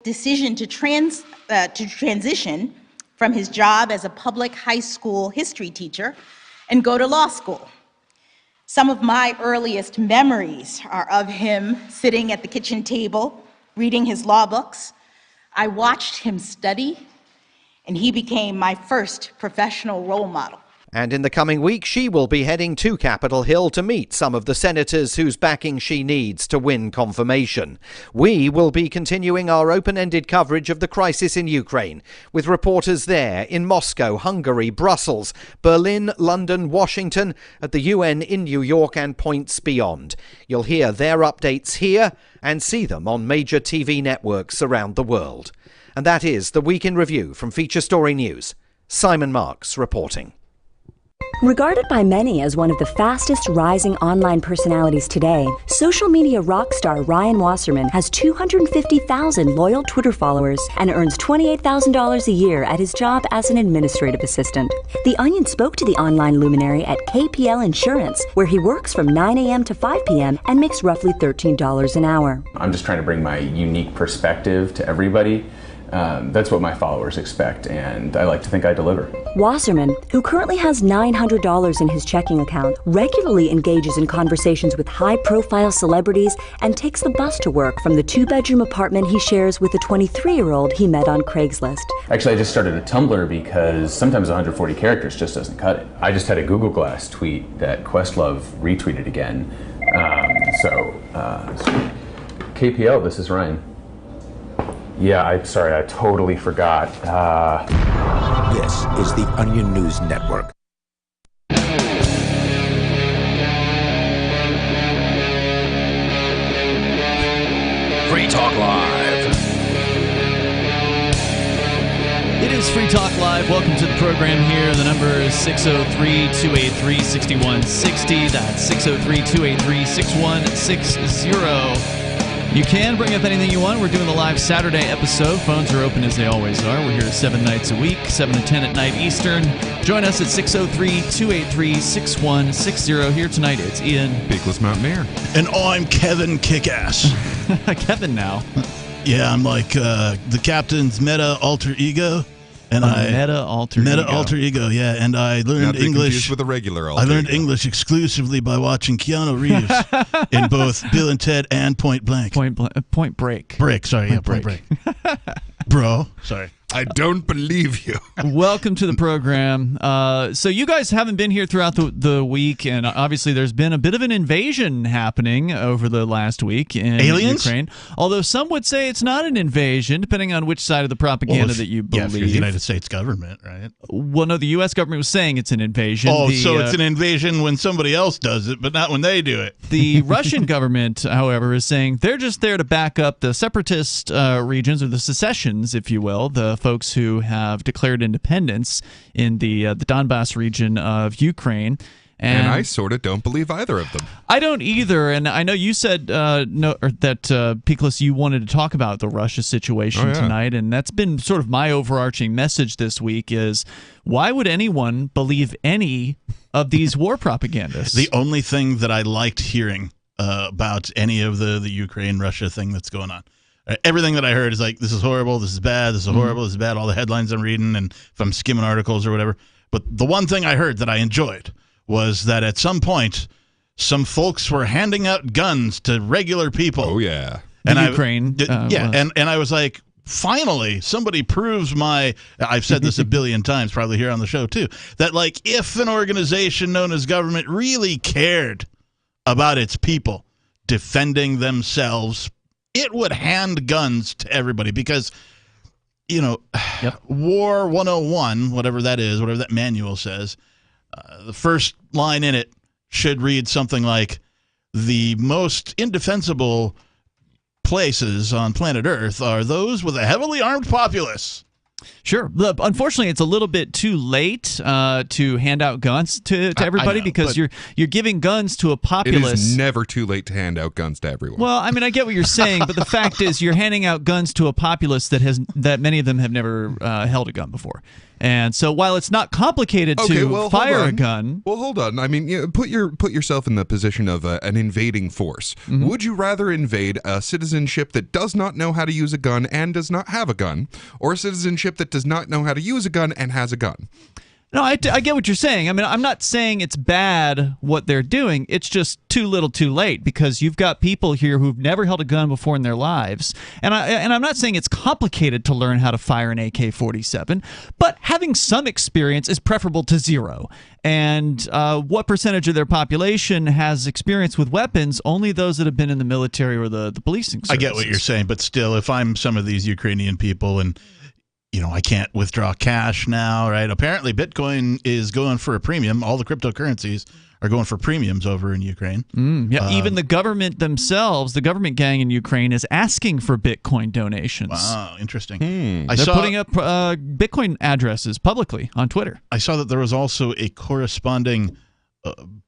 decision to transition from his job as a public high school history teacher and go to law school. Some of my earliest memories are of him sitting at the kitchen table, reading his law books. I watched him study, and he became my first professional role model. And in the coming week, she will be heading to Capitol Hill to meet some of the senators whose backing she needs to win confirmation. We will be continuing our open-ended coverage of the crisis in Ukraine, with reporters there in Moscow, Hungary, Brussels, Berlin, London, Washington, at the UN in New York and points beyond. You'll hear their updates here and see them on major TV networks around the world. And that is the Week in Review from Feature Story News. Simon Marks reporting. Regarded by many as one of the fastest rising online personalities today, social media rock star Ryan Wasserman has 250,000 loyal Twitter followers and earns $28,000 a year at his job as an administrative assistant. The Onion spoke to the online luminary at KPL Insurance, where he works from 9 a.m. to 5 p.m. and makes roughly $13 an hour. I'm just trying to bring my unique perspective to everybody. That's what my followers expect, and I like to think I deliver. Wasserman, who currently has $900 in his checking account, regularly engages in conversations with high-profile celebrities and takes the bus to work from the two-bedroom apartment he shares with a 23-year-old he met on Craigslist. Actually, I just started a Tumblr because sometimes 140 characters just doesn't cut it. I just had a Google Glass tweet that Questlove retweeted again. KPL, this is Ryan. Yeah, I'm sorry, I totally forgot. This is the Onion News Network. Free Talk Live. It is Free Talk Live. Welcome to the program here. The number is 603-283-6160. That's 603-283-6160. You can bring up anything you want. We're doing the live Saturday episode. Phones are open as they always are. We're here 7 nights a week, 7 to 10 at night Eastern. Join us at 603-283-6160. Here tonight, it's Ian. Beakless Mountaineer. And I'm Kevin Kickass. Kevin now. Yeah, I'm like the captain's meta alter ego. And meta alter ego, yeah. And I learned English with a regular alter I learned ego. English exclusively by watching Keanu Reeves in both Bill and Ted and Point Blank. Point Break. Point Break. Bro, sorry. I don't believe you. Welcome to the program. So you guys haven't been here throughout the week, and obviously there's been a bit of an invasion happening over the last week in Ukraine. Although some would say it's not an invasion, depending on which side of the propaganda that you believe. Yeah, if you're the United States government, right? Well, no, the U.S. government was saying it's an invasion. Oh, so it's an invasion when somebody else does it, but not when they do it. The Russian government, however, is saying they're just there to back up the separatist regions, or the secessions, if you will, the folks who have declared independence in the Donbass region of Ukraine. And I sort of don't believe either of them. I don't either, and I know you said Peakless, you wanted to talk about the Russia situation tonight, and that's been sort of my overarching message this week is, why would anyone believe any of these war propagandists? The only thing that I liked hearing about any of the Ukraine-Russia thing that's going on, everything that I heard is like, this is horrible, this is bad, this is horrible, this is bad, all the headlines I'm reading, and if I'm skimming articles or whatever. But the one thing I heard that I enjoyed was that at some point, some folks were handing out guns to regular people. Oh, yeah. And Ukraine. And I was like, finally, somebody proves I've said this a billion times, probably here on the show too, that like if an organization known as government really cared about its people defending themselves, it would hand guns to everybody because, you know, War 101, whatever that is, whatever that manual says, the first line in it should read something like, the most indefensible places on planet Earth are those with a heavily armed populace. Sure. Look, unfortunately, it's a little bit too late to hand out guns to everybody, know, because but you're giving guns to a It populace. is never too late to hand out guns to everyone. Well, I mean, I get what you're saying, but the fact is, you're handing out guns to a populace that many of them have never held a gun before. And so, while it's not complicated to fire a gun, well, hold on. I mean, put yourself in the position of an invading force. Mm-hmm. Would you rather invade a citizenship that does not know how to use a gun and does not have a gun, or a citizenship that does not know how to use a gun and has a gun? No, I get what you're saying. I mean, I'm not saying it's bad what they're doing. It's just too little too late, because you've got people here who've never held a gun before in their lives. And I'm not saying it's complicated to learn how to fire an AK-47, but having some experience is preferable to zero. And what percentage of their population has experience with weapons? Only those that have been in the military or the policing services. I get what you're saying, but still, if I'm some of these Ukrainian people and I can't withdraw cash now, right? Apparently, Bitcoin is going for a premium. All the cryptocurrencies are going for premiums over in Ukraine. Yeah, even the government themselves, the government gang in Ukraine, is asking for Bitcoin donations. Wow, interesting. They're putting up Bitcoin addresses publicly on Twitter. I saw that there was also a corresponding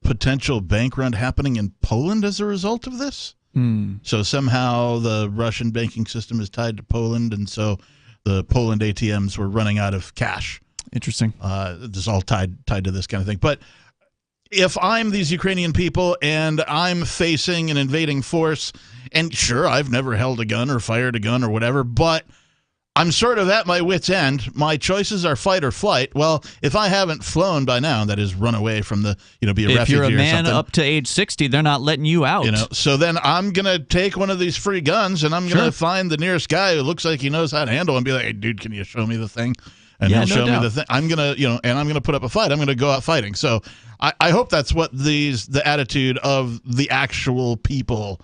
potential bank run happening in Poland as a result of this. So somehow the Russian banking system is tied to Poland, and so the Poland ATMs were running out of cash. Interesting. This is all tied to this kind of thing. But if I'm these Ukrainian people and I'm facing an invading force, and sure, I've never held a gun or fired a gun or whatever, but I'm sort of at my wit's end. My choices are fight or flight. Well, if I haven't flown by now, that is run away from the, be a refugee or something. If you're a man up to age 60, they're not letting you out. So then I'm going to take one of these free guns and I'm going to find the nearest guy who looks like he knows how to handle it and be like, hey, dude, can you show me the thing? And he'll show me the thing. I'm going to, and I'm going to put up a fight. I'm going to go out fighting. So I hope that's what the attitude of the actual people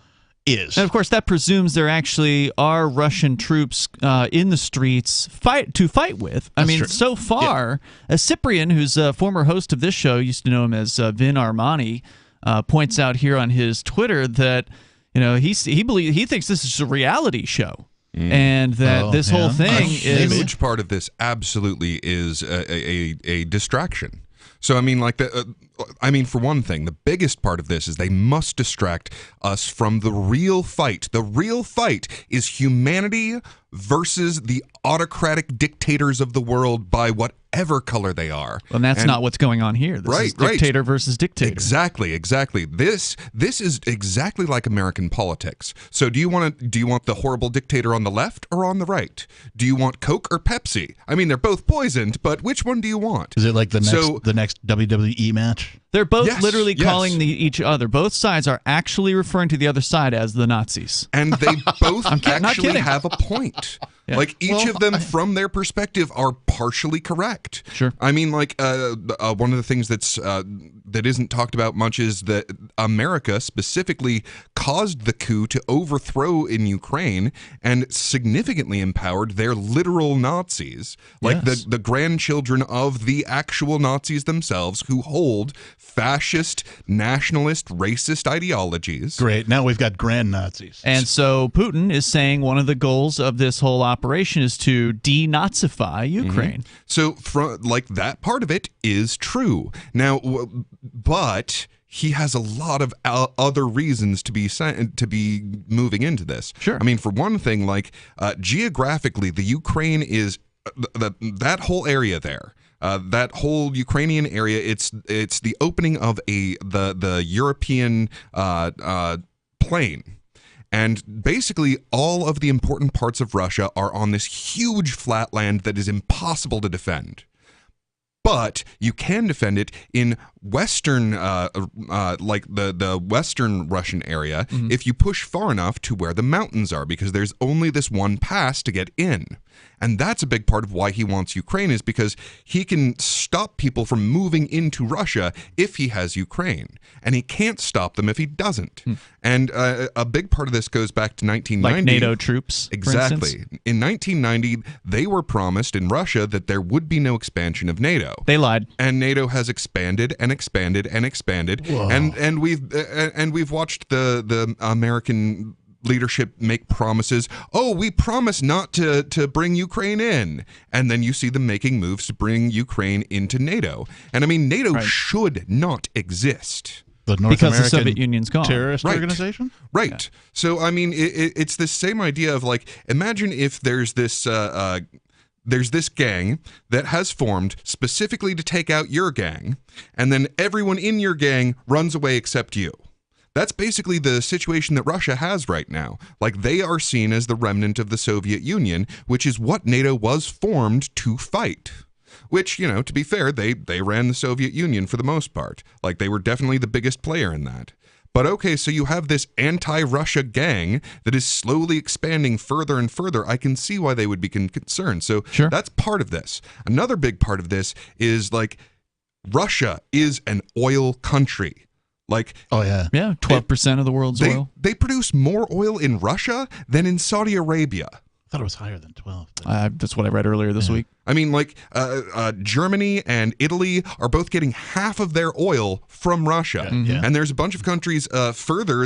is. And of course, that presumes there actually are Russian troops in the streets to fight with. I mean, so far, Cyprian, who's a former host of this show, used to know him as Vin Armani, points out here on his Twitter that he thinks this is a reality show. And that this whole thing is a huge part of this. Absolutely, is a distraction. So I mean, for one thing, the biggest part of this is they must distract us from the real fight. The real fight is humanity versus the autocratic dictators of the world by whatever color they are. And that's not what's going on here. This is dictator versus dictator. Exactly. This is exactly like American politics. So do you want the horrible dictator on the left or on the right? Do you want Coke or Pepsi? I mean, they're both poisoned, but which one do you want? Is it like the next WWE match? They're both literally calling each other. Both sides are actually referring to the other side as the Nazis. And they both actually have a point. Yeah. Like each of them, from their perspective, are partially correct. Sure. I mean, one of the things that isn't talked about much is that America specifically caused the coup to overthrow in Ukraine and significantly empowered their literal Nazis, like the grandchildren of the actual Nazis themselves, who hold fascist, nationalist, racist ideologies. Great. Now we've got grand Nazis. And so Putin is saying one of the goals of this whole operation is to denazify Ukraine. So that part of it is true. Now, but he has a lot of other reasons to be moving into this. Sure. I mean, for one thing, geographically, the Ukraine is that whole area there. That whole Ukrainian area, it's the opening of the European plain. And basically, all of the important parts of Russia are on this huge flat land that is impossible to defend. But you can defend it in western, the western Russian area, if you push far enough to where the mountains are, because there's only this one pass to get in. And that's a big part of why he wants Ukraine, is because he can stop people from moving into Russia if he has Ukraine. And he can't stop them if he doesn't. And a big part of this goes back to 1990. Like NATO troops, Exactly. for instance? In 1990, they were promised in Russia that there would be no expansion of NATO. They lied. And NATO has expanded and expanded and expanded. Whoa. And we've watched the American leadership make promises. Oh, we promise not to bring Ukraine in. And then you see them making moves to bring Ukraine into NATO. And I mean, NATO should not exist. The North because American the Soviet Union's gone. Terrorist organization? Right. Yeah. So, I mean, it's the same idea of like, imagine if there's this gang that has formed specifically to take out your gang, and then everyone in your gang runs away except you. That's basically the situation that Russia has right now. Like, they are seen as the remnant of the Soviet Union, which is what NATO was formed to fight. Which, you know, to be fair, they ran the Soviet Union for the most part. Like, they were definitely the biggest player in that. But okay, so you have this anti-Russia gang that is slowly expanding further and further. I can see why they would be concerned. So that's part of this. Another big part of this is, like, Russia is an oil country. Like, oh yeah, 12% of the world's oil. They produce more oil in Russia than in Saudi Arabia. I thought it was higher than 12. That's what I read earlier this week. I mean, like, Germany and Italy are both getting half of their oil from Russia. And there's a bunch of countries further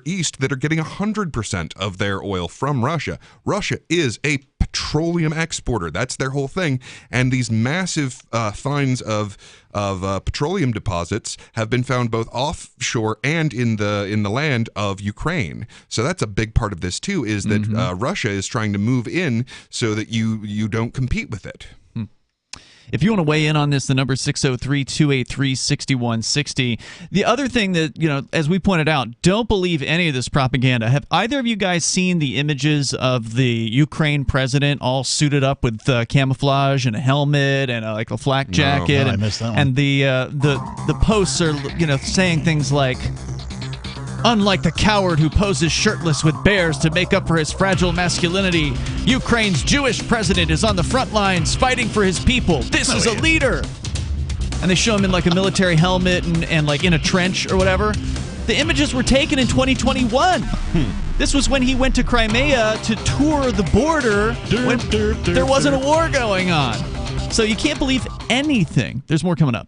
east that are getting 100% of their oil from Russia. Russia is a petroleum exporter. That's their whole thing. And these massive finds of petroleum deposits have been found both offshore and in the land of Ukraine. So that's a big part of this too, is that Russia is trying to move in so that you don't compete with it. If you want to weigh in on this, the number is 603-283-6160. The other thing that, you know, as we pointed out, don't believe any of this propaganda. Have either of you guys seen the images of the Ukraine president all suited up with camouflage and a helmet and like a flak jacket? No, I missed that one. And the posts are, you know, saying things like, unlike the coward who poses shirtless with bears to make up for his fragile masculinity, Ukraine's Jewish president is on the front lines fighting for his people. This is a leader. And they show him in like a military helmet and like in a trench or whatever. The images were taken in 2021. This was when he went to Crimea to tour the border when there wasn't a war going on. So you can't believe anything. There's more coming up.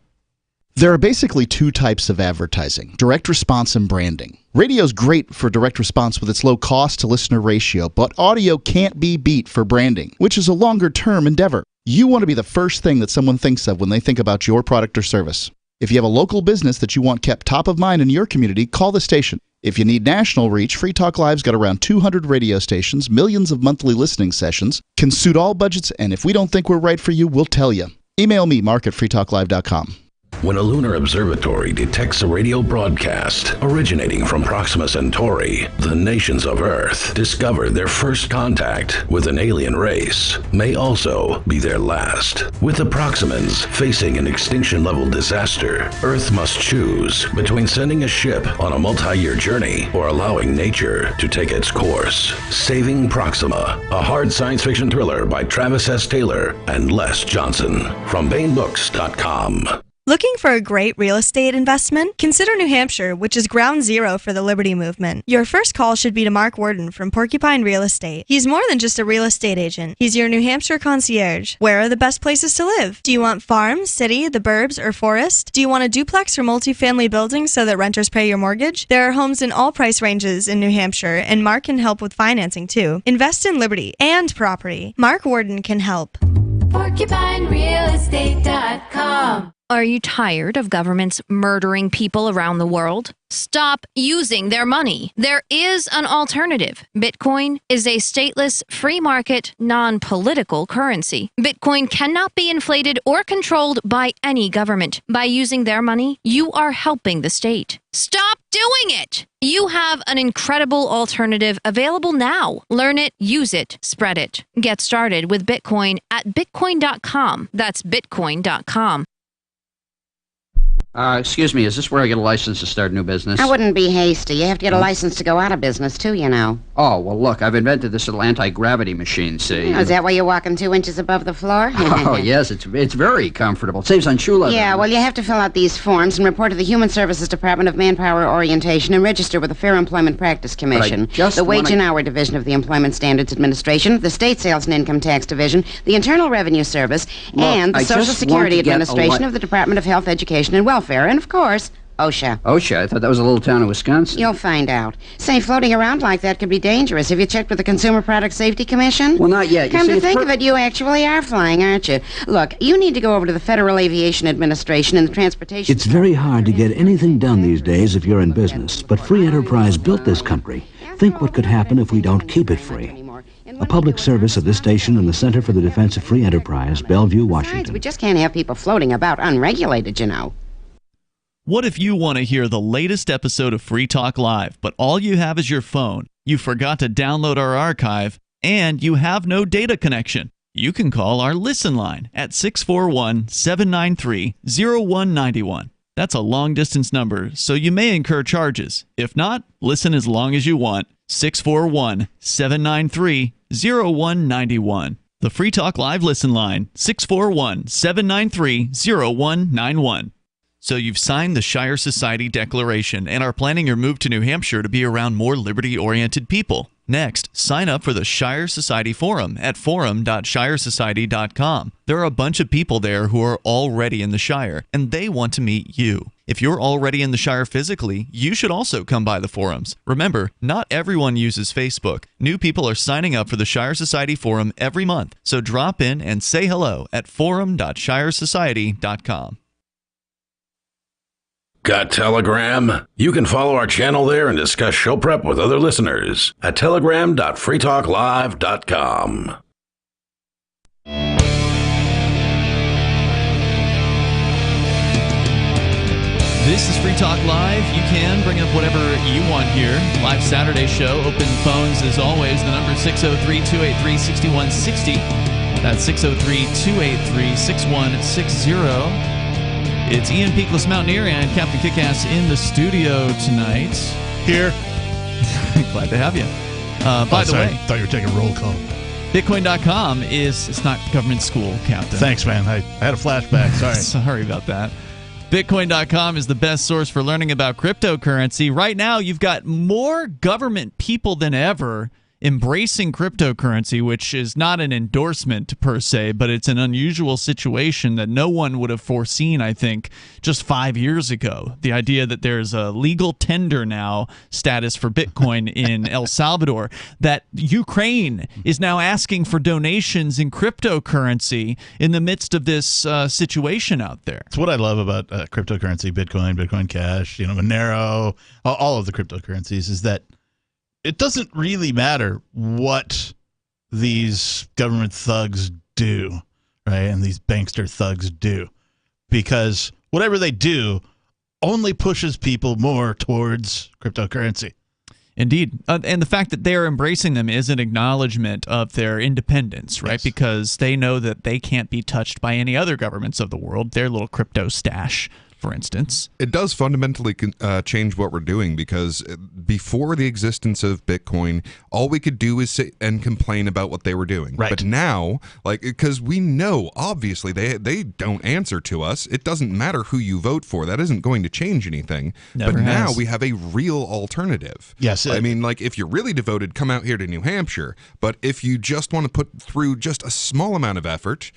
There are basically two types of advertising, direct response and branding. Radio's great for direct response with its low cost to listener ratio, but audio can't be beat for branding, which is a longer-term endeavor. You want to be the first thing that someone thinks of when they think about your product or service. If you have a local business that you want kept top of mind in your community, call the station. If you need national reach, Free Talk Live's got around 200 radio stations, millions of monthly listening sessions, can suit all budgets, and if we don't think we're right for you, we'll tell you. Email me, mark@freetalklive.com. When a lunar observatory detects a radio broadcast originating from Proxima Centauri, the nations of Earth discover their first contact with an alien race may also be their last. With the Proximans facing an extinction-level disaster, Earth must choose between sending a ship on a multi-year journey or allowing nature to take its course. Saving Proxima, a hard science fiction thriller by Travis S. Taylor and Les Johnson from BaneBooks.com. Looking for a great real estate investment? Consider New Hampshire, which is ground zero for the Liberty Movement. Your first call should be to Mark Worden from Porcupine Real Estate. He's more than just a real estate agent. He's your New Hampshire concierge. Where are the best places to live? Do you want farm, city, the burbs, or forest? Do you want a duplex or multifamily building so that renters pay your mortgage? There are homes in all price ranges in New Hampshire, and Mark can help with financing too. Invest in Liberty and property. Mark Worden can help. PorcupineRealEstate.com. Are you tired of governments murdering people around the world? Stop using their money. There is an alternative. Bitcoin is a stateless, free market, non-political currency. Bitcoin cannot be inflated or controlled by any government. By using their money, you are helping the state. Stop doing it! You have an incredible alternative available now. Learn it, use it, spread it. Get started with Bitcoin at Bitcoin.com. That's Bitcoin.com. Excuse me, is this where I get a license to start a new business? I wouldn't be hasty. You have to get a license to go out of business, too, you know. Oh, well, look, I've invented this little anti-gravity machine, see? Oh, is that why you're walking 2 inches above the floor? Oh, yes, it's very comfortable. It saves on shoe leather. Yeah, well, you have to fill out these forms and report to the Human Services Department of Manpower Orientation and register with the Fair Employment Practice Commission, the Wage and Hour Division of the Employment Standards Administration, the State Sales and Income Tax Division, the Internal Revenue Service, and the Social Security Administration of the Department of Health, Education, and Welfare, and, of course, OSHA. OSHA? I thought that was a little town in Wisconsin. You'll find out. Say, floating around like that could be dangerous. Have you checked with the Consumer Product Safety Commission? Well, not yet. Come to think of it, you actually are flying, aren't you? Look, you need to go over to the Federal Aviation Administration and the Transportation... It's very hard to get anything done these days if you're in business, but free enterprise built this country. Think what could happen if we don't keep it free. A public service of this station and the Center for the Defense of Free Enterprise, Bellevue, Washington. We just can't have people floating about unregulated, you know. What if you want to hear the latest episode of Free Talk Live, but all you have is your phone, you forgot to download our archive, and you have no data connection? You can call our Listen line at 641-793-0191. That's a long-distance number, so you may incur charges. If not, listen as long as you want. 641-793-0191. The Free Talk Live Listen line, 641-793-0191. So you've signed the Shire Society Declaration and are planning your move to New Hampshire to be around more liberty-oriented people. Next, sign up for the Shire Society Forum at forum.shiresociety.com. There are a bunch of people there who are already in the Shire, and they want to meet you. If you're already in the Shire physically, you should also come by the forums. Remember, not everyone uses Facebook. New people are signing up for the Shire Society Forum every month, so drop in and say hello at forum.shiresociety.com. Got Telegram? You can follow our channel there and discuss show prep with other listeners at telegram.freetalklive.com. This is Free Talk Live. You can bring up whatever you want here. Live Saturday show. Open phones as always. The number is 603-283-6160. That's 603-283-6160. It's Ian Peakless Mountaineer and Captain Kickass in the studio tonight. Here. Glad to have you. By the way, I thought you were taking a roll call. Bitcoin.com it's not government school, Captain. Thanks, man. I had a flashback. Sorry. Sorry about that. Bitcoin.com is the best source for learning about cryptocurrency. Right now, you've got more government people than ever embracing cryptocurrency, which is not an endorsement per se, but it's an unusual situation that no one would have foreseen, I think, just 5 years ago. The idea that there's a legal tender now status for Bitcoin in El Salvador, that Ukraine is now asking for donations in cryptocurrency in the midst of this situation out there. It's what I love about cryptocurrency, Bitcoin Cash, Monero, all of the cryptocurrencies, is that it doesn't really matter what these government thugs do, right? And these bankster thugs do, because whatever they do only pushes people more towards cryptocurrency. Indeed. And the fact that they're embracing them is an acknowledgement of their independence, right? Yes. Because they know that they can't be touched by any other governments of the world, their little crypto stash, for instance. It does fundamentally change what we're doing, because before the existence of Bitcoin, all we could do is sit and complain about what they were doing. Right. But now, because we know, obviously, they don't answer to us. It doesn't matter who you vote for. That isn't going to change anything. Never but has. now we have a real alternative. Yes. I mean, if you're really devoted, come out here to New Hampshire. But if you just want to put through just a small amount of effort,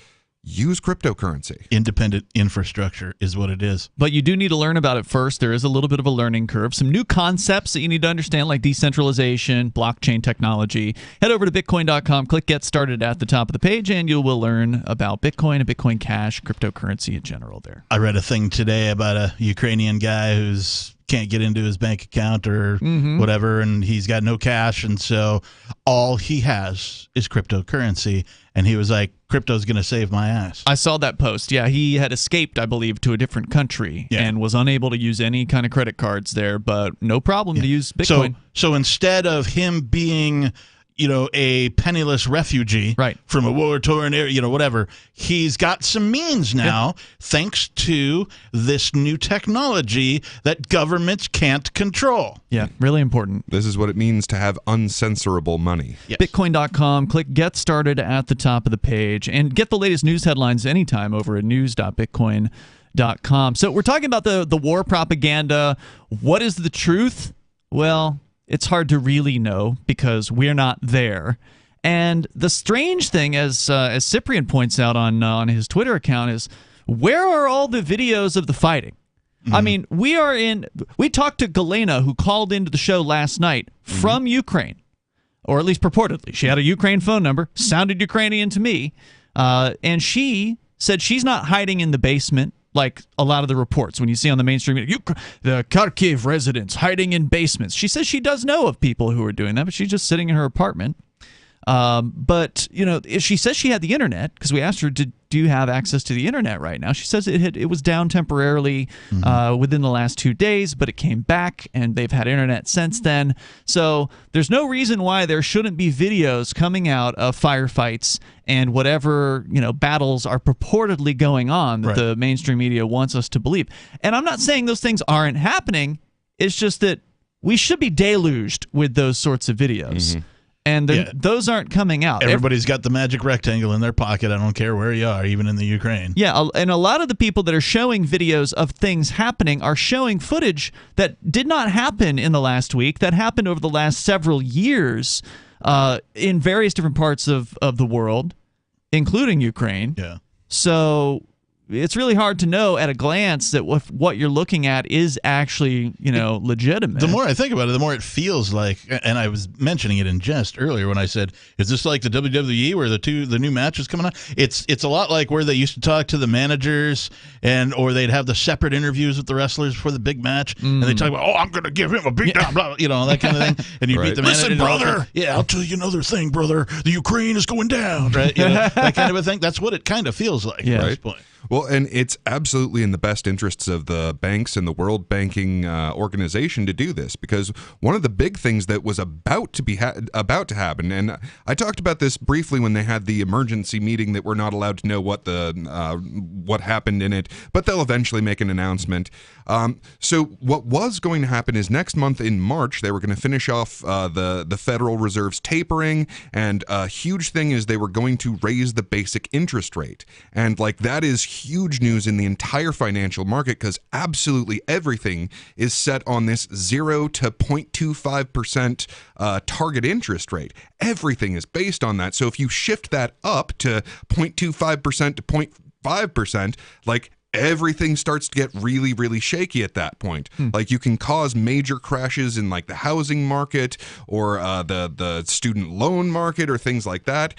use cryptocurrency. Independent infrastructure is what it is. But you do need to learn about it first. There is a little bit of a learning curve. Some new concepts that you need to understand, like decentralization, blockchain technology. Head over to Bitcoin.com, click Get Started at the top of the page, and you will learn about Bitcoin and Bitcoin Cash, cryptocurrency in general there. I read a thing today about a Ukrainian guy who's can't get into his bank account or whatever, and he's got no cash, and so all he has is cryptocurrency, and he was like, crypto's going to save my ass. I saw that post. Yeah, he had escaped, I believe, to a different country and was unable to use any kind of credit cards there, but no problem to use Bitcoin. So instead of him being a penniless refugee from a war-torn area, whatever, he's got some means now thanks to this new technology that governments can't control. Yeah, really important. This is what it means to have uncensorable money. Yes. Bitcoin.com, click Get Started at the top of the page, and get the latest news headlines anytime over at news.bitcoin.com. So we're talking about the war propaganda. What is the truth? Well, it's hard to really know because we're not there. And the strange thing, as Cyprian points out on his Twitter account, is where are all the videos of the fighting? I mean, we talked to Galena, who called into the show last night from Ukraine, or at least purportedly. She had a Ukraine phone number, sounded Ukrainian to me, and she said she's not hiding in the basement like a lot of the reports when you see on the mainstream, the Kharkiv residents hiding in basements. She says she does know of people who are doing that, but she's just sitting in her apartment. But, she says she had the internet, because we asked her, do you have access to the internet right now? She says it was down temporarily within the last 2 days, but it came back, and they've had internet since then. So there's no reason why there shouldn't be videos coming out of firefights and whatever, battles are purportedly going on that the mainstream media wants us to believe. And I'm not saying those things aren't happening. It's just that we should be deluged with those sorts of videos. And those aren't coming out. Everybody's got the magic rectangle in their pocket. I don't care where you are, even in the Ukraine. Yeah, and a lot of the people that are showing videos of things happening are showing footage that did not happen in the last week, that happened over the last several years in various different parts of the world, including Ukraine. Yeah. So it's really hard to know at a glance that what you're looking at is actually, legitimate. The more I think about it, the more it feels like, and I was mentioning it in jest earlier when I said, is this like the WWE where the new matches coming on? It's a lot like where they used to talk to the managers or they'd have the separate interviews with the wrestlers before the big match, and they talk about, I'm going to give him a beat down, blah, that kind of thing. And you beat the manager. Listen, brother. Yeah, I'll tell you another thing, brother. The Ukraine is going down, right? That kind of a thing. That's what it kind of feels like at this point. Well, and it's absolutely in the best interests of the banks and the World Banking Organization to do this, because one of the big things that was about to happen, and I talked about this briefly when they had the emergency meeting that we're not allowed to know what happened in it, but they'll eventually make an announcement. So what was going to happen is next month in March they were going to finish off the Federal Reserve's tapering, and a huge thing is they were going to raise the basic interest rate, and that is huge news in the entire financial market, because absolutely everything is set on this 0 to 0.25% target interest rate. Everything is based on that. So if you shift that up to 0.25% to 0.5%, everything starts to get really, really shaky at that point. You can cause major crashes in the housing market or the student loan market or things like that.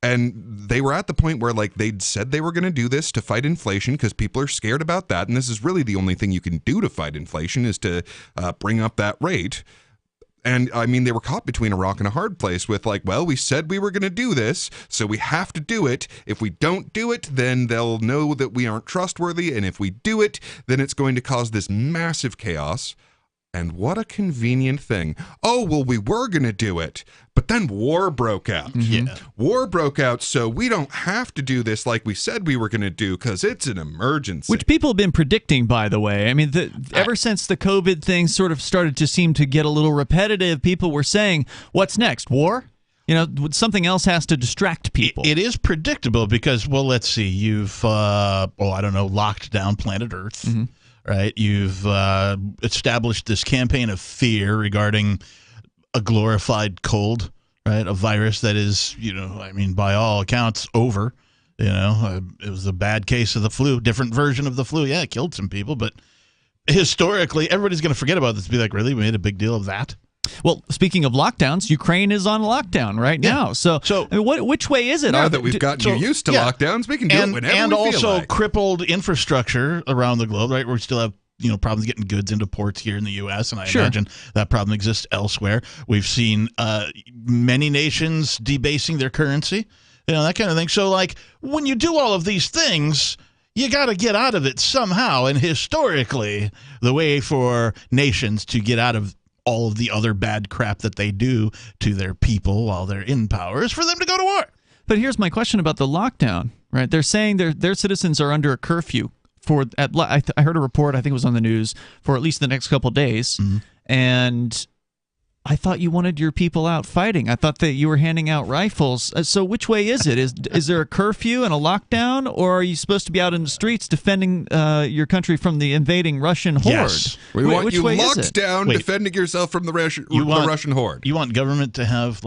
And they were at the point where they'd said they were going to do this to fight inflation, because people are scared about that. And this is really the only thing you can do to fight inflation, is to bring up that rate. And I mean, they were caught between a rock and a hard place with we said we were going to do this, so we have to do it. If we don't do it, then they'll know that we aren't trustworthy. And if we do it, then it's going to cause this massive chaos. And what a convenient thing. Oh, well, we were going to do it, but then war broke out. Yeah. War broke out, so we don't have to do this like we said we were going to do, because it's an emergency. Which people have been predicting, by the way. I mean, ever since the COVID thing sort of started to seem to get a little repetitive, people were saying, what's next, war? Something else has to distract people. It is predictable because, let's see, you've, locked down planet Earth. Right, you've established this campaign of fear regarding a glorified cold, right? A virus that is, by all accounts, over. It was a bad case of the flu, different version of the flu. Yeah, it killed some people, but historically, everybody's going to forget about this. Be like, really, we made a big deal of that? Well, speaking of lockdowns, Ukraine is on lockdown right now. So I mean, which way is it? Now that we've gotten you used to lockdowns, we can do it whenever and we also feel like. Crippled infrastructure around the globe, right? We still have problems getting goods into ports here in the U.S., and I imagine that problem exists elsewhere. We've seen many nations debasing their currency, that kind of thing. So, when you do all of these things, you got to get out of it somehow. And historically, the way for nations to get out of all of the other bad crap that they do to their people while they're in power is for them to go to war. But here's my question about the lockdown, right? They're saying their citizens are under a curfew I heard a report, I think it was on the news, for at least the next couple of days. And I thought you wanted your people out fighting. I thought that you were handing out rifles. So which way is it? Is there a curfew and a lockdown, or are you supposed to be out in the streets defending your country from the invading Russian horde? Yes. We want you locked down defending yourself from the Russian horde. You want government to have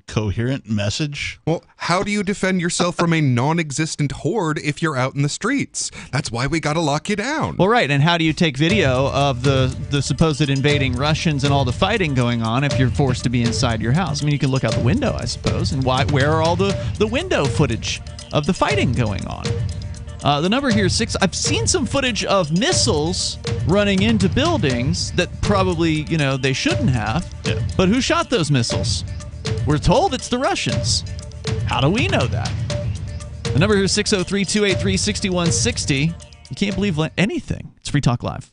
coherent message. Well, how do you defend yourself from a non-existent horde if you're out in the streets? That's why we got to lock you down. Well, right. And how do you take video of the supposed invading Russians and all the fighting going on if you're forced to be inside your house? I mean, you can look out the window, I suppose. And where are all the window footage of the fighting going on? The number here is 6. I've seen some footage of missiles running into buildings that probably, they shouldn't have. Yeah. But who shot those missiles? We're told it's the Russians. How do we know that? The number here is 603-283-6160. You can't believe anything. It's Free Talk Live.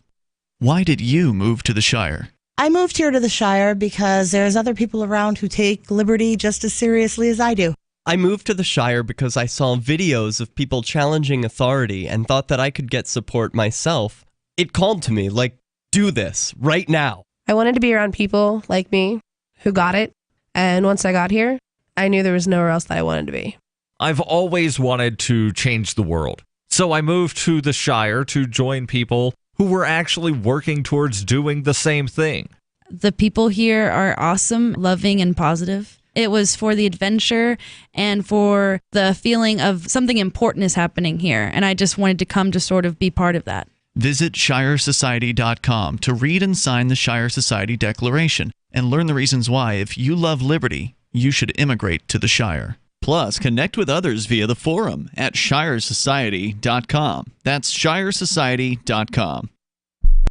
Why did you move to the Shire? I moved here to the Shire because there's other people around who take liberty just as seriously as I do. I moved to the Shire because I saw videos of people challenging authority and thought that I could get support myself. It called to me, do this, right now. I wanted to be around people like me who got it, and once I got here, I knew there was nowhere else that I wanted to be. I've always wanted to change the world, so I moved to the Shire to join people who were actually working towards doing the same thing. The people here are awesome, loving, and positive. It was for the adventure and for the feeling of something important is happening here. And I just wanted to come to sort of be part of that. Visit ShireSociety.com to read and sign the Shire Society Declaration and learn the reasons why, if you love liberty, you should immigrate to the Shire. Plus, connect with others via the forum at ShireSociety.com. That's ShireSociety.com.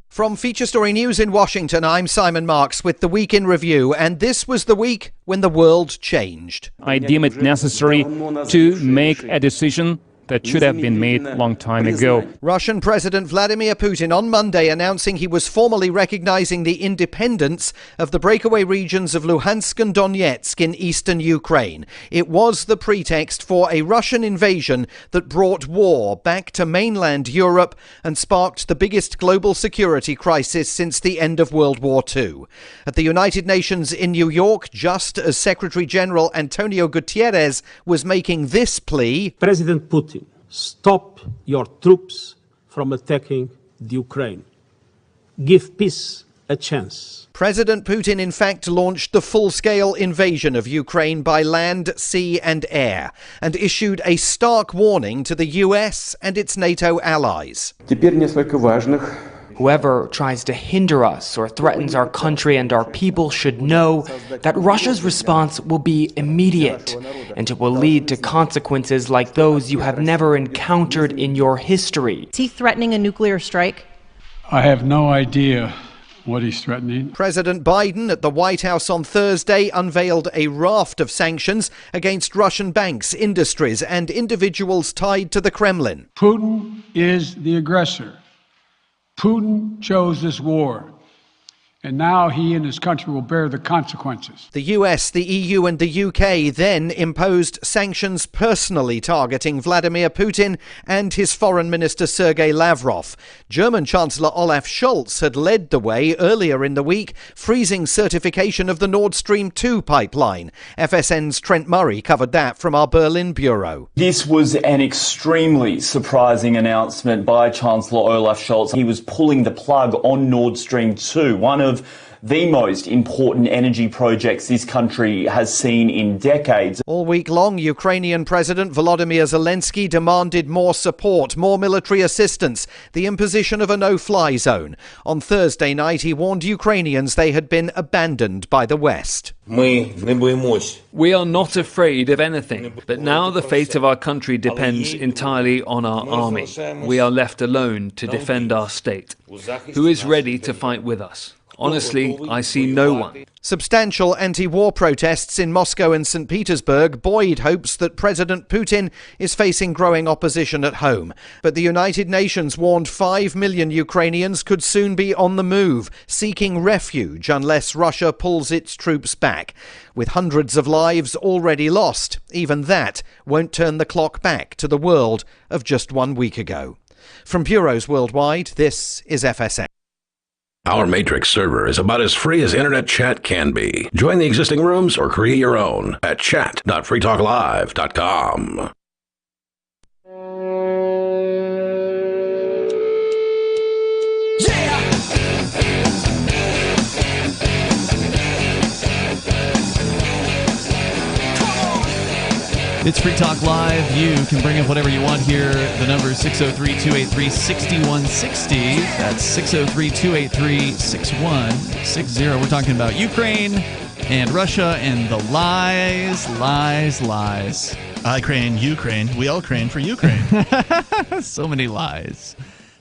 From Feature Story News in Washington, I'm Simon Marks with the Week in Review, and this was the week when the world changed. I deem it necessary to make a decision that should have been made a long time ago. Russian President Vladimir Putin on Monday announcing he was formally recognizing the independence of the breakaway regions of Luhansk and Donetsk in eastern Ukraine. It was the pretext for a Russian invasion that brought war back to mainland Europe and sparked the biggest global security crisis since the end of World War II. At the United Nations in New York, just as Secretary General Antonio Guterres was making this plea, President Putin, stop your troops from attacking the Ukraine. Give peace a chance. President Putin, in fact, launched the full-scale invasion of Ukraine by land, sea and air, and issued a stark warning to the US and its NATO allies. Whoever tries to hinder us or threatens our country and our people should know that Russia's response will be immediate, and it will lead to consequences like those you have never encountered in your history. Is he threatening a nuclear strike? I have no idea what he's threatening. President Biden at the White House on Thursday unveiled a raft of sanctions against Russian banks, industries and individuals tied to the Kremlin. Putin is the aggressor. Putin chose this war, and now he and his country will bear the consequences. The US, the EU and the UK then imposed sanctions personally targeting Vladimir Putin and his foreign minister Sergei Lavrov. German Chancellor Olaf Scholz had led the way earlier in the week, freezing certification of the Nord Stream 2 pipeline. FSN's Trent Murray covered that from our Berlin bureau. This was an extremely surprising announcement by Chancellor Olaf Scholz. He was pulling the plug on Nord Stream 2, one of the most important energy projects this country has seen in decades. All week long, Ukrainian President Volodymyr Zelensky demanded more support, more military assistance, the imposition of a no-fly zone. On Thursday night, he warned Ukrainians they had been abandoned by the West. We are not afraid of anything, but now the fate of our country depends entirely on our army. We are left alone to defend our state. Who is ready to fight with us? Honestly, I see no one. Substantial anti-war protests in Moscow and St. Petersburg buoyed hopes that President Putin is facing growing opposition at home. But the United Nations warned 5 million Ukrainians could soon be on the move, seeking refuge unless Russia pulls its troops back. With hundreds of lives already lost, even that won't turn the clock back to the world of just 1 week ago. From bureaus worldwide, this is FSN. Our Matrix server is about as free as internet chat can be. Join the existing rooms or create your own at chat.freetalklive.com. It's Free Talk Live. You can bring up whatever you want here. The number is 603-283-6160. That's 603-283-6160. We're talking about Ukraine and Russia and the lies. I crane, Ukraine. We all crane for Ukraine. So many lies.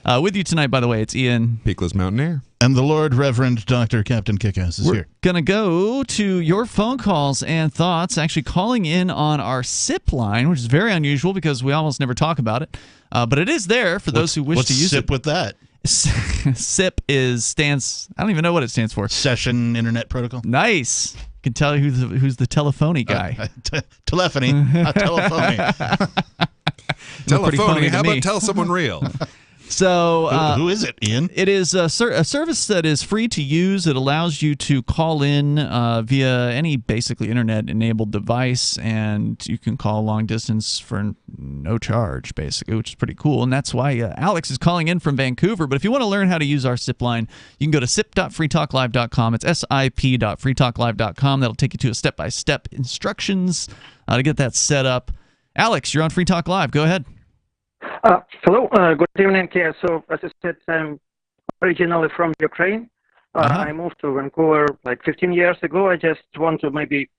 With you tonight, by the way, it's Ian. Peakless Mountaineer. And the Lord Reverend Dr. Captain Kickass is We're here. going to go to your phone calls and thoughts, actually calling in on our SIP line, which is very unusual because we almost never talk about it. But it is there for those who wish to use SIP it. with that? SIP stands, I don't even know what it stands for. Session Internet Protocol. Nice. You can tell who's the telephony guy. Telephony, not telephony. Telephony, how about tell someone real? So, who is it, Ian? It is a service that is free to use. It allows you to call in via any basically internet-enabled device, and you can call long distance for no charge, basically, which is pretty cool. And that's why Alex is calling in from Vancouver. But if you want to learn how to use our SIP line, you can go to sip.freetalklive.com. It's sip.freetalklive.com. That'll take you to a step-by-step instructions to get that set up. Alex, you're on Free Talk Live. Go ahead. Hello, good evening here. So, as I said, I'm originally from Ukraine. I moved to Vancouver like 15 years ago. I just want to maybe,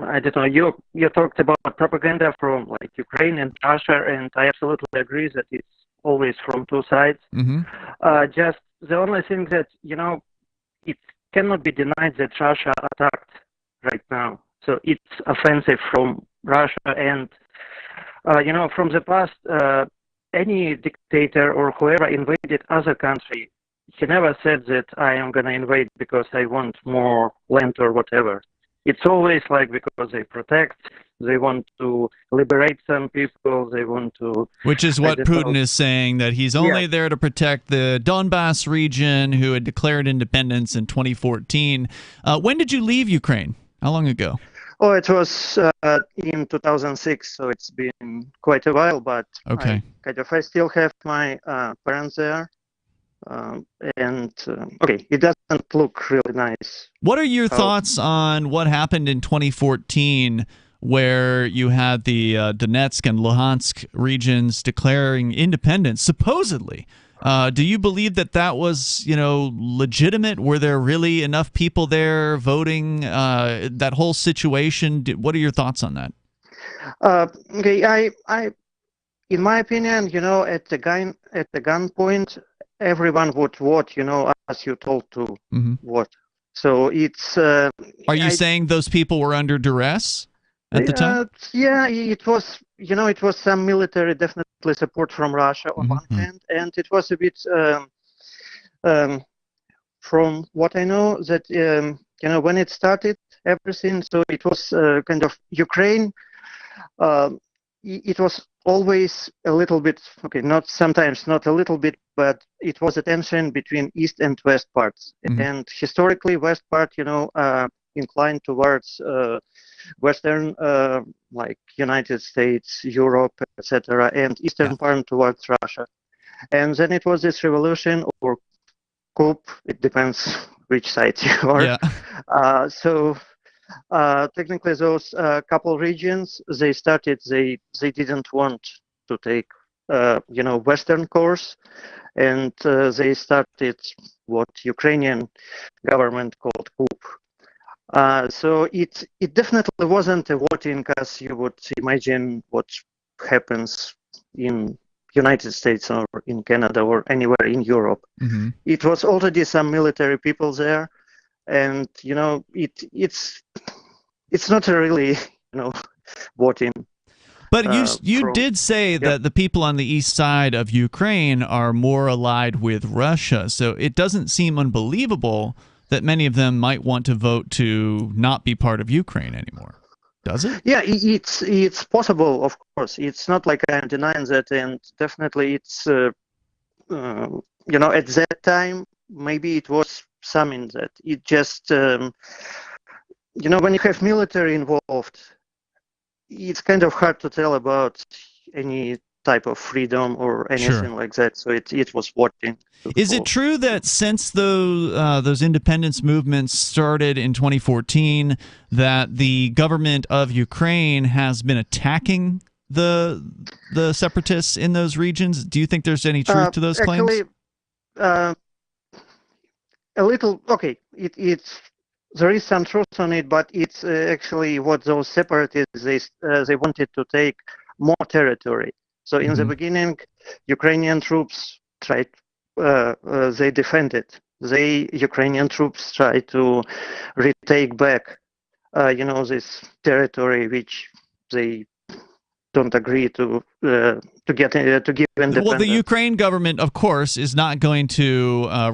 I don't know, you talked about propaganda from like Ukraine and Russia, and I absolutely agree that it's always from two sides. Just the only thing that, it cannot be denied that Russia attacked right now. So it's offensive from Russia, and, from the past, any dictator or whoever invaded other country, he never said that I am going to invade because I want more land or whatever. It's always like because they protect, they want to liberate some people, they want to... Which is what Putin is saying, that he's only there to protect the Donbass region, who had declared independence in 2014. When did you leave Ukraine? How long ago? Oh, it was in 2006, so it's been quite a while, but okay. I still have my parents there, it doesn't look really nice. What are your thoughts on what happened in 2014, where you had the Donetsk and Luhansk regions declaring independence, supposedly? Do you believe that was, legitimate? Were there really enough people there voting? That whole situation. What are your thoughts on that? I, in my opinion, at the gunpoint, everyone would vote, as you told to vote. So it's. Are you saying those people were under duress at the time? Yeah, it was. It was some military, definitely support from Russia on one hand, and it was a bit, from what I know, that when it started, everything. So it was kind of Ukraine. It was always a little bit, not sometimes, not a little bit, but it was a tension between east and west parts, and historically, west part, inclined towards Western, like United States, Europe, etc., and Eastern part towards Russia. And then it was this revolution or coup, it depends which side you are. Technically those couple regions, they didn't want to take, Western course, and they started what Ukrainian government called coup. So it definitely wasn't a voting as you would imagine what happens in United States or in Canada or anywhere in Europe. It was already some military people there, and it's not really voting. But you did say that the people on the east side of Ukraine are more allied with Russia, so it doesn't seem unbelievable that many of them might want to vote to not be part of Ukraine anymore. Does it? Yeah, it's possible, of course. It's not like I'm denying that, and definitely it's, at that time, maybe it was some in that. It just, when you have military involved, it's kind of hard to tell about any type of freedom or anything like that. So it was working. Is it true that since those independence movements started in 2014, that the government of Ukraine has been attacking the separatists in those regions? Do you think there's any truth to those claims? Actually, a little. Okay, there is some truth on it, but it's actually what those separatists they wanted to take more territory. So in the beginning, Ukrainian troops tried. They defended. Ukrainian troops tried to retake back, this territory which they don't agree to give independence. Well, the Ukraine government, of course, is not going to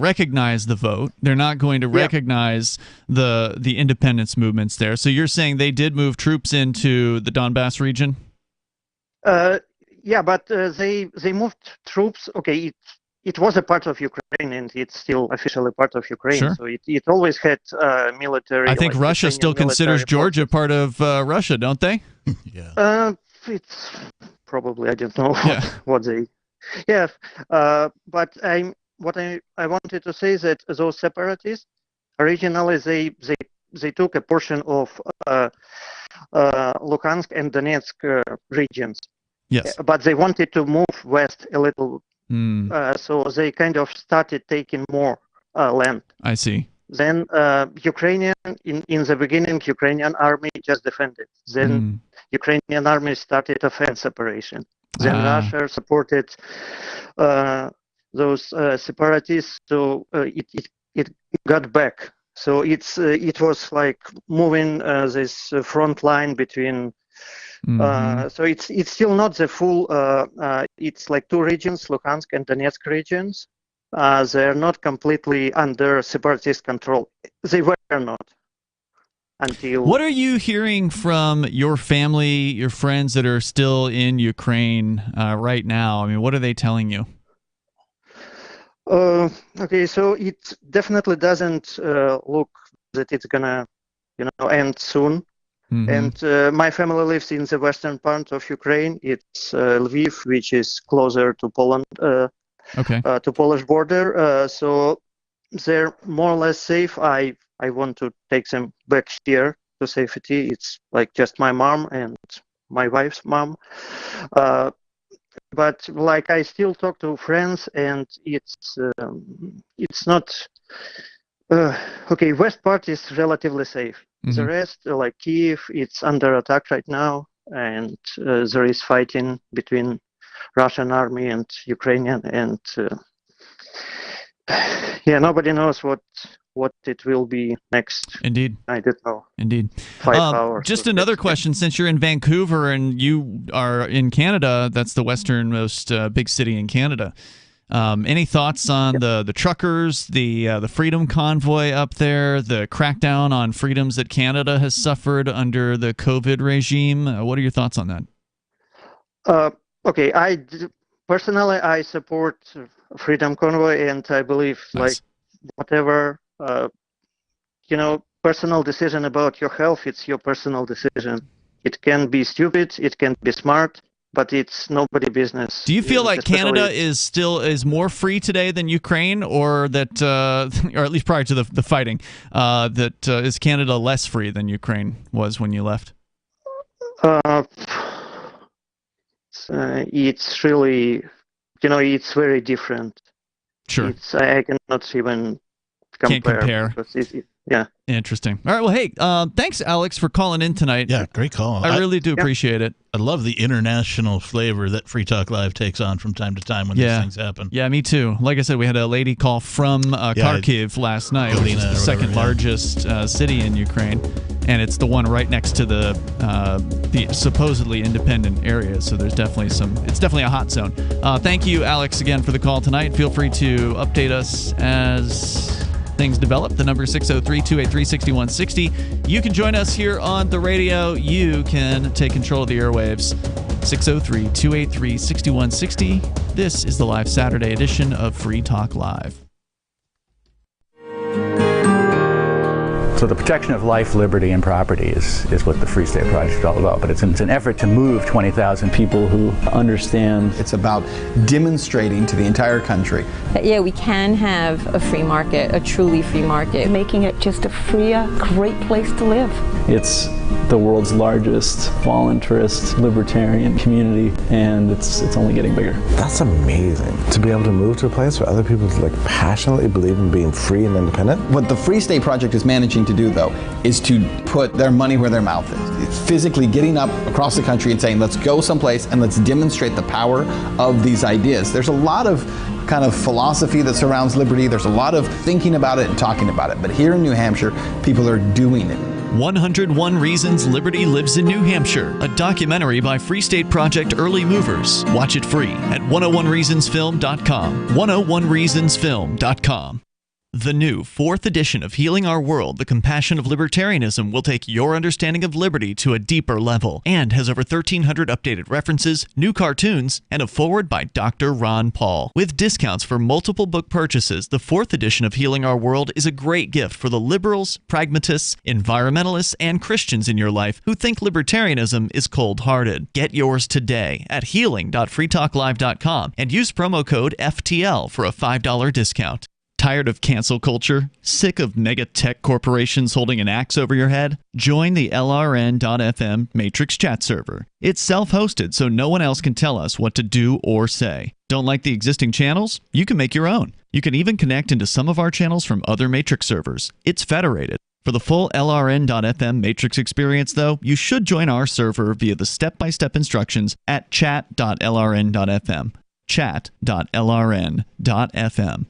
recognize the vote. They're not going to recognize the independence movements there. So you're saying they did move troops into the Donbass region? Yeah, but they moved troops. Okay, it was a part of Ukraine, and it's still officially part of Ukraine. Sure. So it always had military. I think Russia still considers Georgia part of Russia, don't they? It's probably, I don't know what they. Yeah, but what I wanted to say is that those separatists originally they took a portion of Luhansk and Donetsk regions. Yes. But they wanted to move west a little, so they kind of started taking more land. I see. Then Ukrainian, in the beginning, Ukrainian army just defended. Then Ukrainian army started offensive operation. Then Russia supported those separatists, so it got back. So it was like moving this front line between. So it's still not the full. It's like two regions, Luhansk and Donetsk regions. They're not completely under separatist control. They were not until. What are you hearing from your family, your friends that are still in Ukraine right now? I mean, what are they telling you? Okay, so it definitely doesn't look that it's gonna, end soon. And my family lives in the western part of Ukraine. It's Lviv, which is closer to Poland. To Polish border, so they're more or less safe. I want to take them back here to safety. It's like just my mom and my wife's mom, but like I still talk to friends, and it's not okay. West part is relatively safe. The rest, like Kiev, it's under attack right now, and there is fighting between Russian army and Ukrainian, and nobody knows what it will be next. Indeed, I don't know. Indeed. 5 hours. Just another question: since you're in Vancouver and you are in Canada, that's the westernmost big city in Canada. Any thoughts on the truckers, the Freedom Convoy up there, the crackdown on freedoms that Canada has suffered under the COVID regime? What are your thoughts on that? Okay, personally I support Freedom Convoy, and I believe like whatever personal decision about your health, it's your personal decision. It can be stupid, it can be smart, but it's nobody's business. Do you feel like Canada is more free today than Ukraine, or that, or at least prior to the fighting, is Canada less free than Ukraine was when you left? It's really, it's very different. Sure. I cannot even compare. Can't compare. Interesting. All right. Well, hey, thanks, Alex, for calling in tonight. Yeah, great call. I really do appreciate it. I love the international flavor that Free Talk Live takes on from time to time when these things happen. Yeah, me too. Like I said, we had a lady call from Kharkiv last night, which is the second largest city in Ukraine, and it's the one right next to the supposedly independent area. So there's definitely it's definitely a hot zone. Thank you, Alex, again for the call tonight. Feel free to update us as things develop. The number is 603-283-6160. You can join us here on the radio. You can take control of the airwaves. 603-283-6160. This is the live Saturday edition of Free Talk Live. So the protection of life, liberty, and property is what the Free State Project is all about. But it's an effort to move 20,000 people who understand. It's about demonstrating to the entire country that, yeah, we can have a free market, a truly free market. Making it just a freer, great place to live. It's the world's largest voluntarist libertarian community, and it's only getting bigger. That's amazing, to be able to move to a place where other people passionately believe in being free and independent. What the Free State Project is managing to do, though, is to put their money where their mouth is. It's physically getting up across the country and saying, let's go someplace and let's demonstrate the power of these ideas. There's a lot of kind of philosophy that surrounds liberty. There's a lot of thinking about it and talking about it. But here in New Hampshire, people are doing it. 101 Reasons Liberty Lives in New Hampshire, a documentary by Free State Project Early Movers. Watch it free at 101reasonsfilm.com. 101reasonsfilm.com. The new 4th edition of Healing Our World, The Compassion of Libertarianism, will take your understanding of liberty to a deeper level and has over 1,300 updated references, new cartoons, and a foreword by Dr. Ron Paul. With discounts for multiple book purchases, the 4th edition of Healing Our World is a great gift for the liberals, pragmatists, environmentalists, and Christians in your life who think libertarianism is cold-hearted. Get yours today at healing.freetalklive.com and use promo code FTL for a $5 discount. Tired of cancel culture? Sick of mega tech corporations holding an axe over your head? Join the LRN.FM Matrix chat server. It's self-hosted, so no one else can tell us what to do or say. Don't like the existing channels? You can make your own. You can even connect into some of our channels from other Matrix servers. It's federated. For the full LRN.FM Matrix experience, though, you should join our server via the step-by-step instructions at chat.lrn.fm. Chat.lrn.fm.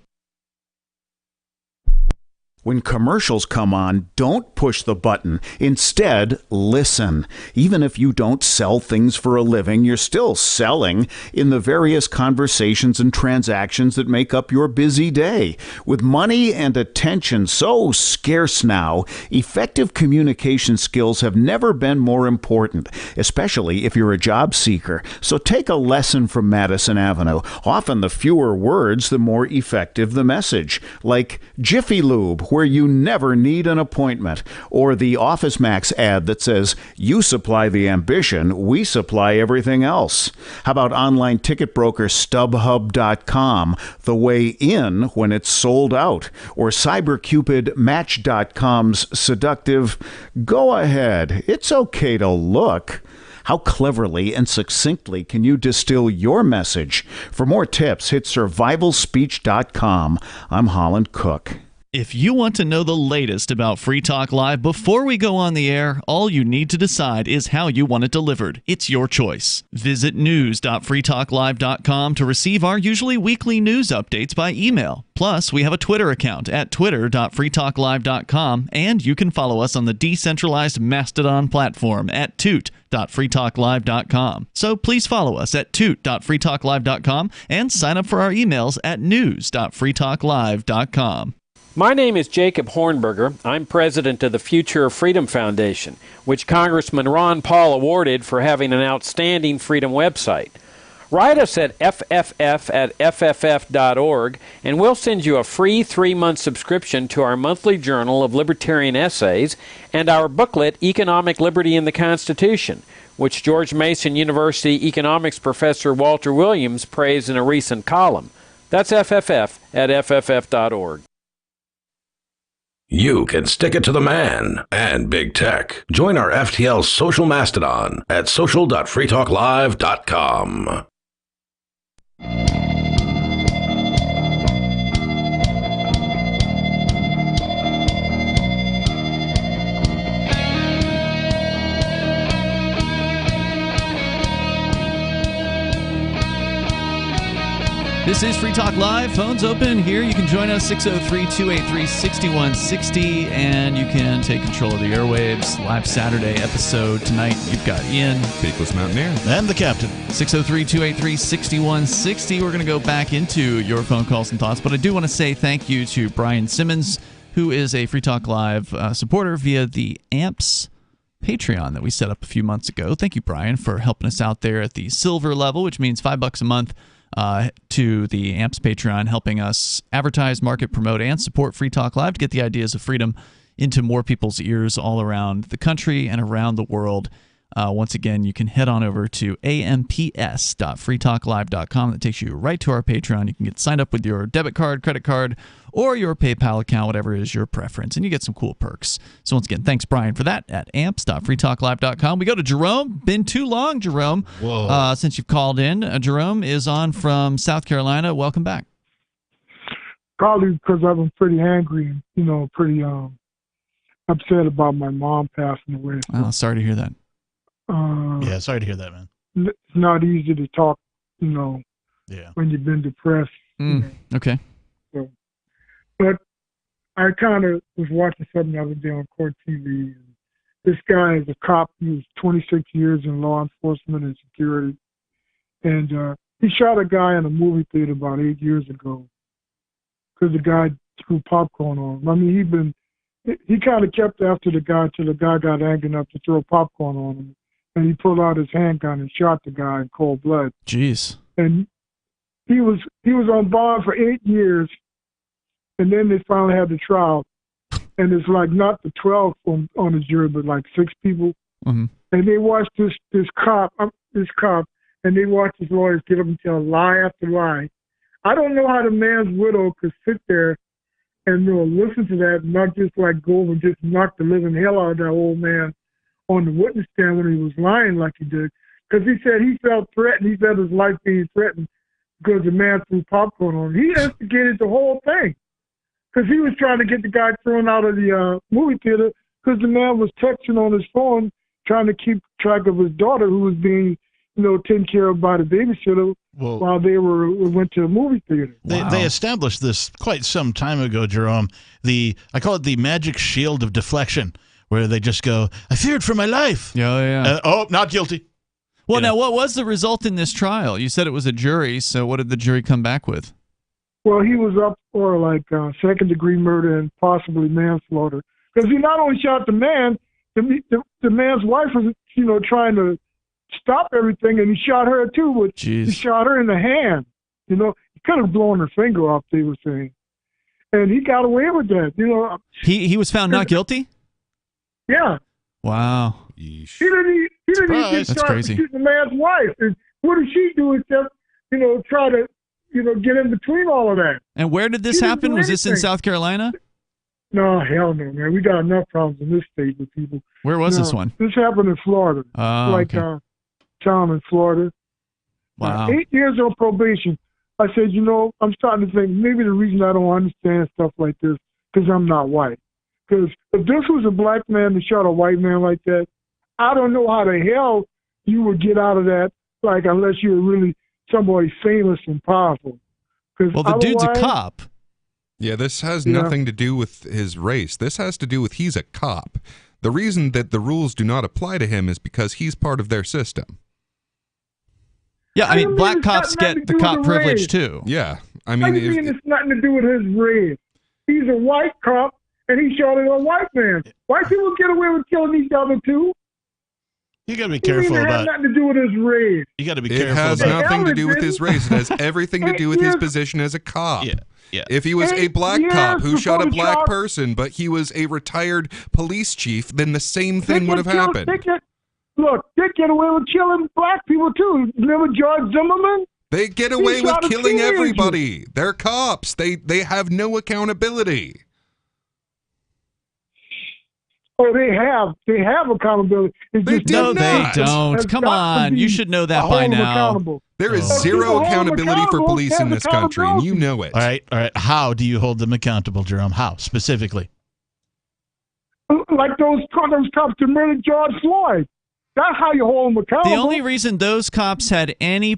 When commercials come on, don't push the button. Instead, listen. Even if you don't sell things for a living, you're still selling in the various conversations and transactions that make up your busy day. With money and attention so scarce now, effective communication skills have never been more important, especially if you're a job seeker. So take a lesson from Madison Avenue. Often the fewer words, the more effective the message. Like Jiffy Lube, where you never need an appointment, or the Office Max ad that says, you supply the ambition, we supply everything else. How about online ticket broker StubHub.com, the way in when it's sold out, or CyberCupidMatch.com's seductive, go ahead, it's okay to look. How cleverly and succinctly can you distill your message? For more tips, hit survivalspeech.com. I'm Holland Cook. If you want to know the latest about Free Talk Live before we go on the air, all you need to decide is how you want it delivered. It's your choice. Visit news.freetalklive.com to receive our usually weekly news updates by email. Plus, we have a Twitter account at twitter.freetalklive.com, and you can follow us on the decentralized Mastodon platform at toot.freetalklive.com. So please follow us at toot.freetalklive.com and sign up for our emails at news.freetalklive.com. My name is Jacob Hornberger. I'm president of the Future of Freedom Foundation, which Congressman Ron Paul awarded for having an outstanding freedom website. Write us at fff@fff.org, and we'll send you a free 3-month subscription to our monthly journal of libertarian essays and our booklet, Economic Liberty in the Constitution, which George Mason University economics professor Walter Williams praised in a recent column. That's fff@fff.org. You can stick it to the man and big tech. Join our FTL social mastodon at social.freetalklive.com. This is Free Talk Live. Phones open here. You can join us 603-283-6160, and you can take control of the airwaves. Live Saturday episode tonight. You've got Ian, Faithless Mountaineer, and the Captain. 603-283-6160. We're going to go back into your phone calls and thoughts, but I do want to say thank you to Brian Simmons, who is a Free Talk Live supporter via the AMPS Patreon that we set up a few months ago. Thank you, Brian, for helping us out there at the silver level, which means $5 a month. To the AMPS Patreon, helping us advertise, market, promote, and support Free Talk Live to get the ideas of freedom into more people's ears all around the country and around the world. Once again, you can head on over to amps.freetalklive.com. That takes you right to our Patreon. You can get signed up with your debit card, credit card, or your PayPal account, whatever is your preference, and you get some cool perks. So once again, thanks, Brian, for that at amps.freetalklive.com. We go to Jerome. Been too long, Jerome, since you've called in. Jerome is on from South Carolina. Welcome back. Probably because I've been pretty angry and, pretty upset about my mom passing away. Oh, sorry to hear that. Yeah, sorry to hear that, man. It's not easy to talk, when you've been depressed. Okay. So, but I kind of was watching something the other day on Court TV. And this guy is a cop. He was 26 years in law enforcement and security. And he shot a guy in a movie theater about 8 years ago because the guy threw popcorn on him. I mean, he kind of kept after the guy until the guy got angry enough to throw popcorn on him. And he pulled out his handgun and shot the guy in cold blood. Jeez. And he was on bond for 8 years, and then they finally had the trial. And it's like not the 12 on the jury, but like 6 people. Mm-hmm. And they watched this cop, and they watched his lawyers get up and tell lie after lie. I don't know how the man's widow could sit there and listen to that, and not just like go over and just knock the living hell out of that old man on the witness stand when he was lying like he did. Because he said he felt threatened. He felt his life being threatened because the man threw popcorn on him. He instigated the whole thing because he was trying to get the guy thrown out of the movie theater because the man was texting on his phone trying to keep track of his daughter who was being, taken care of by the babysitter while they went to a movie theater. They established this quite some time ago, Jerome. I call it the magic shield of deflection, where they just go, I feared for my life. Yeah. Not guilty. Well, now, what was the result in this trial? You said it was a jury, so what did the jury come back with? Well, he was up for second-degree murder and possibly manslaughter. Because he not only shot the man, the man's wife was, trying to stop everything, and he shot her too, but he shot her in the hand. He could have blown her finger off, they were saying. And he got away with that. He was found not guilty? Yeah. Wow. He didn't even get shot for shooting the man's wife. And what did she do except, try to, get in between all of that? And where did this happen? Was this in South Carolina? No, hell no, man. We got enough problems in this state with people. Where was this one? This happened in Florida. Town in Florida. Wow. 8 years on probation. I said, I'm starting to think maybe the reason I don't understand stuff like this because I'm not white. Because if this was a black man that shot a white man like that, I don't know how the hell you would get out of that, unless you're really somebody famous and powerful. Well, the dude's a cop. Yeah, this has nothing to do with his race. This has to do with he's a cop. The reason that the rules do not apply to him is because he's part of their system. Yeah, I mean, black cops get the cop privilege too. Yeah, I mean it's nothing to do with his race. He's a white cop, and he shot at a white man. White people get away with killing each other too. You got to be careful about. It has nothing to do with his race. You got to be careful. It has nothing to do with his race. It has everything to do with his position as a cop. Yeah. If he was a black cop who shot a black person, but he was a retired police chief, then the same thing would have happened. They get away with killing black people too. Remember George Zimmerman? They get away with killing everybody. They're cops. They have no accountability. Oh, they have accountability. They don't. Come on. You should know that by now. There is zero accountability for police in this country, and you know it. All right. How do you hold them accountable, Jerome? How, specifically? Like those cops that murdered George Floyd. That's how you hold them accountable. The only reason those cops had any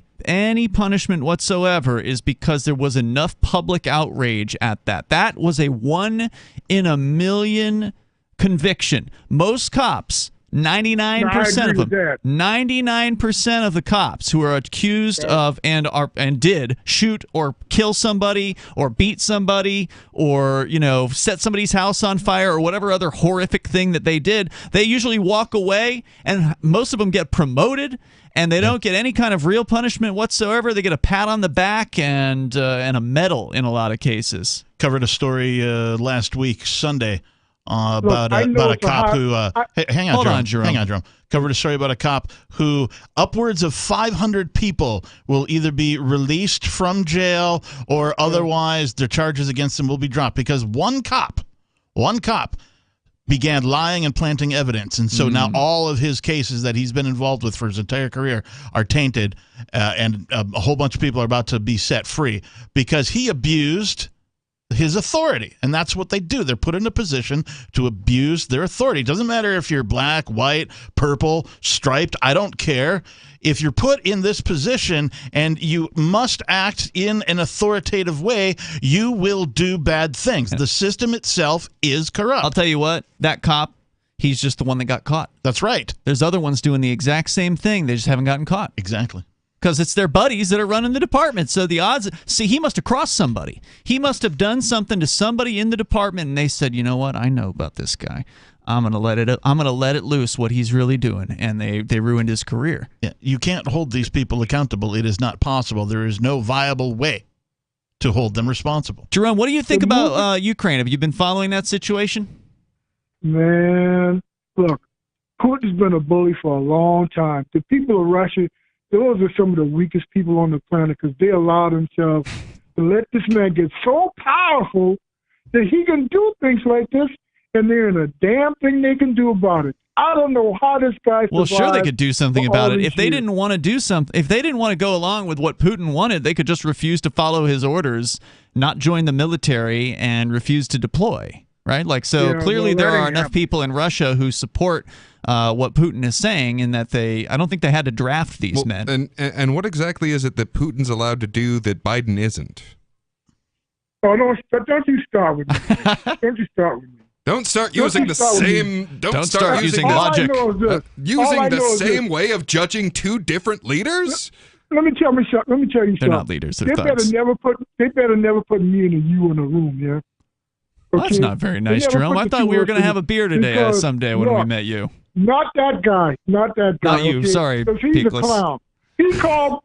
punishment whatsoever is because there was enough public outrage at that. That was a 1 in a million conviction. Most cops, 99% of them, 99% of the cops who are accused of and did shoot or kill somebody or beat somebody or set somebody's house on fire or whatever other horrific thing that they did, they usually walk away, and most of them get promoted, and they don't get any kind of real punishment whatsoever. They get a pat on the back and a medal in a lot of cases. Covered a story last week, Sunday, about a cop who. Hang on, Jerome. Covered a story about a cop who upwards of 500 people will either be released from jail or otherwise their charges against them will be dropped because one cop began lying and planting evidence. And so now all of his cases that he's been involved with for his entire career are tainted, and a whole bunch of people are about to be set free because he abused his authority. And that's what they do. They're put in a position to abuse their authority. It doesn't matter if you're black, white, purple, striped. I don't care. If you're put in this position and you must act in an authoritative way, you will do bad things. The system itself is corrupt. I'll tell you what, that cop, he's just the one that got caught. That's right. There's other ones doing the exact same thing. They just haven't gotten caught. Exactly. Because it's their buddies that are running the department. So the odds, see, he must have crossed somebody. He must have done something to somebody in the department, and they said, you know what, I know about this guy. I'm gonna let it loose what he's really doing, and they ruined his career. Yeah, you can't hold these people accountable. It is not possible. There is no viable way to hold them responsible. Jerome, what do you think about Ukraine? Have you been following that situation? Man, look, Putin's been a bully for a long time. The people of Russia, those are some of the weakest people on the planet because they allow themselves to let this man get so powerful that he can do things like this, and there ain't a damn thing they can do about it. I don't know how this guy survived. Well, sure they could do something about it. If they didn't want to do something, if they didn't want to go along with what Putin wanted, they could just refuse to follow his orders, not join the military, and refuse to deploy. Right? Like, so clearly there are enough people in Russia who support what Putin is saying, in that I don't think they had to draft these men. And what exactly is it that Putin's allowed to do that Biden isn't? Oh, don't you start with me. Don't you start with me. Don't start using the same. Don't start using logic. Using the same way of judging two different leaders. Let me tell you something. They're not leaders. They're thugs. They better never put me and you in a room. Yeah. Well, that's not very nice, Jerome. I thought we were going to have a beer today someday when we met you. Not that guy. Not that guy. Not you. Okay? Sorry, he's a clown. He calls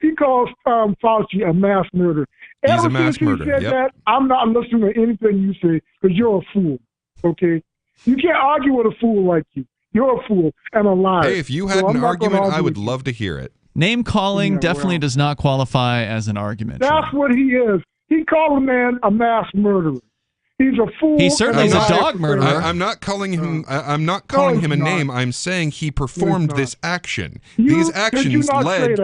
Fauci a mass murderer. He's a mass murderer. Said that, I'm not listening to anything you say because you're a fool. Okay, you can't argue with a fool like you. You're a fool and a liar. Hey, if you had an argument, I would love to hear it. Name calling definitely does not qualify as an argument. That's what he is. He called a man a mass murderer. He's a fool. He certainly is a dog murderer. I'm not calling him. I'm not calling him a name. I'm saying he performed this action. These actions led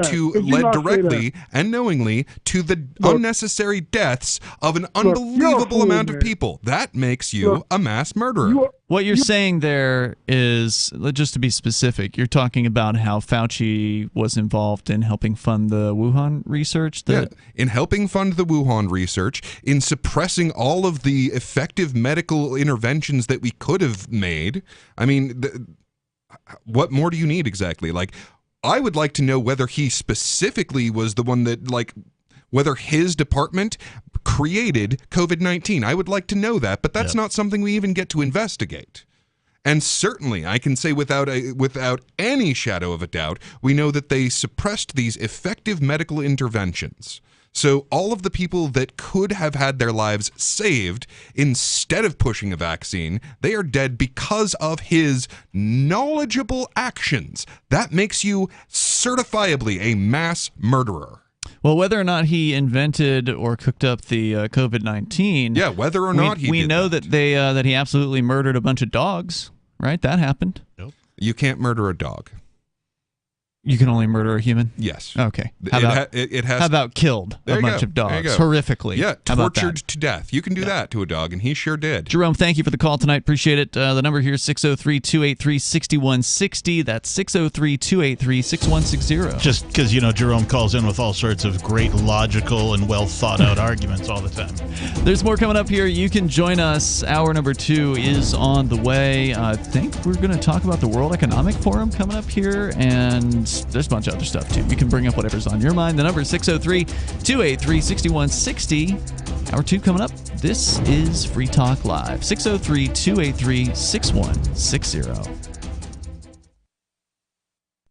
directly and knowingly to the unnecessary deaths of an unbelievable amount of people. That makes you a mass murderer. What you're saying there is, just to be specific, you're talking about how Fauci was involved in helping fund the Wuhan research? In helping fund the Wuhan research, in suppressing all of the effective medical interventions that we could have made. I mean, what more do you need exactly? Like, I would like to know whether he specifically was the one that, whether his department created COVID-19. I would like to know that, but that's not something we even get to investigate. And certainly, I can say without any shadow of a doubt, we know that they suppressed these effective medical interventions. So all of the people that could have had their lives saved, instead of pushing a vaccine, they are dead because of his knowledgeable actions. That makes you certifiably a mass murderer. Well, whether or not he invented or cooked up the COVID-19, whether or not we know that he absolutely murdered a bunch of dogs, right? That happened. Nope. You can't murder a dog. You can only murder a human? Yes. Okay. How about killed a bunch of dogs horrifically? Yeah, tortured to death. You can do that to a dog, and he sure did. Jerome, thank you for the call tonight. Appreciate it. The number here is 603-283-6160. That's 603-283-6160. Just because, Jerome calls in with all sorts of great logical and well-thought-out arguments all the time. There's more coming up here. You can join us. Hour number 2 is on the way. I think we're going to talk about the World Economic Forum coming up here, and there's a bunch of other stuff, too. You can bring up whatever's on your mind. The number is 603-283-6160. Hour 2 coming up. This is Free Talk Live. 603-283-6160.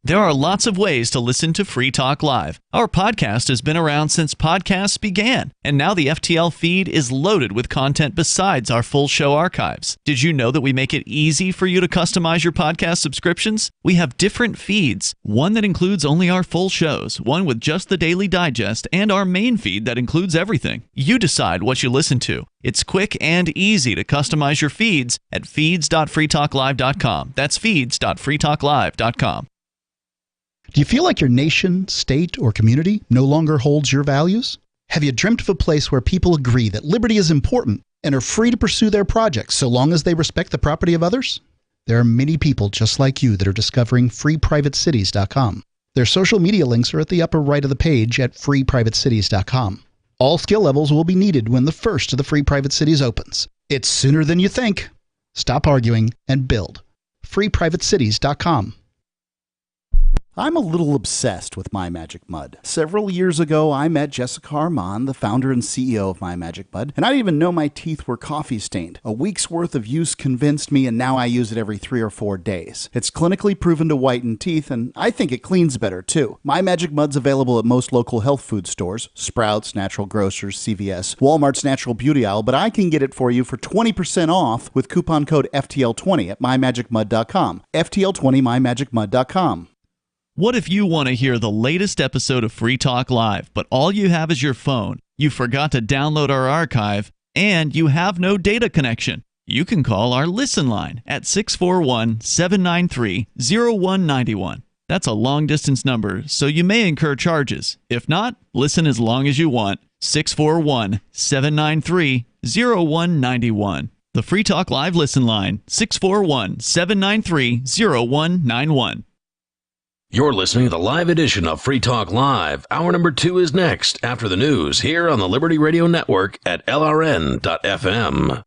There are lots of ways to listen to Free Talk Live. Our podcast has been around since podcasts began, and now the FTL feed is loaded with content besides our full show archives. Did you know that we make it easy for you to customize your podcast subscriptions? We have different feeds, one that includes only our full shows, one with just the Daily Digest, and our main feed that includes everything. You decide what you listen to. It's quick and easy to customize your feeds at feeds.freetalklive.com. That's feeds.freetalklive.com. Do you feel like your nation, state, or community no longer holds your values? Have you dreamt of a place where people agree that liberty is important and are free to pursue their projects so long as they respect the property of others? There are many people just like you that are discovering freeprivatecities.com. Their social media links are at the upper right of the page at freeprivatecities.com. All skill levels will be needed when the first of the Free Private Cities opens. It's sooner than you think. Stop arguing and build. freeprivatecities.com. I'm a little obsessed with My Magic Mud. Several years ago, I met Jessica Armand, the founder and CEO of My Magic Mud, and I didn't even know my teeth were coffee stained. A week's worth of use convinced me, and now I use it every 3 or 4 days. It's clinically proven to whiten teeth, and I think it cleans better too. My Magic Mud's available at most local health food stores, Sprouts, Natural Grocers, CVS, Walmart's Natural Beauty Aisle, but I can get it for you for 20% off with coupon code FTL20 at mymagicmud.com. FTL20 mymagicmud.com. What if you want to hear the latest episode of Free Talk Live, but all you have is your phone, you forgot to download our archive, and you have no data connection? You can call our Listen line at 641-793-0191. That's a long-distance number, so you may incur charges. If not, listen as long as you want. 641-793-0191. The Free Talk Live Listen line, 641-793-0191. You're listening to the live edition of Free Talk Live. Hour number 2 is next after the news here on the Liberty Radio Network at LRN.FM.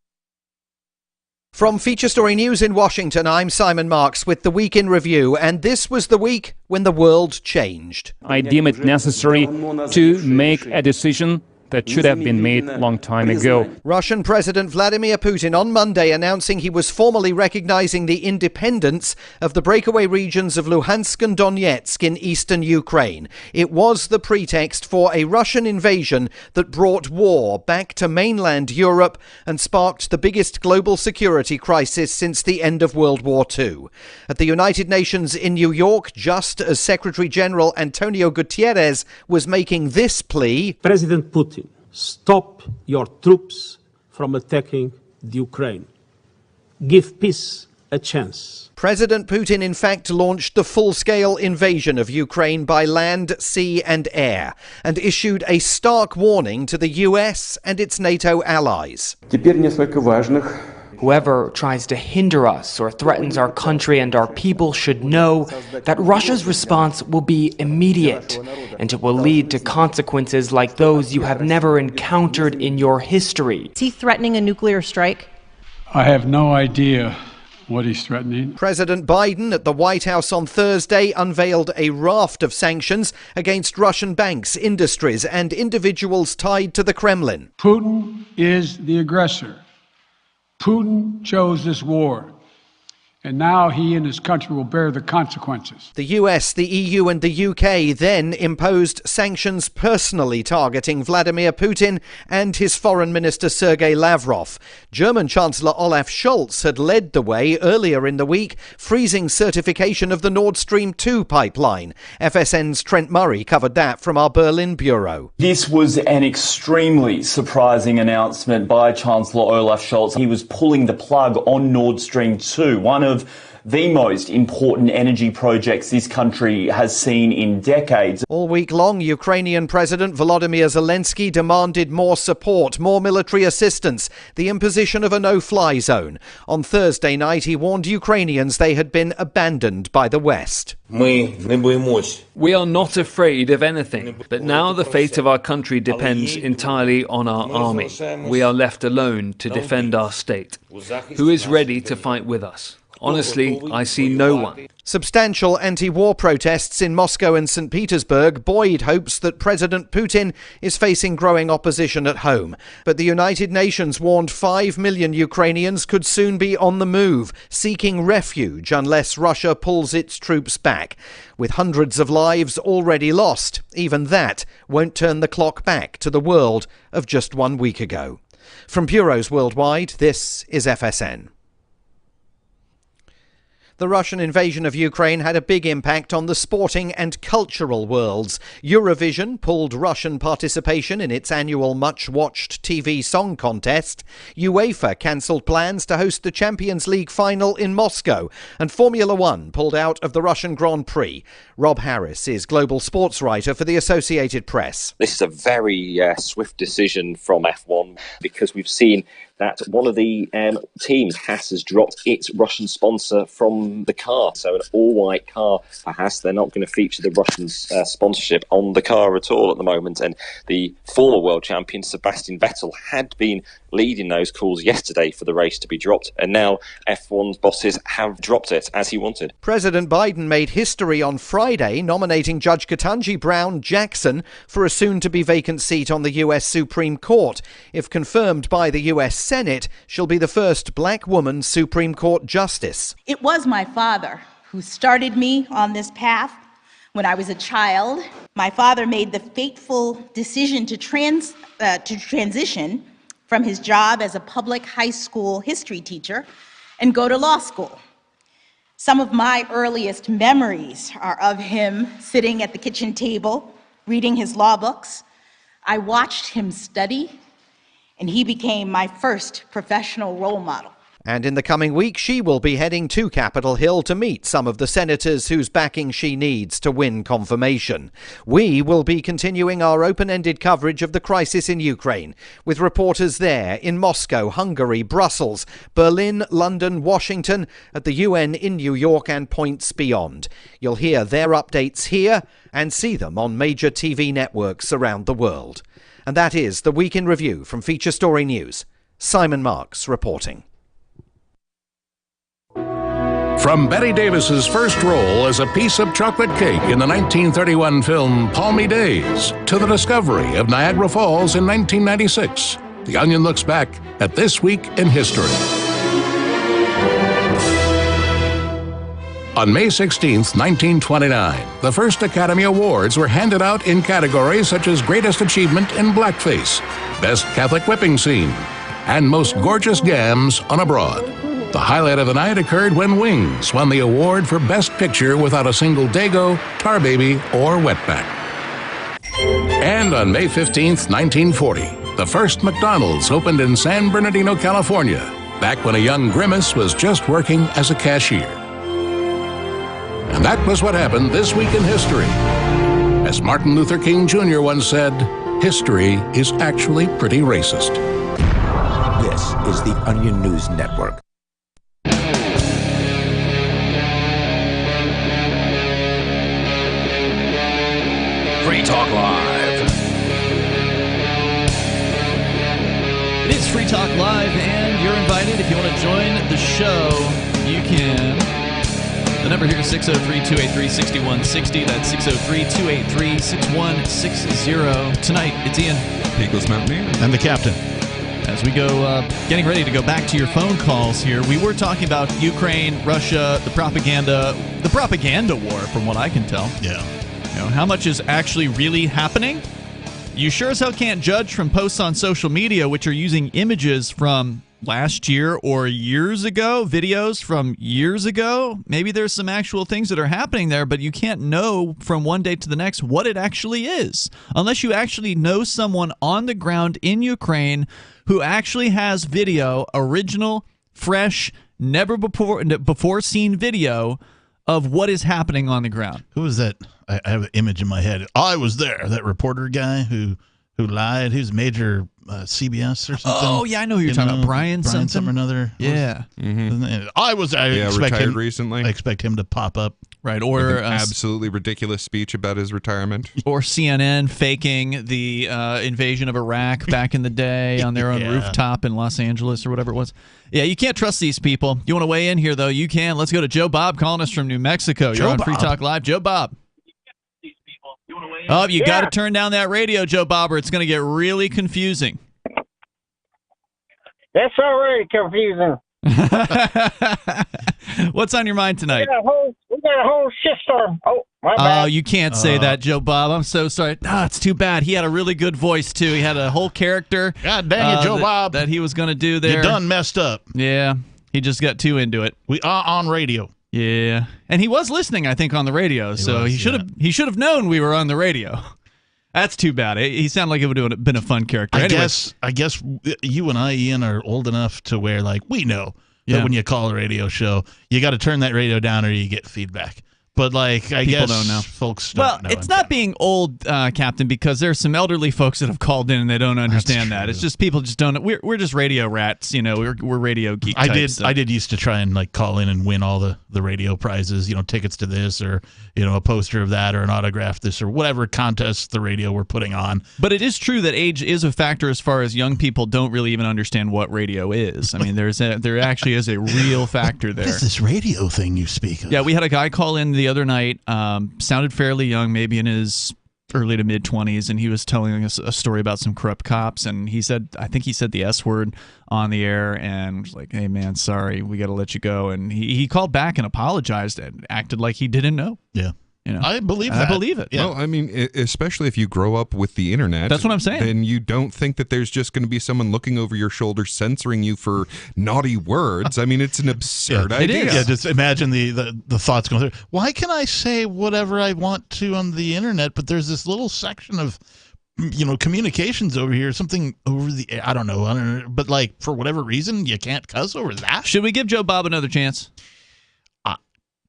From Feature Story News in Washington, I'm Simon Marks with the Week in Review, and this was the week when the world changed. I deem it necessary to make a decision that should have been made a long time ago. Russian President Vladimir Putin on Monday announcing he was formally recognizing the independence of the breakaway regions of Luhansk and Donetsk in eastern Ukraine. It was the pretext for a Russian invasion that brought war back to mainland Europe and sparked the biggest global security crisis since the end of World War II. At the United Nations in New York, just as Secretary General Antonio Guterres was making this plea, President Putin, stop your troops from attacking the Ukraine. Give peace a chance. President Putin, in fact, launched the full-scale invasion of Ukraine by land, sea and air, and issued a stark warning to the US and its NATO allies. Whoever tries to hinder us or threatens our country and our people should know that Russia's response will be immediate, and it will lead to consequences like those you have never encountered in your history. Is he threatening a nuclear strike? I have no idea what he's threatening. President Biden at the White House on Thursday unveiled a raft of sanctions against Russian banks, industries and individuals tied to the Kremlin. Putin is the aggressor. Putin chose this war, and now he and his country will bear the consequences. The US, the EU and the UK then imposed sanctions personally targeting Vladimir Putin and his foreign minister Sergei Lavrov. German Chancellor Olaf Scholz had led the way earlier in the week, freezing certification of the Nord Stream 2 pipeline. FSN's Trent Murray covered that from our Berlin bureau. This was an extremely surprising announcement by Chancellor Olaf Scholz. He was pulling the plug on Nord Stream 2, one of the most important energy projects this country has seen in decades. All week long, Ukrainian President Volodymyr Zelensky demanded more support, more military assistance, the imposition of a no-fly zone. On Thursday night, he warned Ukrainians they had been abandoned by the West. We are not afraid of anything, but now the fate of our country depends entirely on our army. We are left alone to defend our state. Who is ready to fight with us? Honestly, I see no one. Substantial anti-war protests in Moscow and St. Petersburg. Boyd hopes that President Putin is facing growing opposition at home. But the United Nations warned 5 million Ukrainians could soon be on the move, seeking refuge unless Russia pulls its troops back. With hundreds of lives already lost, even that won't turn the clock back to the world of just 1 week ago. From bureaus worldwide, this is FSN. The Russian invasion of Ukraine had a big impact on the sporting and cultural worlds. Eurovision pulled Russian participation in its annual much-watched TV song contest. UEFA cancelled plans to host the Champions League final in Moscow. And Formula One pulled out of the Russian Grand Prix. Rob Harris is global sports writer for the Associated Press. This is a very swift decision from F1 because we've seen that one of the teams, Haas, has dropped its Russian sponsor from the car. So an all-white car for Haas. They're not going to feature the Russian sponsorship on the car at all at the moment. And the former world champion, Sebastian Vettel, had been leading those calls yesterday for the race to be dropped. And now F1's bosses have dropped it as he wanted. President Biden made history on Friday, nominating Judge Ketanji Brown Jackson for a soon-to-be vacant seat on the U.S. Supreme Court. If confirmed by the U.S. Senate, she'll be the first black woman Supreme Court justice. It was my father who started me on this path when I was a child. My father made the fateful decision to transition from his job as a public high school history teacher and go to law school. Some of my earliest memories are of him sitting at the kitchen table, reading his law books. I watched him study, and he became my first professional role model. And in the coming week, she will be heading to Capitol Hill to meet some of the senators whose backing she needs to win confirmation. We will be continuing our open-ended coverage of the crisis in Ukraine, with reporters there in Moscow, Hungary, Brussels, Berlin, London, Washington, at the UN in New York and points beyond. You'll hear their updates here and see them on major TV networks around the world. And that is the Week in Review from Feature Story News. Simon Marks reporting. From Betty Davis's first role as a piece of chocolate cake in the 1931 film Palmy Days to the discovery of Niagara Falls in 1996, The Onion looks back at this week in history. On May 16, 1929, the first Academy Awards were handed out in categories such as Greatest Achievement in Blackface, Best Catholic Whipping Scene, and Most Gorgeous Gams on a Broad. The highlight of the night occurred when Wings won the award for Best Picture without a single Dago, Tar Baby, or Wetback. And on May 15th, 1940, the first McDonald's opened in San Bernardino, California, back when a young Grimace was just working as a cashier. And that was what happened this week in history. As Martin Luther King Jr. once said, history is actually pretty racist. This is the Onion News Network. Free Talk Live. It is Free Talk Live, and you're invited. If you want to join the show, you can. The number here is 603-283-6160. That's 603-283-6160. Tonight, it's Ian. Nicholas Mountaineer. And the captain. As we go, getting ready to go back to your phone calls here, we were talking about Ukraine, Russia, the propaganda war, from what I can tell. Yeah. You know, how much is actually really happening? You sure as hell can't judge from posts on social media, which are using images from last year or years ago, videos from years ago. Maybe there's some actual things that are happening there, but you can't know from one day to the next what it actually is, unless you actually know someone on the ground in Ukraine who actually has video, original, fresh, never before seen video of what is happening on the ground. Who was that? I have an image in my head. I was there. That reporter guy who lied. He was major CBS or something. Oh, yeah, I know who you're talking about. Brian something or another. Yeah. I was. I expect retired him recently. I expect him to pop up Right, or With an absolutely ridiculous speech about his retirement. Or CNN faking the invasion of Iraq back in the day on their own rooftop in Los Angeles or whatever it was. Yeah, you can't trust these people. You want to weigh in here, though? You can. Let's go to Joe Bob calling us from New Mexico. You're on Free Talk Live. Joe Bob. Oh, you got to turn down that radio, Joe Bob, or it's going to get really confusing. That's already confusing. What's on your mind tonight? We got a whole shitstorm. Oh, my bad. Oh, you can't say that, Joe Bob. I'm so sorry. It's too bad. He had a really good voice, too. He had a whole character. God dang it, Joe Bob. That he was going to do there. You done messed up. Yeah. He just got too into it. We are on radio. Yeah. And he was listening, I think, on the radio. He should have known we were on the radio. That's too bad. He sounded like it would have been a fun character. I guess you and I, Ian, are old enough to where, like, we know that when you call a radio show, you got to turn that radio down or you get feedback. But, like, I guess don't know. Folks don't know. Well, it's not being old, Captain, because there's some elderly folks that have called in and they don't understand that. It's just people just don't. We're just radio rats, you know. We're radio geek types. I did used to try and like call in and win all the radio prizes, you know, tickets to this or a poster of that or an autograph this or whatever contests the radio were putting on. But it is true that age is a factor as far as young people don't really even understand what radio is. I mean, there actually is a real factor there. What is this radio thing you speak of? Yeah, we had a guy call in the other night, sounded fairly young, maybe in his early to mid 20s, and he was telling us a story about some corrupt cops, and I think he said the S word on the air, and was like, hey man, sorry, we got to let you go. And he called back and apologized and acted like he didn't know. Yeah. You know, I believe that. I believe it. Yeah. Well, I mean, especially if you grow up with the internet. That's what I'm saying. Then you don't think that there's just going to be someone looking over your shoulder censoring you for naughty words. I mean, it's an absurd idea. It is. Yeah, just imagine the thoughts going through. Why can I say whatever I want to on the internet, but there's this little section of communications over here, something over the I don't know, but like for whatever reason you can't cuss over that. Should we give Joe Bob another chance?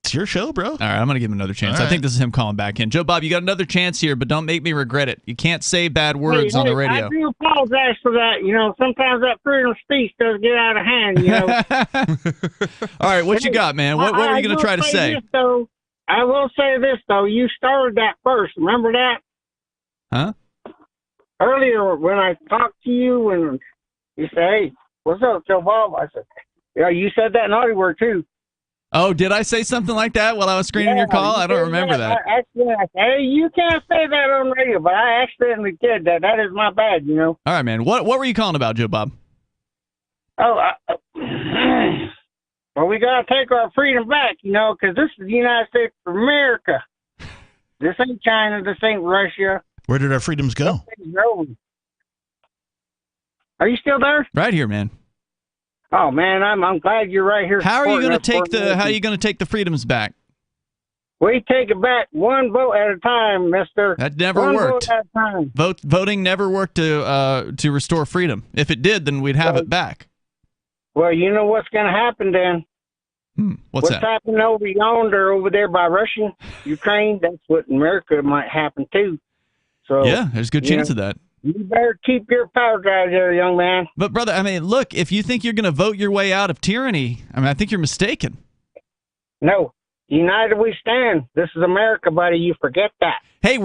It's your show, bro. All right, I'm going to give him another chance. All I think this is him calling back in. Joe Bob, you got another chance here, but don't make me regret it. You can't say bad words on the radio. I do apologize for that. Sometimes that freedom of speech does get out of hand, All right, what you got, man? What were you going to try to say? I will say this, though. You started that first. Remember that? Huh? Earlier when I talked to you and you say, hey, what's up, Joe Bob? I said, yeah, you said that naughty word, too. Oh, did I say something like that while I was screening your call? I don't remember that. Hey, you can't say that on radio, but I accidentally did that. That is my bad, All right, man. What were you calling about, Joe Bob? Well, we got to take our freedom back, because this is the United States of America. This ain't China. This ain't Russia. Where did our freedoms go? Are you still there? Right here, man. Oh man, I'm glad you're right here. How are you going to take the freedoms back? We take it back one vote at a time, mister. That never worked. Vote at a time. Voting never worked to restore freedom. If it did, then we'd have it back. Well, you know what's going to happen then? What's happening over there by Russia, Ukraine? That's what America might happen too. So yeah, there's a good chance of that. You better keep your powder dry there, young man. But, brother, I mean, look, if you think you're going to vote your way out of tyranny, I think you're mistaken. No. United we stand. This is America, buddy. You forget that. Hey,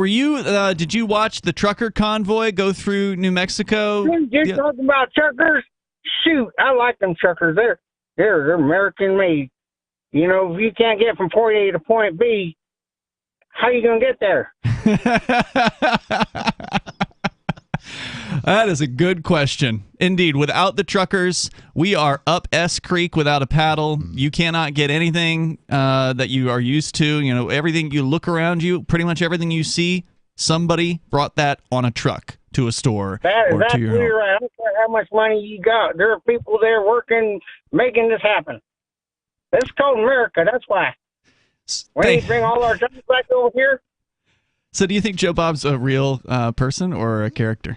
did you watch the trucker convoy go through New Mexico? You're talking about truckers? Shoot, I like them truckers. They're American-made. If you can't get from point A to point B, how you going to get there? That is a good question. Indeed, without the truckers, we are up S Creek without a paddle. You cannot get anything that you are used to. Everything you look around you, pretty much everything you see, somebody brought that on a truck to a store or to your home. Right. I don't care how much money you got. There are people there working, making this happen. It's called America. That's why. We need to bring all our jobs back over here. So do you think Joe Bob's a real person or a character?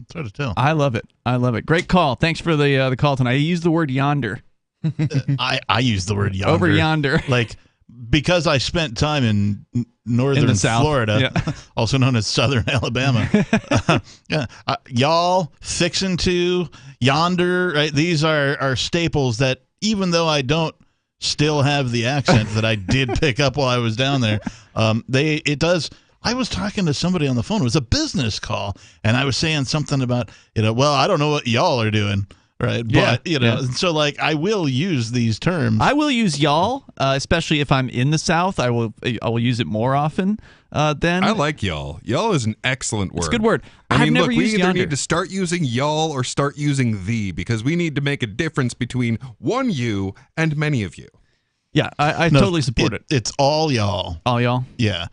It's hard to tell. I love it. Great call. Thanks for the call tonight. I used the word yonder. I use the word yonder. Over yonder. Like, because I spent time in northern Florida, also known as southern Alabama. Y'all, fixin' to, yonder, right? These are staples that even though I don't still have the accent that I did pick up while I was down there. It does. I was talking to somebody on the phone. It was a business call, and I was saying something about, well, I don't know what y'all are doing. Right. But, so like I will use these terms. I will use y'all, especially if I'm in the South. I will use it more often than. I like y'all. Y'all is an excellent word. It's a good word. I mean, never look, used we either yonder. need to start using y'all or start using thee, because we need to make a difference between one you and many of you. Yeah, I totally support it. It's all y'all. All y'all? Yeah.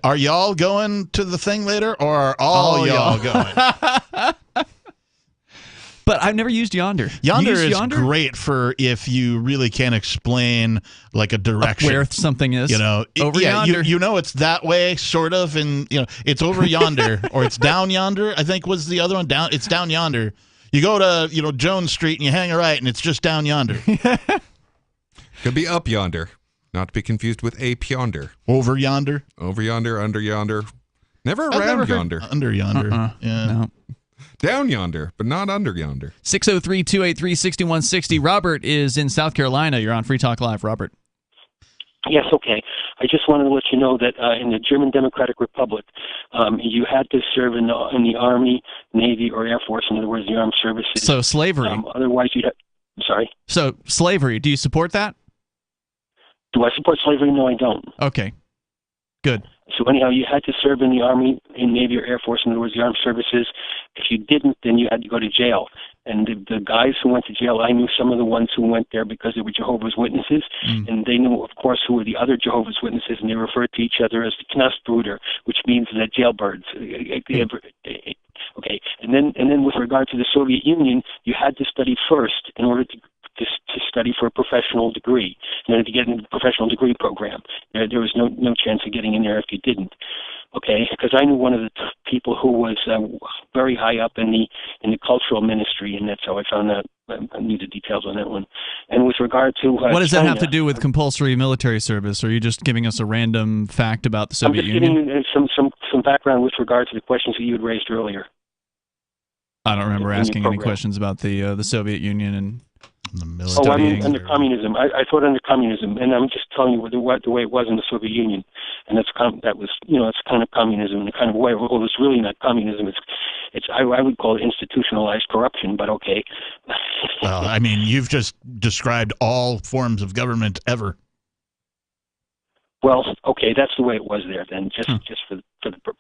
Are y'all going to the thing later, or are all y'all going? But I've never used Yonder. Yonder is great for if you really can't explain like a direction where something is. Over yonder. It's that way, sort of, and it's over yonder or it's down yonder. I think was the other one. It's down yonder. You go to Jones Street and you hang a right, and it's just down yonder. Could be up yonder, not to be confused with ape yonder. Over yonder. Over yonder, under yonder. Never around yonder. Under yonder. Yeah. No. Down yonder, but not under yonder. 603-283-6160. Robert is in South Carolina. You're on Free Talk Live, Robert. Yes, okay. I just wanted to let you know that in the German Democratic Republic, you had to serve in the Army, Navy, or Air Force. In other words, the armed services. So slavery. Otherwise, you'd have... Sorry? So slavery. Do you support that? Do I support slavery? No, I don't. Okay. Good. So anyhow, you had to serve in the Army, in Navy, or Air Force. In other words, the armed services. If you didn't, then you had to go to jail. And the guys who went to jail, I knew some of the ones who went there because they were Jehovah's Witnesses, and they knew, of course, who were the other Jehovah's Witnesses, and they referred to each other as the Knastbruder, which means the jailbirds. Okay, and then with regard to the Soviet Union, you had to study first in order to study for a professional degree, in order to get into the professional degree program. There was no chance of getting in there if you didn't. Okay, because I knew one of the people who was very high up in the cultural ministry, and that's how I found out. I knew the details on that one. And with regard to what does China, that have to do with compulsory military service? Or are you just giving us a random fact about the Soviet Union? I'm just giving some background with regard to the questions that you had raised earlier. I don't remember asking any questions about the Soviet Union and the military. Oh, I mean under communism. I thought under communism, and I'm just telling you the way it was in the Soviet Union, and it's kind of communism in a kind of way. Well, it's really not communism. I would call it institutionalized corruption, but okay. Well, I mean, you've just described all forms of government ever. Well, okay, that's the way it was there then. Just for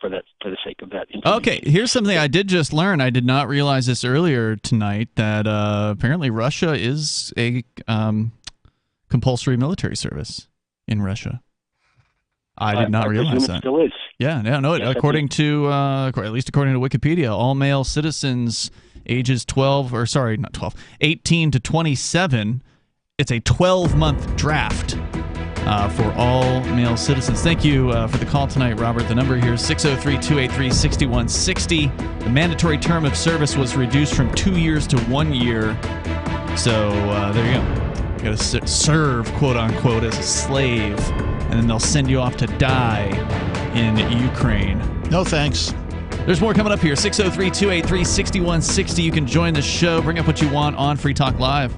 the sake of that. Okay, here's something I did just learn. I did not realize this earlier tonight, that apparently Russia is a compulsory military service in Russia. I did not realize that. It still is. Yeah, no. Yes, according to at least according to Wikipedia, all male citizens ages 18 to 27. It's a 12-month draft. For all male citizens. Thank you for the call tonight, Robert. The number here is 603-283-6160. The mandatory term of service was reduced from 2 years to 1 year. So there you go. You got to serve, quote unquote, as a slave, and then they'll send you off to die in Ukraine. No thanks. There's more coming up here. 603-283-6160. You can join the show. Bring up what you want on Free Talk Live.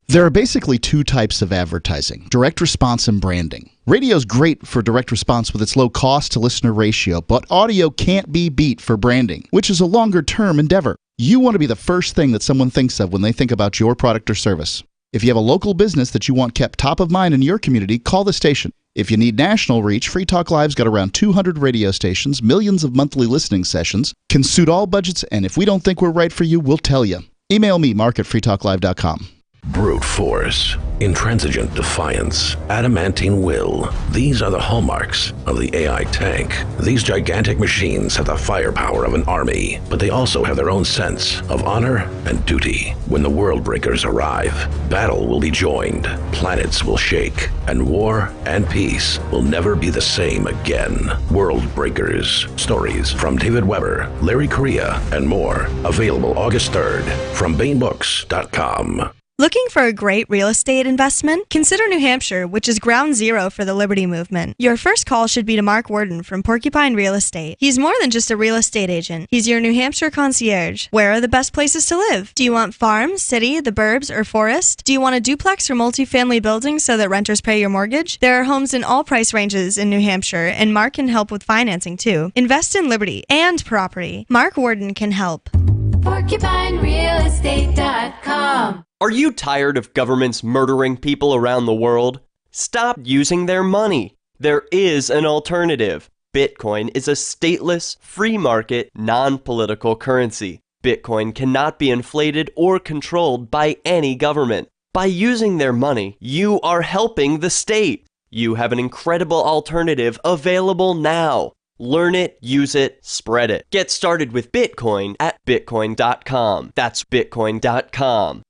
There are basically two types of advertising: direct response and branding. Radio's great for direct response with its low cost to listener ratio, but audio can't be beat for branding, which is a longer term endeavor. You want to be the first thing that someone thinks of when they think about your product or service. If you have a local business that you want kept top of mind in your community, call the station. If you need national reach, Free Talk Live's got around 200 radio stations, millions of monthly listening sessions, can suit all budgets, and if we don't think we're right for you, we'll tell you. Email me, mark@freetalklive.com. Brute force, intransigent defiance, adamantine will. These are the hallmarks of the AI tank. These gigantic machines have the firepower of an army, but they also have their own sense of honor and duty. When the world breakers arrive, battle will be joined, planets will shake, and war and peace will never be the same again. World Breakers. Stories from David Weber, Larry Correia, and more. Available August 3rd from BaneBooks.com. Looking for a great real estate investment? Consider New Hampshire, which is ground zero for the Liberty Movement. Your first call should be to Mark Worden from Porcupine Real Estate. He's more than just a real estate agent. He's your New Hampshire concierge. Where are the best places to live? Do you want farm, city, the burbs, or forest? Do you want a duplex or multifamily building so that renters pay your mortgage? There are homes in all price ranges in New Hampshire, and Mark can help with financing too. Invest in liberty and property. Mark Worden can help. PorcupineRealEstate.com. Are you tired of governments murdering people around the world? Stop using their money. There is an alternative. Bitcoin is a stateless, free market, non-political currency. Bitcoin cannot be inflated or controlled by any government. By using their money, you are helping the state. You have an incredible alternative available now. Learn it, use it, spread it. Get started with Bitcoin at Bitcoin.com. That's Bitcoin.com.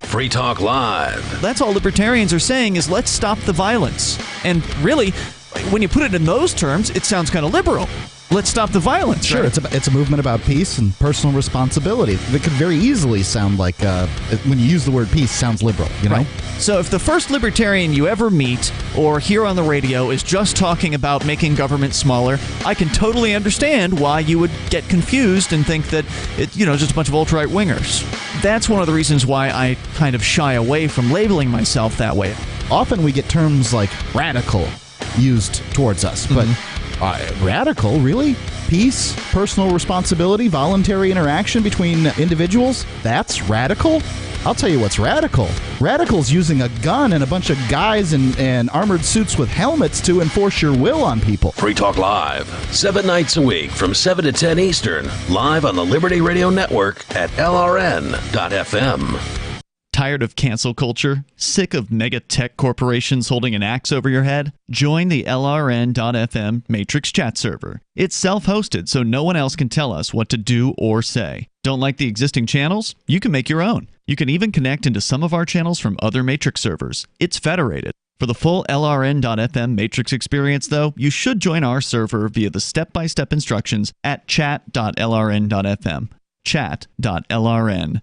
Free Talk Live. That's all libertarians are saying is let's stop the violence. And really, when you put it in those terms, it sounds kind of liberal. Let's stop the violence. Sure, right? it's a movement about peace and personal responsibility. That could very easily sound like, when you use the word peace, sounds liberal, you know? Right. So if the first libertarian you ever meet or hear on the radio is just talking about making government smaller, I can totally understand why you would get confused and think that it's just a bunch of alt-right wingers. That's one of the reasons why I kind of shy away from labeling myself that way. Often we get terms like radical used towards us, but radical, really? Peace, personal responsibility, voluntary interaction between individuals? That's radical? I'll tell you what's radical. Radical's using a gun and a bunch of guys in armored suits with helmets to enforce your will on people. Free Talk Live, 7 nights a week from 7 to 10 Eastern, live on the Liberty Radio Network at LRN.FM. Tired of cancel culture? Sick of mega tech corporations holding an axe over your head? Join the LRN.FM Matrix chat server. It's self-hosted, so no one else can tell us what to do or say. Don't like the existing channels? You can make your own. You can even connect into some of our channels from other Matrix servers. It's federated. For the full LRN.FM Matrix experience, though, you should join our server via the step-by-step instructions at chat.lrn.fm. Chat.lrn.fm.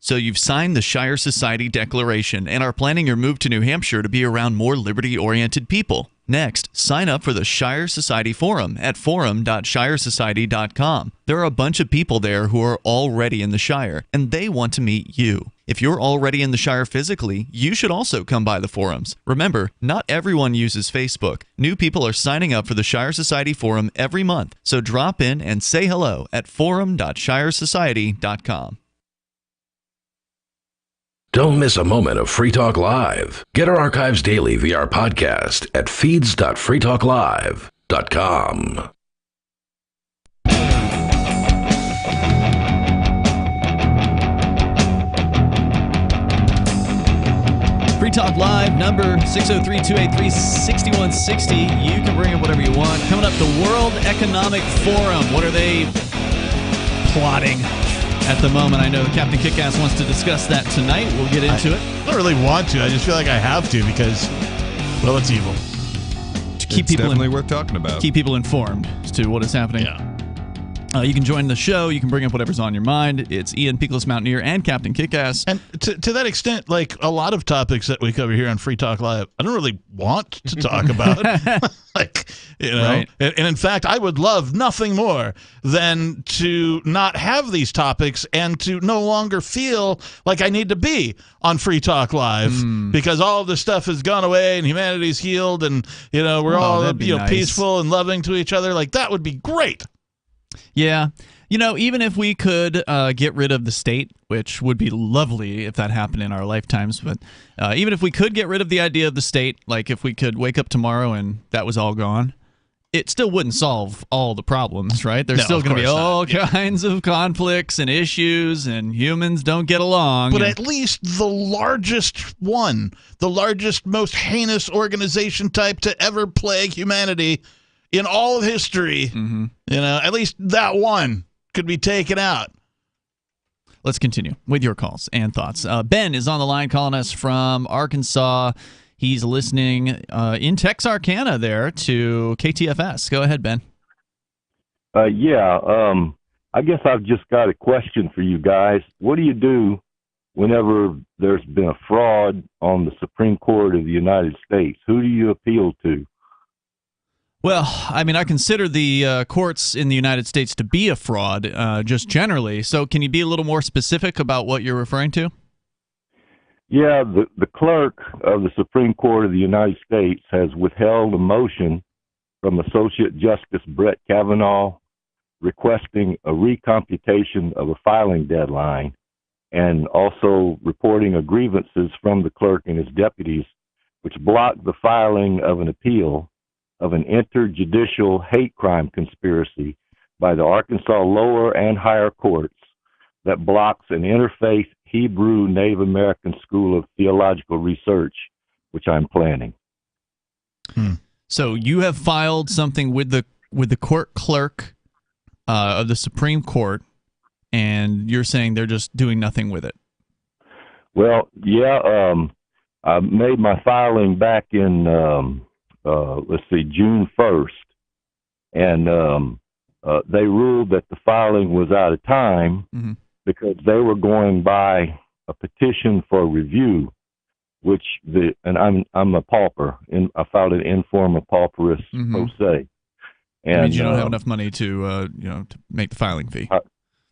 So you've signed the Shire Society Declaration and are planning your move to New Hampshire to be around more liberty-oriented people. Next, sign up for the Shire Society Forum at forum.shiresociety.com. There are a bunch of people there who are already in the Shire, and they want to meet you. If you're already in the Shire physically, you should also come by the forums. Remember, not everyone uses Facebook. New people are signing up for the Shire Society Forum every month, so drop in and say hello at forum.shiresociety.com. Don't miss a moment of Free Talk Live. Get our archives daily via our podcast at feeds.freetalklive.com. Free Talk Live, number 603-283-6160. You can bring up whatever you want. Coming up, the World Economic Forum. What are they plotting at the moment? I know Captain Kickass wants to discuss that tonight. We'll get into it. I don't really want to. I just feel like I have to because, well, it's evil. To keep it's people definitely worth talking about. Keep people informed as to what is happening. Yeah. You can join the show. You can bring up whatever's on your mind. It's Ian Peakless Mountaineer and Captain Kickass. And to that extent, like a lot of topics that we cover here on Free Talk Live, I don't really want to talk about. Like, you know, Right. and in fact, I would love nothing more than to not have these topics and to no longer feel like I need to be on Free Talk Live because all of this stuff has gone away and humanity's healed and, you know, we're all, that'd be nice. peaceful and loving to each other. Like, that would be great. Yeah. You know, even if we could get rid of the state, which would be lovely if that happened in our lifetimes, but even if we could get rid of the idea of the state, like if we could wake up tomorrow and that was all gone, it still wouldn't solve all the problems, right? There's still going to be all kinds of conflicts and issues, and humans don't get along. But at least the largest one, the largest, most heinous organization type to ever plague humanity in all of history, you know, at least that one could be taken out. Let's continue with your calls and thoughts. Ben is on the line calling us from Arkansas. He's listening in Texarkana there to KTFS. Go ahead, Ben. I guess I've just got a question for you guys. What do you do whenever there's been a fraud on the Supreme Court of the United States? Who do you appeal to? Well, I mean, I consider the courts in the United States to be a fraud, just generally. So can you be a little more specific about what you're referring to? Yeah, the clerk of the Supreme Court of the United States has withheld a motion from Associate Justice Brett Kavanaugh requesting a recomputation of a filing deadline and also reporting grievances from the clerk and his deputies, which blocked the filing of an appeal of an interjudicial hate crime conspiracy by the Arkansas lower and higher courts that blocks an interfaith Hebrew Native American School of Theological Research, which I'm planning. So you have filed something with the court clerk of the Supreme Court, and you're saying they're just doing nothing with it. Well, yeah, I made my filing back in June 1st, and they ruled that the filing was out of time because they were going by a petition for review, which I'm a pauper, and I filed an informal pauperous pro se. And that means you don't have enough money to to make the filing fee.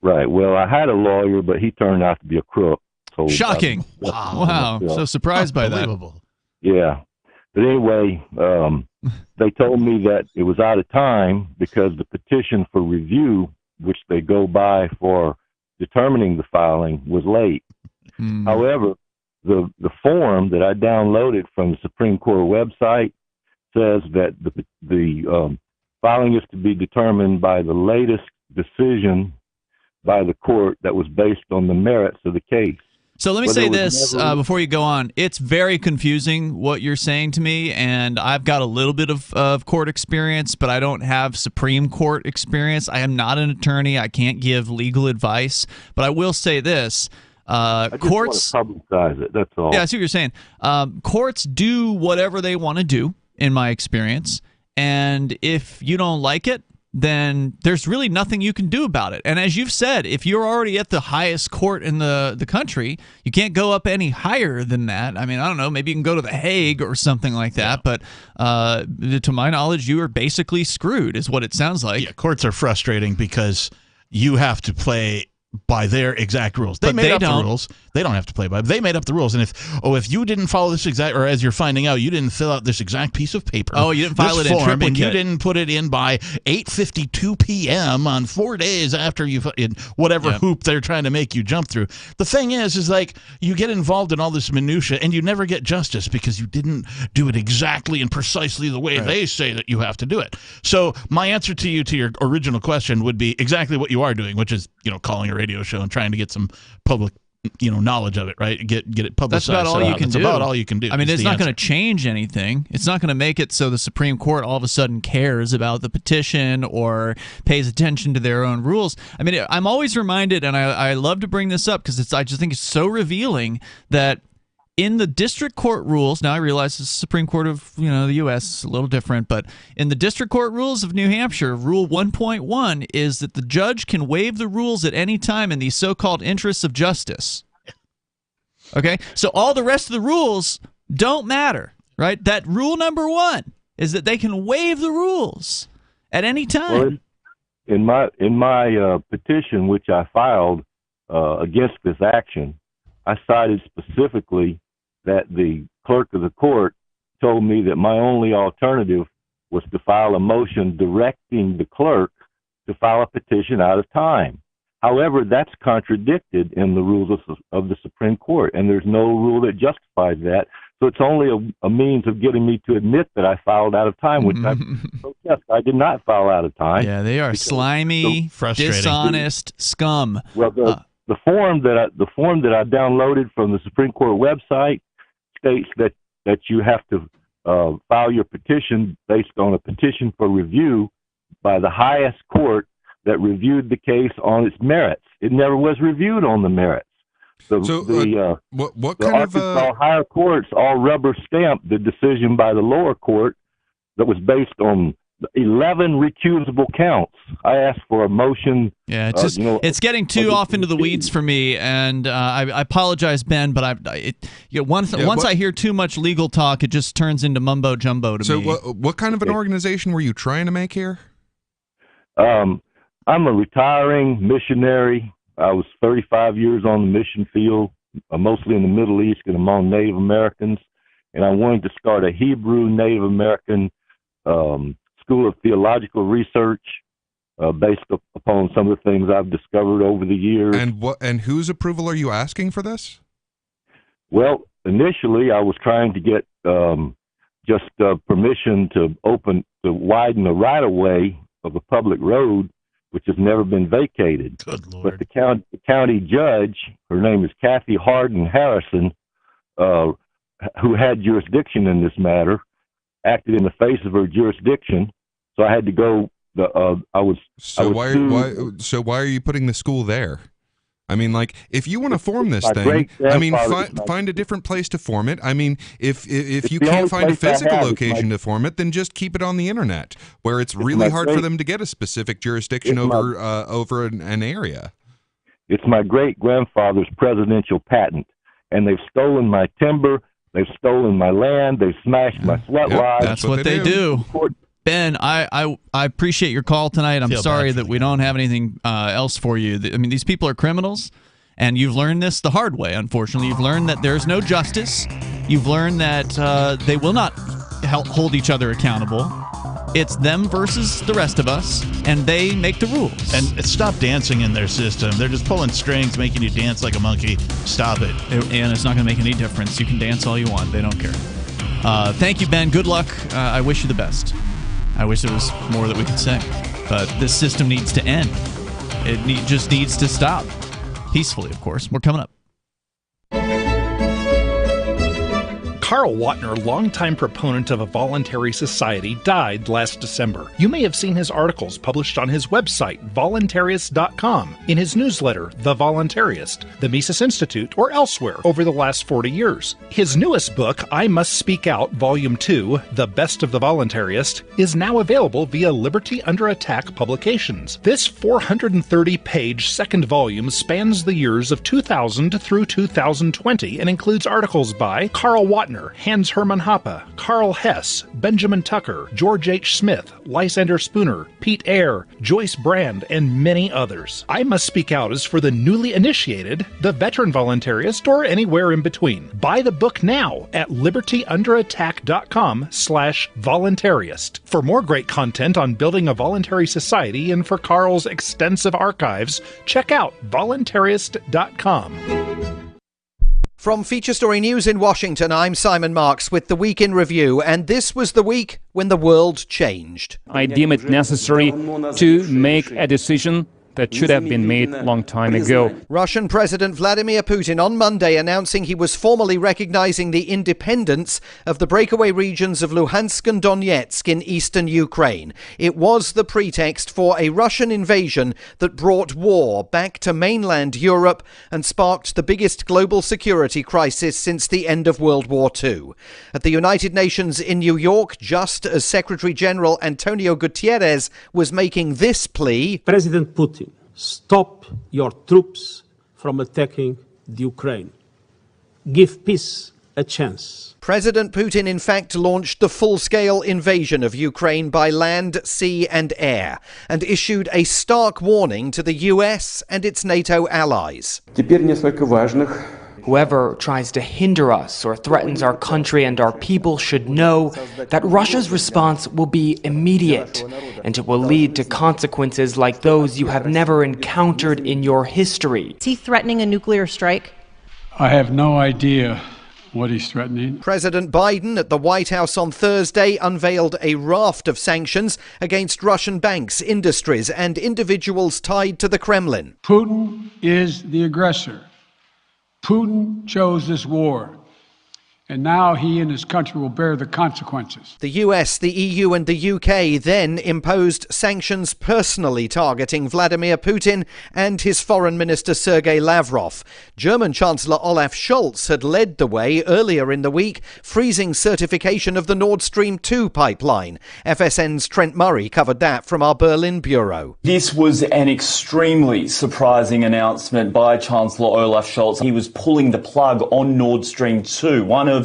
Right. Well, I had a lawyer, but he turned out to be a crook. So shocking! Wow. So surprised by that. Yeah. But anyway, they told me that it was out of time because the petition for review, which they go by for determining the filing, was late. However, the form that I downloaded from the Supreme Court website says that the filing is to be determined by the latest decision by the court that was based on the merits of the case. So let me say this before you go on. It's very confusing what you're saying to me, and I've got a little bit of court experience, but I don't have Supreme Court experience. I am not an attorney. I can't give legal advice, but I will say this. I just courts want to publicize it, that's all. Yeah, I see what you're saying. Courts do whatever they want to do, in my experience, and if you don't like it, then there's really nothing you can do about it. And as you've said, if you're already at the highest court in the country, you can't go up any higher than that. I mean, I don't know, maybe you can go to The Hague or something like that, but to my knowledge, you are basically screwed, is what it sounds like. Yeah, courts are frustrating because you have to play by their exact rules. They made up the rules. They don't have to play by. They made up the rules. And if you didn't follow this exact, or as you're finding out, you didn't fill out this exact piece of paper. Oh, you didn't file it in triplicate. And you didn't put it in by 8:52 p.m. on 4 days after you've in whatever hoop they're trying to make you jump through. The thing is like you get involved in all this minutia and you never get justice because you didn't do it exactly and precisely the way they say that you have to do it. So my answer to you, to your original question, would be exactly what you are doing, which is calling a radio show and trying to get some public knowledge of it, right? Get it publicized. That's about all you can do. About all you can do. I mean, it's not going to change anything. It's not going to make it so the Supreme Court all of a sudden cares about the petition or pays attention to their own rules. I mean, I'm always reminded, and I love to bring this up because I just think it's so revealing that in the district court rules, now I realize the Supreme Court of the U.S. is a little different, but in the district court rules of New Hampshire, Rule 1.1 is that the judge can waive the rules at any time in the so-called interests of justice. Okay? So all the rest of the rules don't matter, right? That rule number one is that they can waive the rules at any time. Well, in my petition, which I filed against this action, I cited specifically that the clerk of the court told me that my only alternative was to file a motion directing the clerk to file a petition out of time. However, that's contradicted in the rules of the Supreme Court, and there's no rule that justifies that. So it's only a means of getting me to admit that I filed out of time, which I protest. I did not file out of time. Yeah, they are slimy, dishonest scum. Well, the form that I downloaded from the Supreme Court website states that you have to file your petition based on a petition for review by the highest court that reviewed the case on its merits. It never was reviewed on the merits. What the kind Arkansas higher courts all rubber stamped the decision by the lower court that was based on 11 recusable counts. I asked for a motion. Yeah, it's just it's getting too off into the weeds for me, and I apologize, Ben, but once I hear too much legal talk, it just turns into mumbo jumbo to me. So what kind of an organization were you trying to make here? I'm a retiring missionary. I was 35 years on the mission field, mostly in the Middle East and among Native Americans, and I wanted to start a Hebrew Native American School of Theological Research based upon some of the things I've discovered over the years. And whose approval are you asking for this? Well, initially I was trying to get permission to widen the right-of-way of a public road, which has never been vacated. Good Lord. But the county judge, her name is Kathy Harden Harrison, who had jurisdiction in this matter, acted in the face of her jurisdiction. So I had to go. So why are you putting the school there? I mean, like, if you want to form this thing, I mean, find a different place to form it. I mean, if you can't find a physical location to form it, then just keep it on the internet, where it's really hard for them to get a specific jurisdiction over an area. It's my great-grandfather's presidential patent, and they've stolen my timber, they've stolen my land, they've smashed my sweat lodge. That's what they do. Ben, I appreciate your call tonight. I'm sorry that we don't have anything else for you. I mean, these people are criminals, and you've learned this the hard way, unfortunately. You've learned that there's no justice. You've learned that they will not hold each other accountable. It's them versus the rest of us, and they make the rules. And stop dancing in their system. They're just pulling strings, making you dance like a monkey. Stop it. And it's not going to make any difference. You can dance all you want. They don't care. Thank you, Ben. Good luck. I wish you the best. I wish there was more that we could say. But this system needs to end. It just needs to stop. Peacefully, of course. We're coming up. Carl Watner, longtime proponent of a voluntary society, died last December. You may have seen his articles published on his website, voluntarist.com, in his newsletter, The Voluntarist, the Mises Institute, or elsewhere over the last 40 years. His newest book, I Must Speak Out, Volume 2, The Best of the Voluntarist, is now available via Liberty Under Attack Publications. This 430-page second volume spans the years of 2000 through 2020 and includes articles by Carl Watner, Hans Hermann Hoppe, Karl Hess, Benjamin Tucker, George H. Smith, Lysander Spooner, Pete Eyre, Joyce Brand, and many others. I Must Speak Out is for the newly initiated, the veteran voluntarist, or anywhere in between. Buy the book now at libertyunderattack.com/voluntarist. For more great content on building a voluntary society and for Carl's extensive archives, check out voluntarist.com. From Feature Story News in Washington, I'm Simon Marks with the Week in Review, and this was the week when the world changed. I deem it necessary to make a decision that should have been made a long time ago. Russian President Vladimir Putin on Monday announcing he was formally recognizing the independence of the breakaway regions of Luhansk and Donetsk in eastern Ukraine. It was the pretext for a Russian invasion that brought war back to mainland Europe and sparked the biggest global security crisis since the end of World War II. At the United Nations in New York, just as Secretary General Antonio Guterres was making this plea, President Putin, stop your troops from attacking the Ukraine. Give peace a chance. President Putin, in fact, launched the full-scale invasion of Ukraine by land, sea and air, and issued a stark warning to the US and its NATO allies. Whoever tries to hinder us or threatens our country and our people should know that Russia's response will be immediate, and it will lead to consequences like those you have never encountered in your history. Is he threatening a nuclear strike? I have no idea what he's threatening. President Biden at the White House on Thursday unveiled a raft of sanctions against Russian banks, industries, and individuals tied to the Kremlin. Putin is the aggressor. Putin chose this war. and now he and his country will bear the consequences. The US, the EU and the UK then imposed sanctions personally targeting Vladimir Putin and his foreign minister Sergei Lavrov. German Chancellor Olaf Scholz had led the way earlier in the week, freezing certification of the Nord Stream 2 pipeline. FSN's Trent Murray covered that from our Berlin bureau. This was an extremely surprising announcement by Chancellor Olaf Scholz. He was pulling the plug on Nord Stream 2, one of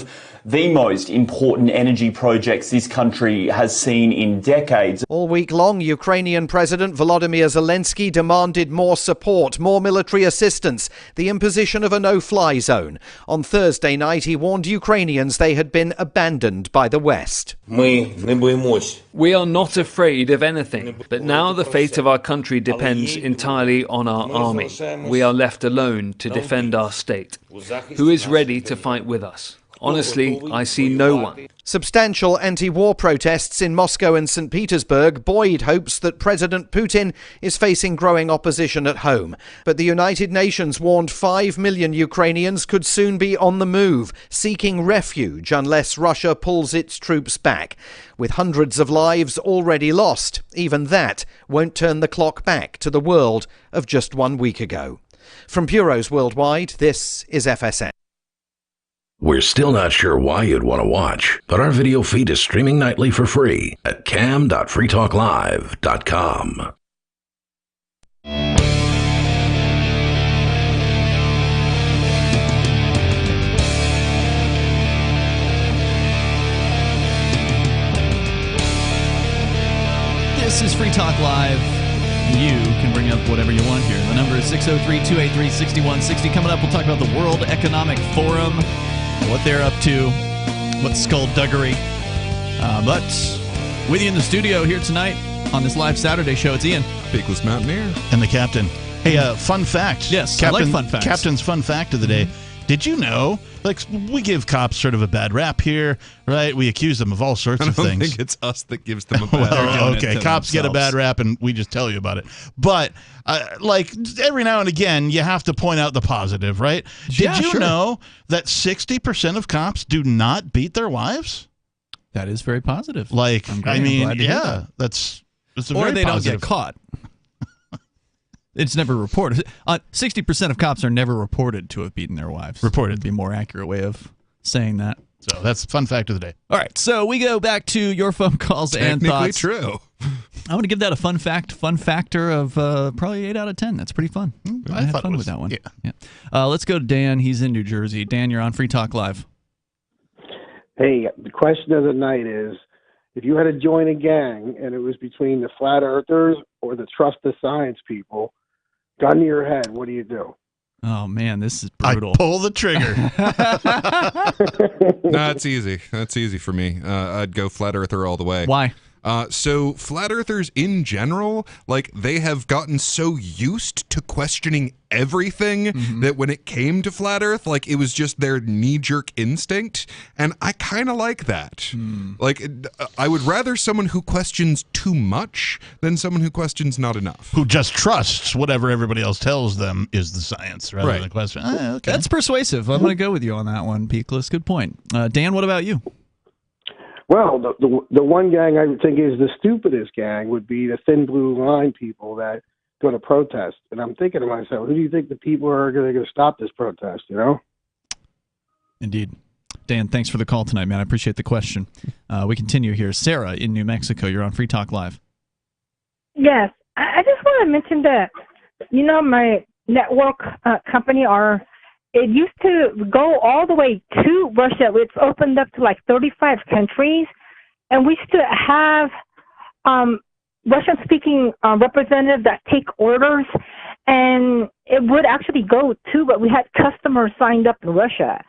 the most important energy projects this country has seen in decades. All week long, Ukrainian President Volodymyr Zelensky demanded more support, more military assistance, the imposition of a no-fly zone. On Thursday night, he warned Ukrainians they had been abandoned by the West. We are not afraid of anything, but now the fate of our country depends entirely on our army. We are left alone to defend our state. Who is ready to fight with us? Honestly, I see no one. Substantial anti-war protests in Moscow and St. Petersburg buoyed hopes that President Putin is facing growing opposition at home. But the United Nations warned 5 million Ukrainians could soon be on the move, seeking refuge unless Russia pulls its troops back. With hundreds of lives already lost, even that won't turn the clock back to the world of just 1 week ago. From bureaus worldwide, this is FSN. We're still not sure why you'd want to watch, but our video feed is streaming nightly for free at cam.freetalklive.com. This is Free Talk Live. You can bring up whatever you want here. The number is 603-283-6160. Coming up, we'll talk about the World Economic Forum, what they're up to, what's skullduggery. But with you in the studio here tonight on this live Saturday show, it's Ian. Peakless Mountaineer. And the captain. Hey, fun fact. Yes, Captain, I like fun facts. Captain's fun fact of the day. Did you know, like, we give cops sort of a bad rap here, right? We accuse them of all sorts of things. I don't think it's us that gives them a bad rap. Well, okay, cops get a bad rap, and we just tell you about it. But, like, every now and again, you have to point out the positive, right? Did you know that 60% of cops do not beat their wives? That is very positive. Like, I mean, that. that's a or very they positive. don't get caught. It's never reported. 60% of cops are never reported to have beaten their wives. Reported. Would be a more accurate way of saying that. So that's fun fact of the day. All right, so we go back to your phone calls and thoughts. Technically true. I want to give that a fun factor of probably 8 out of 10. That's pretty fun. I had fun with that one. Yeah. Let's go to Dan. He's in New Jersey. Dan, you're on Free Talk Live. Hey, the question of the night is, if you had to join a gang and it was between the flat earthers or the trust the science people, gun to your head, what do you do? Oh, man, this is brutal. I pull the trigger. No, it's easy. That's easy for me. I'd go flat earther all the way. Why? So flat earthers in general, like, they have gotten so used to questioning everything that when it came to flat earth, like, it was just their knee-jerk instinct, and I kind of like that. Like, I would rather someone who questions too much than someone who questions not enough. Who just trusts whatever everybody else tells them is the science, rather than question. Okay. That's persuasive. I'm going to go with you on that one, Peakless. Good point. Dan, what about you? Well, the one gang I think is the stupidest gang would be the thin blue line people that go to protest. And I'm thinking to myself, who do you think the people are going to stop this protest, you know? Indeed. Dan, thanks for the call tonight, man. I appreciate the question. We continue here. Sarah in New Mexico, you're on Free Talk Live. Yes. I just want to mention that, you know, my network company it used to go all the way to Russia. It's opened up to like 35 countries, and we still have Russian-speaking representatives that take orders, and it would actually go to, but we had customers signed up in Russia.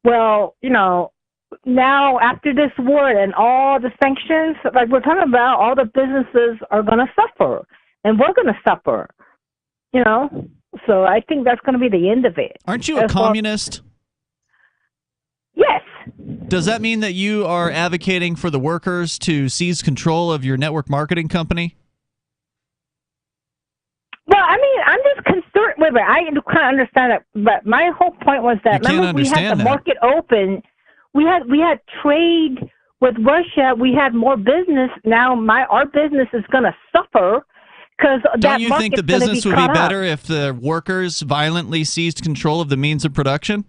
Well, you know, now after this war and all the sanctions, like we're talking about, all the businesses are going to suffer, and we're going to suffer, you know? So I think that's going to be the end of it. Aren't you a communist? Yes. Does that mean that you are advocating for the workers to seize control of your network marketing company? Well, I mean, I'm just concerned with it. I kind of understand it, but my whole point was that remember we had the market open. we had trade with Russia. We had more business. Now our business is going to suffer because don't you think the business would be better if the workers violently seized control of the means of production?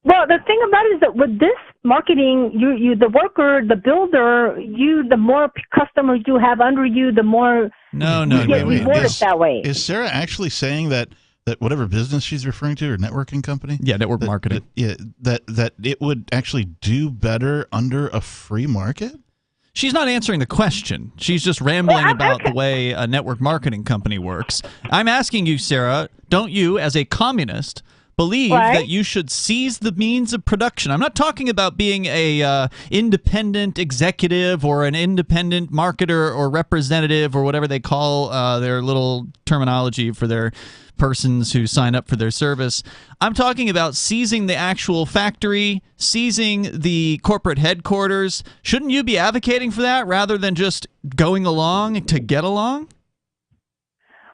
Well, the thing about it is that with this marketing, you the worker, the builder, the more customers you have under you, the more you get rewarded that way. Is Sarah actually saying that whatever business she's referring to, or networking company? Yeah, network marketing. That it would actually do better under a free market? She's not answering the question. She's just rambling about the way a network marketing company works. I'm asking you, Sarah, don't you, as a communist, believe that you should seize the means of production? I'm not talking about being a independent executive or an independent marketer or representative or whatever they call their little terminology for their persons who sign up for their service. I'm talking about seizing the actual factory, seizing the corporate headquarters. Shouldn't you be advocating for that rather than just going along to get along?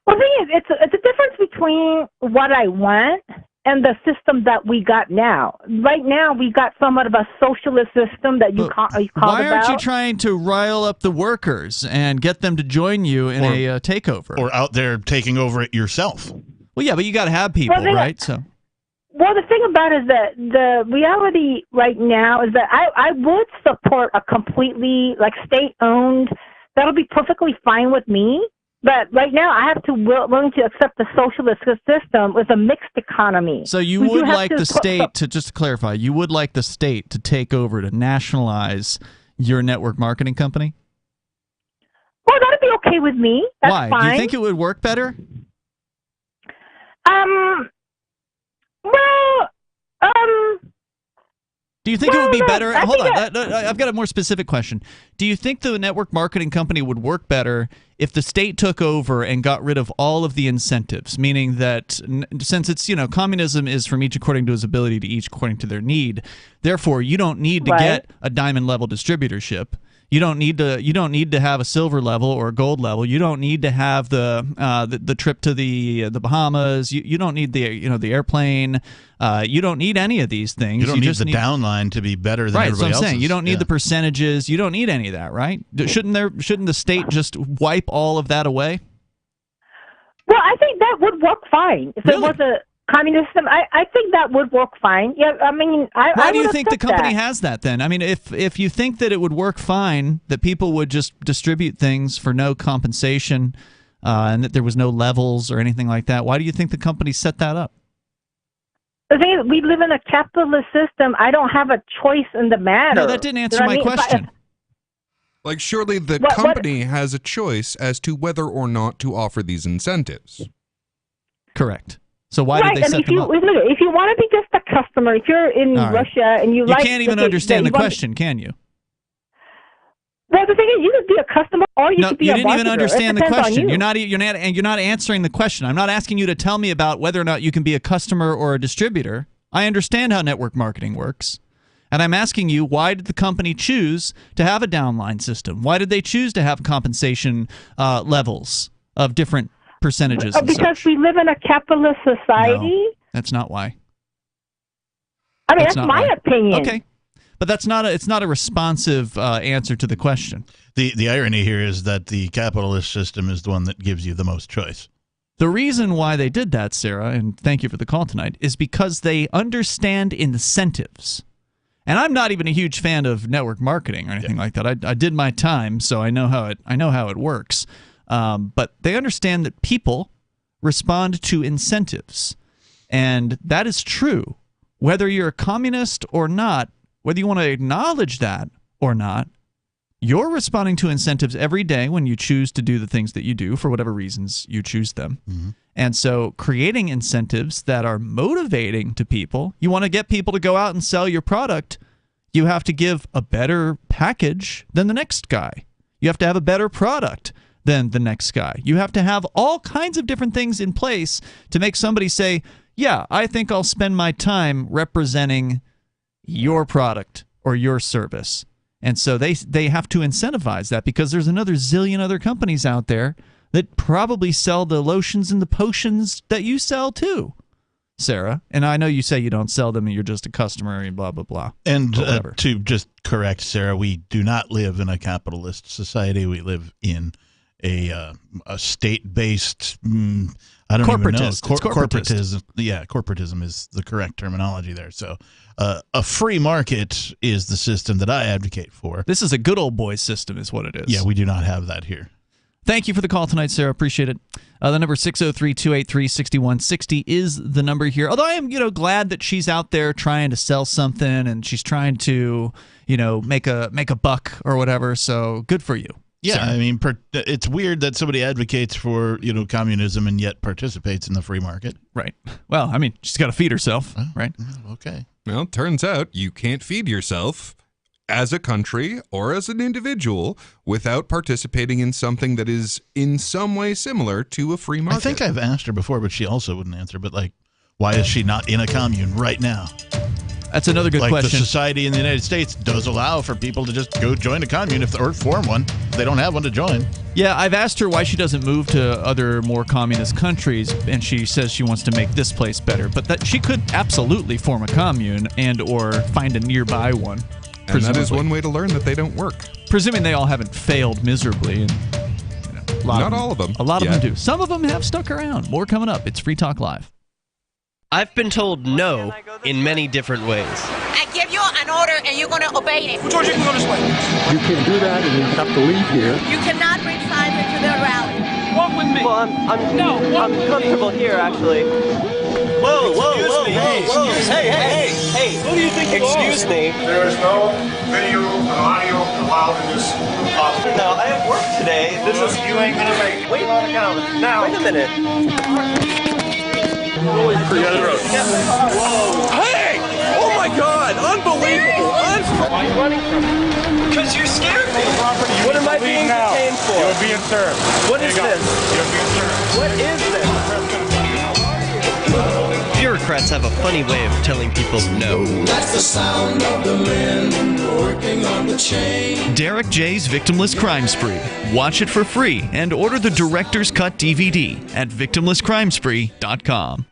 Well, the thing is, it's a difference between what I want and the system that we got now. Right now, we got somewhat of a socialist system that you called about. Why aren't you trying to rile up the workers and get them to join you in a takeover? Or out there taking over it yourself? Well, yeah, but you got to have people, right? Well, the thing about it is that the reality right now is that I would support a completely state-owned. That'll be perfectly fine with me. But right now, I have to willing to accept the socialist system with a mixed economy. So you would like the state to, just to clarify, you would like the state to take over, to nationalize your network marketing company? Well, that'd be okay with me. That's Why? fine. Do you think it would work better? Do you think it would be better? Hold on. I've got a more specific question. Do you think the network marketing company would work better if the state took over and got rid of all of the incentives? Meaning that since it's, communism is from each according to his ability to each according to their need. Therefore, you don't need to get a diamond level distributorship. You don't need to have a silver level or a gold level. You don't need to have the trip to the Bahamas. You don't need the airplane. You don't need any of these things. You don't need the downline to be better than everybody else's. Right, so I'm saying you don't need the percentages. You don't need any of that, right? Shouldn't the state just wipe all of that away? Well, I think that would work fine if there was a communist system. I think that would work fine. Yeah, I mean, why do you think the company has that then? I mean, if you think that it would work fine, that people would just distribute things for no compensation, and that there was no levels or anything like that, why do you think the company set that up? The thing is, we live in a capitalist system. I don't have a choice in the matter. No, that didn't answer my question. Surely the company has a choice as to whether or not to offer these incentives. Correct. So why did they set them up? If you want to be just a customer, if you're in Russia and you can't even understand the question, can you? Well, the thing is, you could be a customer or you could be a marketer. You didn't even understand the question. You're not answering the question. I'm not asking you to tell me about whether or not you can be a customer or a distributor. I understand how network marketing works. And I'm asking you, why did the company choose to have a downline system? Why did they choose to have compensation levels of different percentages? Because we live in a capitalist society. No, that's not why. I mean, that's my opinion. Okay. But it's not a responsive answer to the question. The irony here is that the capitalist system is the one that gives you the most choice. The reason why they did that, Sarah, and thank you for the call tonight, is because they understand incentives. And I'm not even a huge fan of network marketing or anything like that. I did my time, so I know how it works. But they understand that people respond to incentives, and that is true, whether you're a communist or not. Whether you want to acknowledge that or not, you're responding to incentives every day when you choose to do the things that you do for whatever reasons you choose them. Mm-hmm. And so creating incentives that are motivating to people, you want to get people to go out and sell your product, you have to give a better package than the next guy. You have to have a better product than the next guy. You have to have all kinds of different things in place to make somebody say, yeah, I think I'll spend my time representing your product or your service. And so they have to incentivize that, because there's another zillion other companies out there that probably sell the lotions and the potions that you sell too. Sarah, and I know you say you don't sell them and you're just a customer and blah, blah, blah. And to just correct Sarah, we do not live in a capitalist society. We live in a state-based, I don't even know. Corporatism. Yeah, corporatism is the correct terminology there. So a free market is the system that I advocate for. This is a good old boy system is what it is. Yeah, we do not have that here. Thank you for the call tonight, Sarah. Appreciate it. The number 603-283-6160 is the number here. Although I am, glad that she's out there trying to sell something and she's trying to, make a buck or whatever. So good for you. Yeah, Sarah. I mean, it's weird that somebody advocates for, communism and yet participates in the free market. Right. Well, I mean, she's got to feed herself, right? Okay. Well, it turns out you can't feed yourself as a country or as an individual without participating in something that is in some way similar to a free market. I think I've asked her before, but she also wouldn't answer. But, why is she not in a commune right now? That's another good question. The society in the United States does allow for people to just go join a commune or form one. They don't have one to join. Yeah, I've asked her why she doesn't move to other more communist countries, and she says she wants to make this place better. But that she could absolutely form a commune and or find a nearby one. And that is one way to learn that they don't work. Presuming they all haven't failed miserably. And, Not all of them. A lot of them do. Some of them have stuck around. More coming up. It's Free Talk Live. I've been told no in many different ways. I give you an order and you're going to obey it. George, you can go this way. You can't do that and you have to leave here. You cannot bring signs into their rally. Walk with me. Well, I'm comfortable here, actually. Whoa. Hey. Who do you think you are? Excuse me. There is no video and audio allowed in this office. No, I have work today. You ain't going to make it. Wait a minute. Hey! Oh my God! Unbelievable! Why are you running from me? Because you scared me. What am I being detained for? You're being served. What is this? You're being served. What is this? Bureaucrats have a funny way of telling people no. That's the sound of the men working on the chain. Derek J's Victimless Crime Spree. Watch it for free and order the Director's Cut DVD at victimlesscrimespree.com.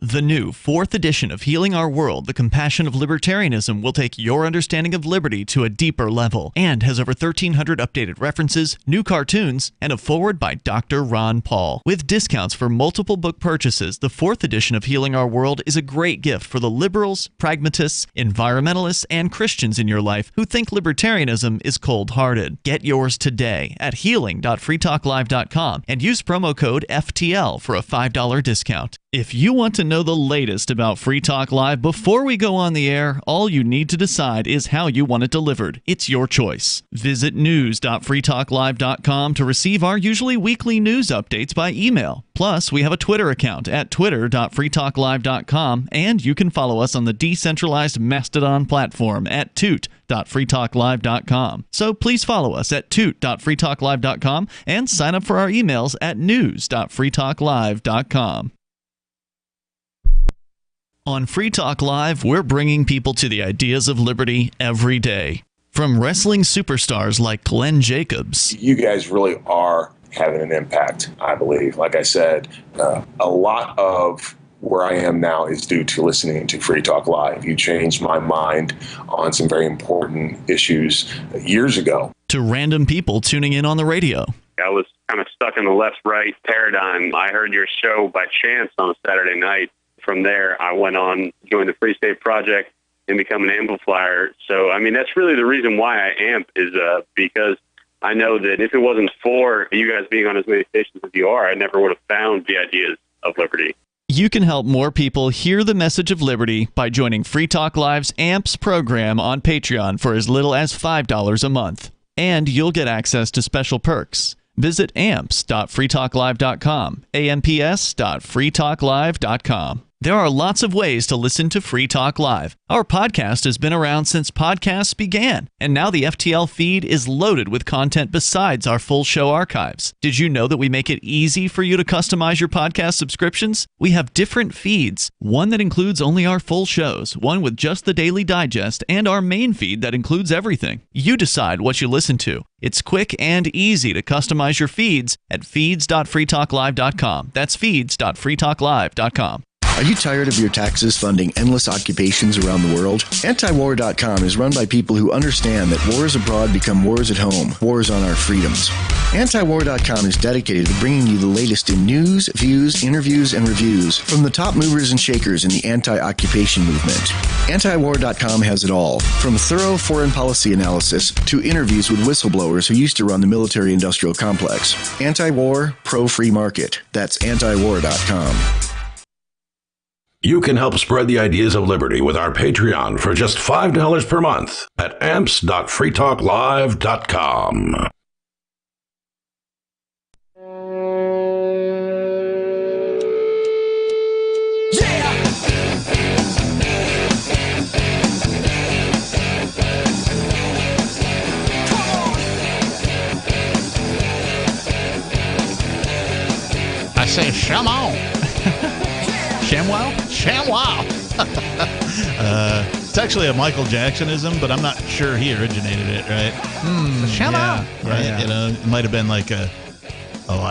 The new 4th edition of Healing Our World, The Compassion of Libertarianism will take your understanding of liberty to a deeper level and has over 1,300 updated references, new cartoons, and a foreword by Dr. Ron Paul. With discounts for multiple book purchases, the 4th edition of Healing Our World is a great gift for the liberals, pragmatists, environmentalists, and Christians in your life who think libertarianism is cold-hearted. Get yours today at healing.freetalklive.com and use promo code FTL for a $5 discount. If you want to know the latest about Free Talk Live before we go on the air, all you need to decide is how you want it delivered. It's your choice. Visit news.freetalklive.com to receive our usually weekly news updates by email. Plus, we have a Twitter account at twitter.freetalklive.com, and you can follow us on the decentralized Mastodon platform at toot.freetalklive.com. So please follow us at toot.freetalklive.com and sign up for our emails at news.freetalklive.com. On Free Talk Live, we're bringing people to the ideas of liberty every day. From wrestling superstars like Glenn Jacobs. You guys really are having an impact, I believe. Like I said, a lot of where I am now is due to listening to Free Talk Live. You changed my mind on some very important issues years ago. To random people tuning in on the radio. I was kind of stuck in the left-right paradigm. I heard your show by chance on a Saturday night. From there, I went on, joined the Free State Project, and become an amplifier. So, I mean, that's really the reason why I amp is because I know that if it wasn't for you guys being on as many stations as you are, I never would have found the ideas of liberty. You can help more people hear the message of liberty by joining Free Talk Live's AMPS program on Patreon for as little as $5 a month. And you'll get access to special perks. Visit amps.freetalklive.com, amps.freetalklive.com. There are lots of ways to listen to Free Talk Live. Our podcast has been around since podcasts began, and now the FTL feed is loaded with content besides our full show archives. Did you know that we make it easy for you to customize your podcast subscriptions? We have different feeds, one that includes only our full shows, one with just the Daily Digest, and our main feed that includes everything. You decide what you listen to. It's quick and easy to customize your feeds at feeds.freetalklive.com. That's feeds.freetalklive.com. Are you tired of your taxes funding endless occupations around the world? Antiwar.com is run by people who understand that wars abroad become wars at home, wars on our freedoms. Antiwar.com is dedicated to bringing you the latest in news, views, interviews, and reviews from the top movers and shakers in the anti-occupation movement. Antiwar.com has it all, from thorough foreign policy analysis to interviews with whistleblowers who used to run the military-industrial complex. Anti-war, pro-free market. That's antiwar.com. You can help spread the ideas of liberty with our Patreon for just $5 per month at amps.freetalklive.com. I say, come on. ShamWow? ShamWow. It's actually a Michael Jacksonism, but I'm not sure he originated it, right? ShamWow. Yeah, Right? yeah. You know, it might have been like I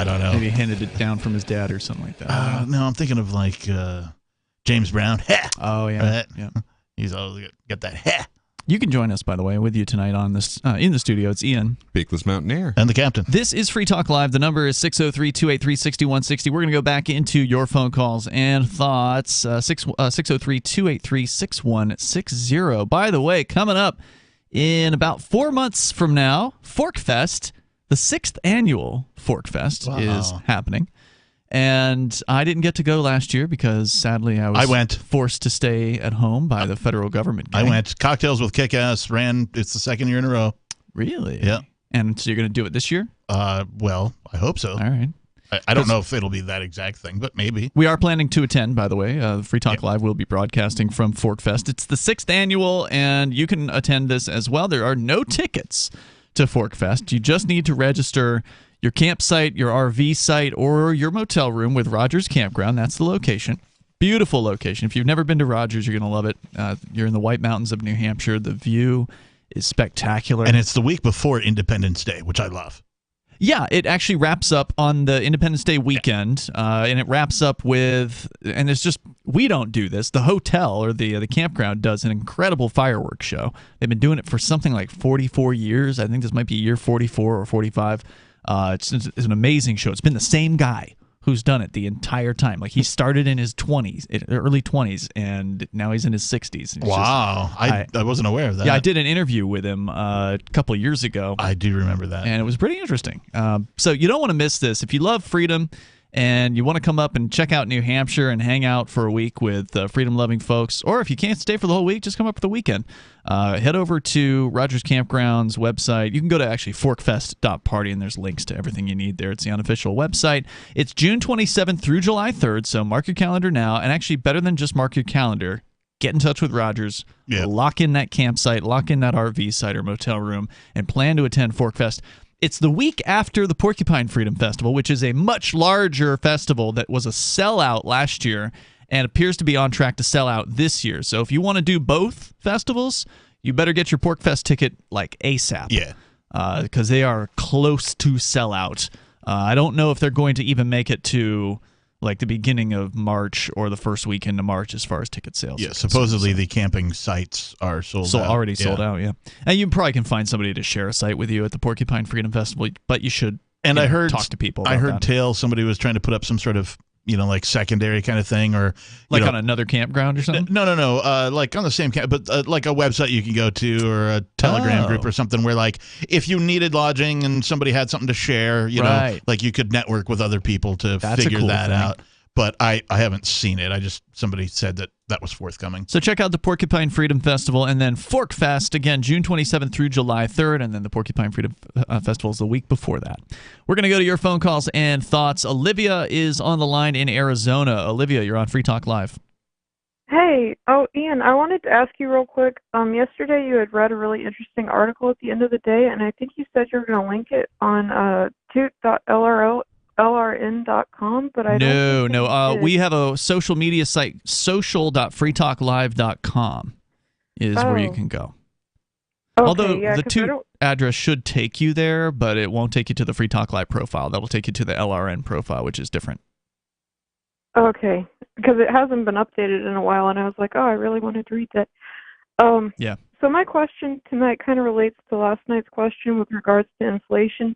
don't know. Maybe he handed it down from his dad or something like that. No, I'm thinking of like James Brown. Ha! Oh, yeah. Right? Yeah. He's always got that ha! You can join us, by the way, with you tonight on this in the studio. It's Ian. Beakless Mountaineer. And the captain. This is Free Talk Live. The number is 603-283-6160. We're going to go back into your phone calls and thoughts. 603-283-6160. By the way, coming up in about 4 months from now, Fork Fest, the 6th annual Fork Fest is happening. And I didn't get to go last year because, sadly, I was forced to stay at home by the federal government. I went. Cocktails with Kick-Ass ran. It's the second year in a row. Really? Yeah. And so you're going to do it this year? Well, I hope so. All right. I don't know if it'll be that exact thing, but maybe. We are planning to attend, by the way. Free Talk Live will be broadcasting from Fork Fest. It's the 6th annual, and you can attend this as well. There are no tickets to Fork Fest. You just need to register your campsite, your RV site, or your motel room with Rogers Campground. That's the location. Beautiful location. If you've never been to Rogers, you're going to love it. You're in the White Mountains of New Hampshire. The view is spectacular. And it's the week before Independence Day, which I love. Yeah, it actually wraps up on the Independence Day weekend, and it wraps up with, and it's just, we don't do this. The hotel or the campground does an incredible fireworks show. They've been doing it for something like 44 years. I think this might be year 44 or 45. It's an amazing show. It's been the same guy who's done it the entire time. Like, he started in his 20s, early 20s, and now he's in his 60s. Wow. I wasn't aware of that. Yeah, I did an interview with him a couple of years ago. I do remember that. And it was pretty interesting. So you don't want to miss this. If you love freedom and you want to come up and check out New Hampshire and hang out for a week with freedom-loving folks, or if you can't stay for the whole week, just come up for the weekend. Head over to Rogers Campground's website. You can go to actually forkfest.party, and there's links to everything you need there. It's the unofficial website. It's June 27th through July 3rd, so mark your calendar now. And actually, better than just mark your calendar, get in touch with Rogers, lock in that campsite, lock in that RV site or motel room, and plan to attend Fork Fest. It's the week after the Porcupine Freedom Festival, which is a much larger festival that was a sellout last year and appears to be on track to sell out this year. So if you want to do both festivals, you better get your Pork Fest ticket like ASAP. Yeah. Because they are close to sellout. I don't know if they're going to even make it to like the beginning of March or the first weekend of March as far as ticket sales. Yeah, supposedly the camping sites are sold out. Already sold out, yeah. And you probably can find somebody to share a site with you at the Porcupine Freedom Festival, but you should talk to people about I heard that. tale somebody was trying to put up some sort of, like secondary kind of thing, or like on another campground or something? No. Like on the same camp, but like a website you can go to or a Telegram group or something where, like, if you needed lodging and somebody had something to share, you know, like you could network with other people to figure that out. But I haven't seen it. Somebody said that was forthcoming. So check out the Porcupine Freedom Festival, and then Fork Fest, again, June 27th through July 3rd, and then the Porcupine Freedom Festival is the week before that. We're going to go to your phone calls and thoughts. Olivia is on the line in Arizona. Olivia, you're on Free Talk Live. Hey, Ian, I wanted to ask you real quick. Yesterday you had read a really interesting article at the end of the day, and I think you said you were going to link it on toot.lrn.com, but I don't think we have a social media site, social.freetalklive.com is where you can go. Okay, Although the Toot address should take you there, but it won't take you to the Free Talk Live profile. That will take you to the LRN profile, which is different. Okay, because it hasn't been updated in a while, and I was like, oh, I really wanted to read that. Yeah. So my question tonight kind of relates to last night's question with regards to inflation.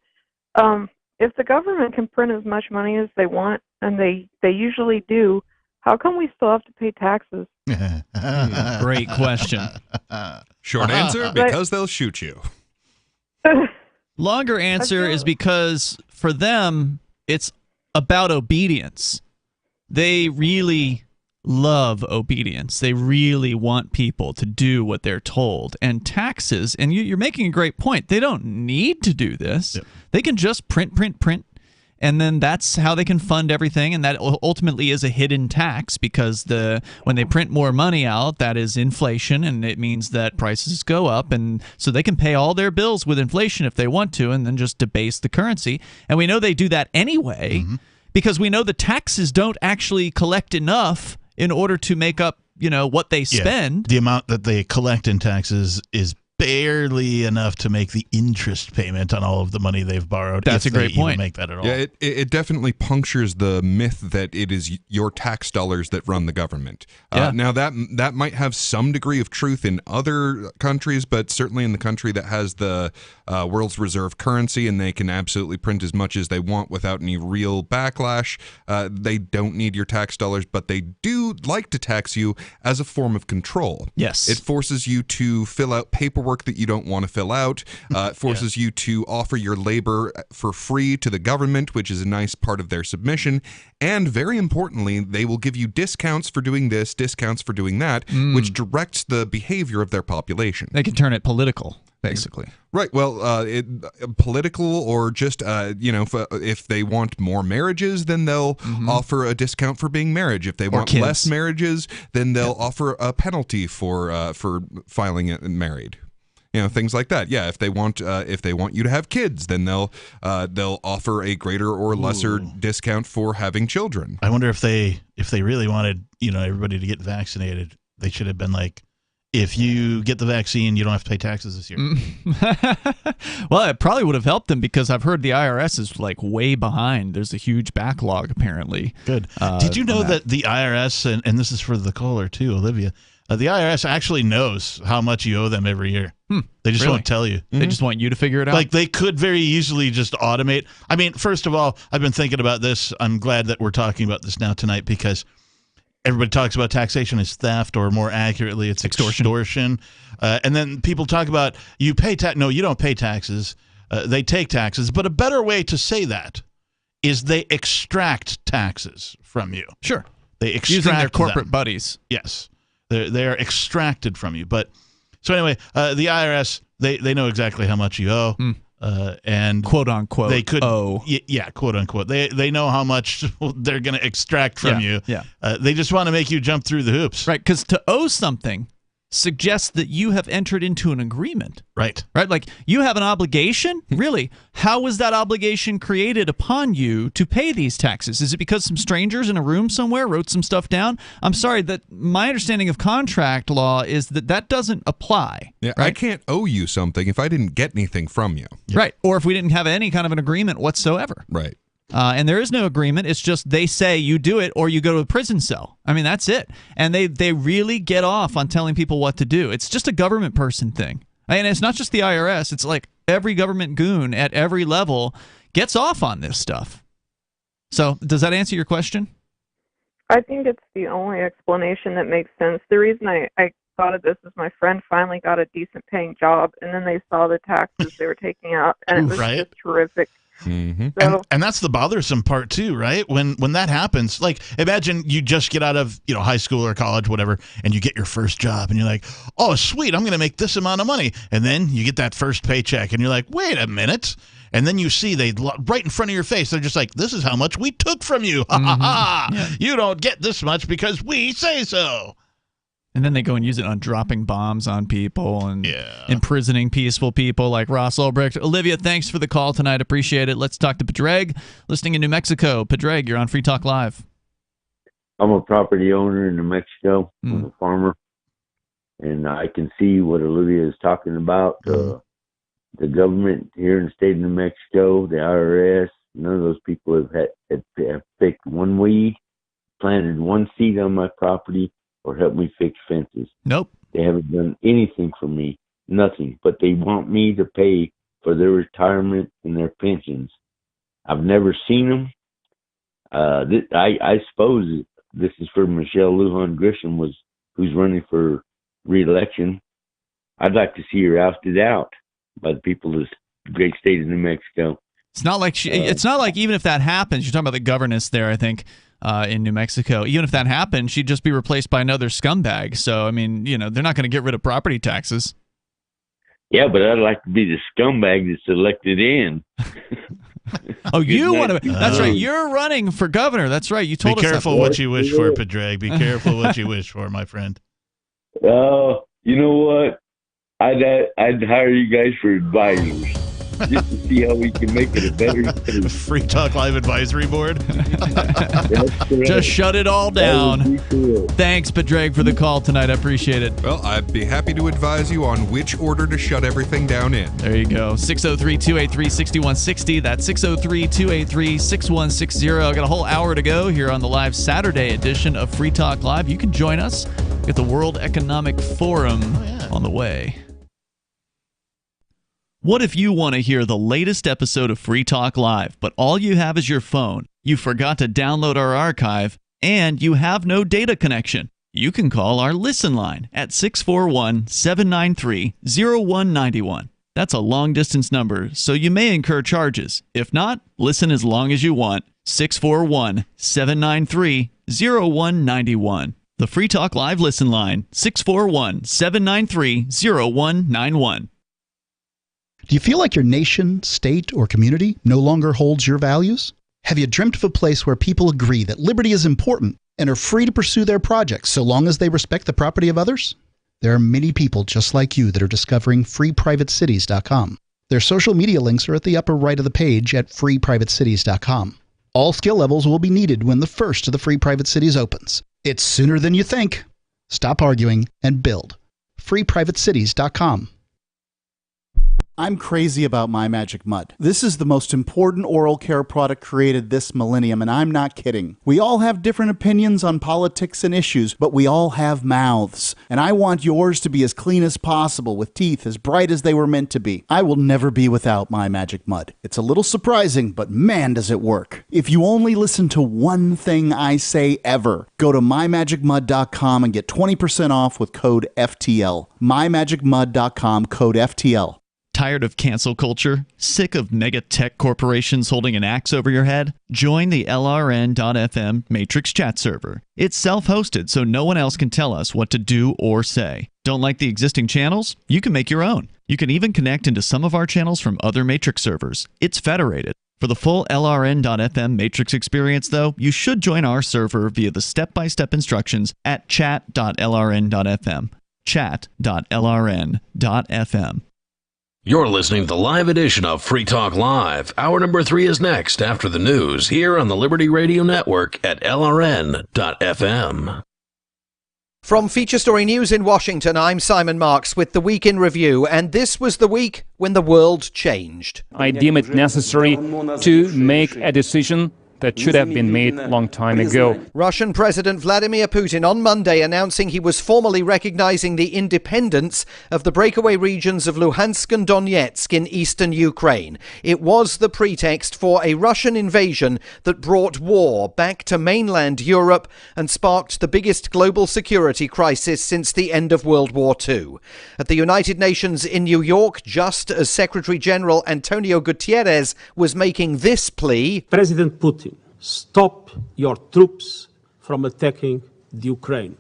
If the government can print as much money as they want, and they usually do, how come we still have to pay taxes? Great question. Short answer, because they'll shoot you. Longer answer is because for them, it's about obedience. They really love obedience. They really want people to do what they're told. And taxes, and you're making a great point, they don't need to do this. Yep. They can just print, and then that's how they can fund everything, and that ultimately is a hidden tax because when they print more money out, that is inflation, and it means that prices go up, and so they can pay all their bills with inflation if they want to, and then just debase the currency. And we know they do that anyway because we know the taxes don't actually collect enough in order to make up, what they spend. The amount that they collect in taxes is barely enough to make the interest payment on all of the money they've borrowed. That's a great point. Even make that at all. Yeah, it definitely punctures the myth that it is your tax dollars that run the government. Now that might have some degree of truth in other countries, but certainly in the country that has the world's reserve currency and they can absolutely print as much as they want without any real backlash, they don't need your tax dollars, but they do like to tax you as a form of control. Yes. It forces you to fill out paperwork that you don't want to fill out. It forces you to offer your labor for free to the government, which is a nice part of their submission. And very importantly, they will give you discounts for doing this, discounts for doing that, which directs the behavior of their population. They can turn it political, basically. Right. Well, political or just, if they want more marriages, then they'll offer a discount for being married. If they want less marriages, then they'll offer a penalty for filing it married. Things like that. Yeah, if they want you to have kids, then they'll offer a greater or lesser discount for having children. I wonder if they really wanted everybody to get vaccinated, they should have been like, if you get the vaccine, you don't have to pay taxes this year. Well, it probably would have helped them because I've heard the IRS is like way behind. There's a huge backlog apparently. Good. Did you know that the IRS, and this is for the caller too, Olivia, the IRS actually knows how much you owe them every year. They just won't tell you. They just want you to figure it out. Like they could very easily just automate. I mean, first of all, I've been thinking about this. I'm glad that we're talking about this now tonight because everybody talks about taxation as theft, or more accurately, it's extortion. And then people talk about you pay tax. No, you don't pay taxes. They take taxes. But a better way to say that is they extract taxes from you. Sure. They extract using their corporate them. buddies. Yes. They are extracted from you. But so anyway, the IRS, they know exactly how much you owe. And quote unquote they could owe. Yeah, quote unquote. They know how much they're going to extract from you. Yeah. They just want to make you jump through the hoops. Right, because to owe something suggests that you have entered into an agreement. Right. Like you have an obligation? Really? How was that obligation created upon you to pay these taxes? Is it because some strangers in a room somewhere wrote some stuff down? I'm sorry, that my understanding of contract law is that doesn't apply. Yeah, right? I can't owe you something if I didn't get anything from you. Right. Or if we didn't have any kind of an agreement whatsoever. Right. And there is no agreement. It's just they say you do it or you go to a prison cell. I mean, that's it. And they really get off on telling people what to do. It's just a government person thing. And it's not just the IRS. It's like every government goon at every level gets off on this stuff. So does that answer your question? I think it's the only explanation that makes sense. The reason I thought of this is my friend finally got a decent paying job, and then they saw the taxes they were taking out, and it was just terrific. So, and that's the bothersome part too, right? When that happens, like imagine you just get out of high school or college, whatever, and you get your first job, and you're like, oh sweet, I'm going to make this amount of money, and then you get that first paycheck, and you're like, wait a minute, and then you see they right in front of your face, they're just like, this is how much we took from you, ha ha ha! You don't get this much because we say so. And then they go and use it on dropping bombs on people and imprisoning peaceful people like Ross Ulbricht. Olivia, thanks for the call tonight. Appreciate it. Let's talk to Pedreg, listening in New Mexico. Pedreg, you're on Free Talk Live. I'm a property owner in New Mexico. I'm a farmer. And I can see what Olivia is talking about. The government here in the state of New Mexico, the IRS, none of those people have picked one weed. planted one seed on my property or helped me fix fences. Nope. They haven't done anything for me, nothing. But they want me to pay for their retirement and their pensions. I've never seen them. I suppose this is for Michelle Lujan Grisham, who's running for re-election. I'd like to see her ousted out by the people of this great state of New Mexico. It's not like it's not like even if that happens, you're talking about the governess there, I think, in New Mexico. Even if that happened, she'd just be replaced by another scumbag. So, I mean, they're not going to get rid of property taxes. Yeah, but I'd like to be the scumbag that's elected in. Oh, you want to? That's right. You're running for governor. That's right. You told us. Be careful what you wish for, Padraig. Be careful what you wish for, my friend. Oh, you know what? I'd hire you guys for advisors just to see how we can make it a better state. Free Talk Live Advisory Board. Just shut it all down. Cool. Thanks, Padraig, for the call tonight. I appreciate it. Well, I'd be happy to advise you on which order to shut everything down in. There you go. 603-283-6160. That's 603-283-6160. I got a whole hour to go here on the live Saturday edition of Free Talk Live. You can join us at the World Economic Forum on the way. What if you want to hear the latest episode of Free Talk Live, but all you have is your phone, you forgot to download our archive, and you have no data connection? You can call our Listen line at 641-793-0191. That's a long-distance number, so you may incur charges. If not, listen as long as you want. 641-793-0191. The Free Talk Live Listen line, 641-793-0191. Do you feel like your nation, state, or community no longer holds your values? Have you dreamt of a place where people agree that liberty is important and are free to pursue their projects so long as they respect the property of others? There are many people just like you that are discovering freeprivatecities.com. Their social media links are at the upper right of the page at freeprivatecities.com. All skill levels will be needed when the first of the Free Private Cities opens. It's sooner than you think. Stop arguing and build. freeprivatecities.com. I'm crazy about My Magic Mud. This is the most important oral care product created this millennium, and I'm not kidding. We all have different opinions on politics and issues, but we all have mouths. And I want yours to be as clean as possible, with teeth as bright as they were meant to be. I will never be without My Magic Mud. It's a little surprising, but man, does it work. If you only listen to one thing I say ever, go to mymagicmud.com and get 20% off with code FTL. mymagicmud.com, code FTL. Tired of cancel culture? Sick of mega tech corporations holding an axe over your head? Join the LRN.FM Matrix chat server. It's self-hosted, so no one else can tell us what to do or say. Don't like the existing channels? You can make your own. You can even connect into some of our channels from other Matrix servers. It's federated. For the full LRN.FM Matrix experience, though, you should join our server via the step-by-step instructions at chat.lrn.fm. chat.lrn.fm. You're listening to the live edition of Free Talk Live. Hour number 3 is next after the news here on the Liberty Radio Network at LRN.FM. From Feature Story News in Washington, I'm Simon Marks with the Week in Review, and this was the week when the world changed. I deem it necessary to make a decision that should have been made a long time ago. Russian President Vladimir Putin on Monday announcing he was formally recognizing the independence of the breakaway regions of Luhansk and Donetsk in eastern Ukraine. It was the pretext for a Russian invasion that brought war back to mainland Europe and sparked the biggest global security crisis since the end of World War II. At the United Nations in New York, just as Secretary General Antonio Guterres was making this plea, President Putin, stop your troops from attacking the Ukraine.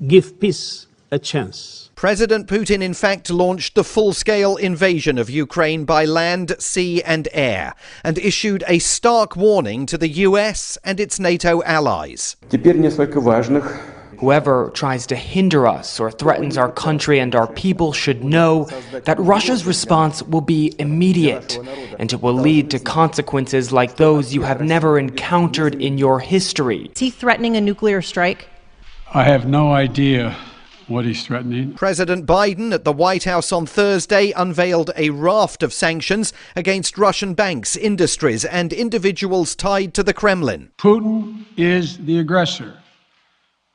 Give peace a chance. President Putin, in fact, launched the full-scale invasion of Ukraine by land, sea and air, and issued a stark warning to the US and its NATO allies. Whoever tries to hinder us or threatens our country and our people should know that Russia's response will be immediate, and it will lead to consequences like those you have never encountered in your history. Is he threatening a nuclear strike? I have no idea what he's threatening. President Biden at the White House on Thursday unveiled a raft of sanctions against Russian banks, industries, and individuals tied to the Kremlin. Putin is the aggressor.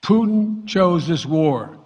Putin chose this war.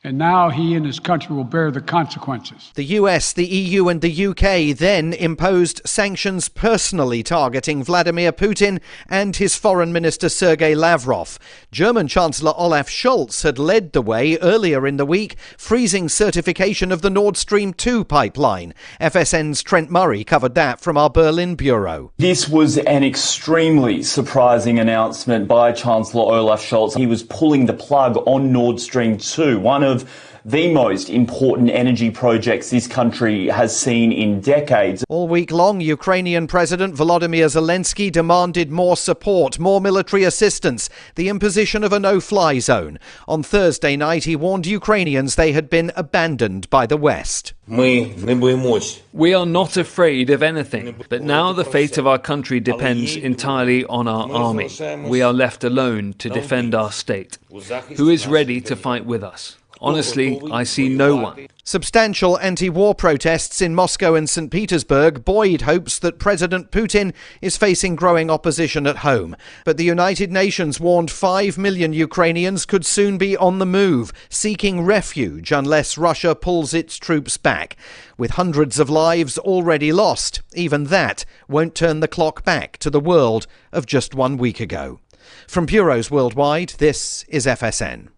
And now he and his country will bear the consequences. The US, the EU and the UK then imposed sanctions personally targeting Vladimir Putin and his foreign minister Sergei Lavrov. German Chancellor Olaf Scholz had led the way earlier in the week, freezing certification of the Nord Stream 2 pipeline. FSN's Trent Murray covered that from our Berlin bureau. This was an extremely surprising announcement by Chancellor Olaf Scholz. He was pulling the plug on Nord Stream 2, one of the most important energy projects this country has seen in decades. All week long, Ukrainian President Volodymyr Zelensky demanded more support, more military assistance, the imposition of a no-fly zone. On Thursday night, he warned Ukrainians they had been abandoned by the West. We are not afraid of anything, but now the fate of our country depends entirely on our army. We are left alone to defend our state. Who is ready to fight with us? Honestly, I see no one. Substantial anti-war protests in Moscow and St. Petersburg buoyed hopes that President Putin is facing growing opposition at home. But the United Nations warned 5 million Ukrainians could soon be on the move, seeking refuge unless Russia pulls its troops back. With hundreds of lives already lost, even that won't turn the clock back to the world of just 1 week ago. From bureaus worldwide, this is FSN.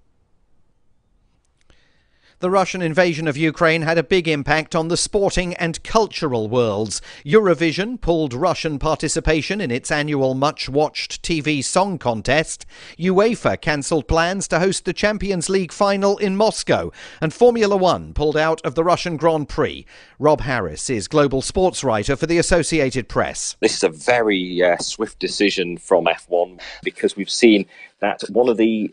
The Russian invasion of Ukraine had a big impact on the sporting and cultural worlds. Eurovision pulled Russian participation in its annual much-watched TV song contest. UEFA cancelled plans to host the Champions League final in Moscow. And Formula One pulled out of the Russian Grand Prix. Rob Harris is global sports writer for the Associated Press. This is a very swift decision from F1 because we've seen that one of the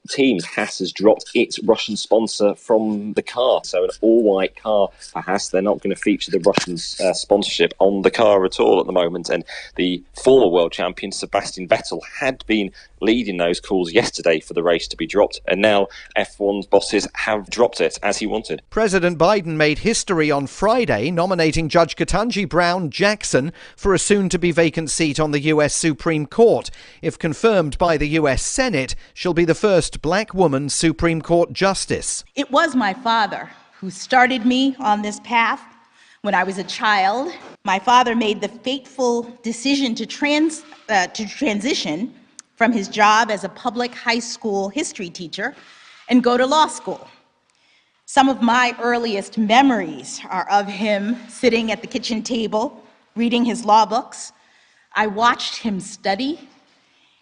teams, Haas, has dropped its Russian sponsor from the car. So an all-white car for Haas. They're not going to feature the Russian sponsorship on the car at all at the moment. And the former world champion, Sebastian Vettel, had been leading those calls yesterday for the race to be dropped. And now F1's bosses have dropped it as he wanted. President Biden made history on Friday, nominating Judge Ketanji Brown Jackson for a soon-to-be vacant seat on the U.S. Supreme Court. If confirmed by the U.S. Senate, she'll be the first black woman Supreme Court justice. It was my father who started me on this path when I was a child. My father made the fateful decision to transition from his job as a public high school history teacher and go to law school. Some of my earliest memories are of him sitting at the kitchen table, reading his law books. I watched him study,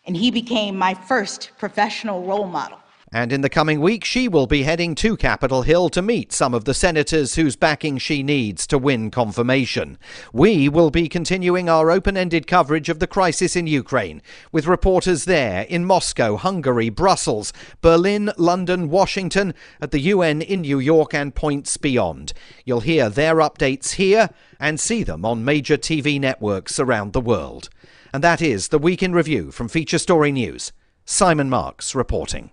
and he became my first professional role model. And in the coming week, she will be heading to Capitol Hill to meet some of the senators whose backing she needs to win confirmation. We will be continuing our open-ended coverage of the crisis in Ukraine, with reporters there in Moscow, Hungary, Brussels, Berlin, London, Washington, at the UN in New York and points beyond. You'll hear their updates here and see them on major TV networks around the world. And that is the Week in Review from Feature Story News. Simon Marks reporting.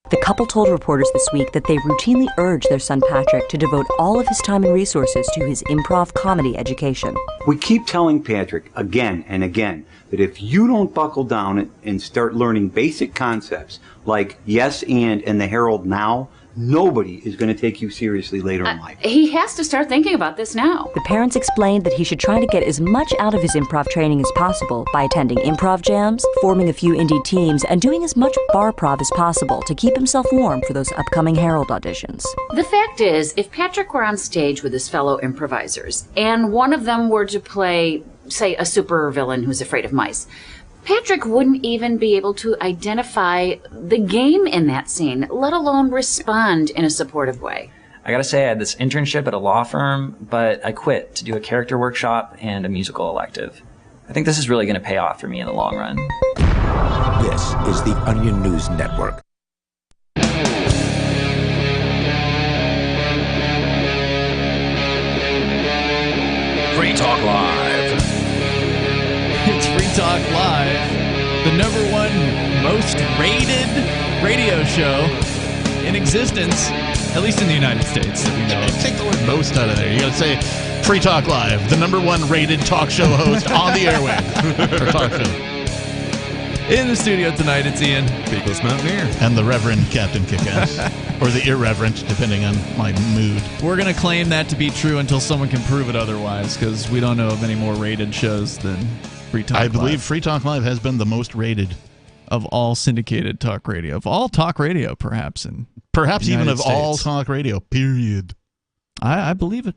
The couple told reporters this week that they routinely urge their son Patrick to devote all of his time and resources to his improv comedy education. We keep telling Patrick again and again that if you don't buckle down and start learning basic concepts like yes and the Herald now, nobody is going to take you seriously later in life. He has to start thinking about this now. The parents explained that he should try to get as much out of his improv training as possible by attending improv jams, forming a few indie teams, and doing as much bar prov as possible to keep himself warm for those upcoming Herald auditions. The fact is, if Patrick were on stage with his fellow improvisers, and one of them were to play, say, a supervillain who's afraid of mice, Patrick wouldn't even be able to identify the game in that scene, let alone respond in a supportive way. I gotta say, I had this internship at a law firm, but I quit to do a character workshop and a musical elective. I think this is really gonna pay off for me in the long run. This is the Onion News Network. Free Talk Live. It's Free Talk Live, the #1 most rated radio show in existence, at least in the United States. Take the word most out of there. You got to say Free Talk Live, the #1 rated talk show host on the airwaves. Or talk show. In the studio tonight, it's Ian, Peakless Mountaineer, and the Reverend Captain Kickass, or the Irreverent, depending on my mood. We're going to claim that to be true until someone can prove it otherwise, because we don't know of any more rated shows than Free Talk Live. I believe Free Talk Live has been the most rated. Of all syndicated talk radio. Of all talk radio, perhaps. Perhaps even of all talk radio, period. I believe it.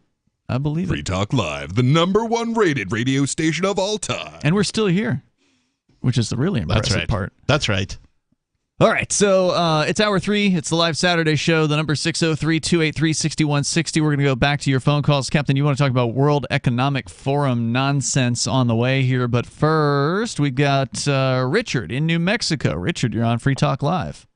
I believe Free Talk Live, the #1 rated radio station of all time. And we're still here, which is the really impressive part. That's right. All right, so it's Hour 3. It's the live Saturday show. The number 603-283-6160. We're going to go back to your phone calls. Captain, you want to talk about World Economic Forum nonsense on the way here. But first, we got Richard in New Mexico. Richard, you're on Free Talk Live.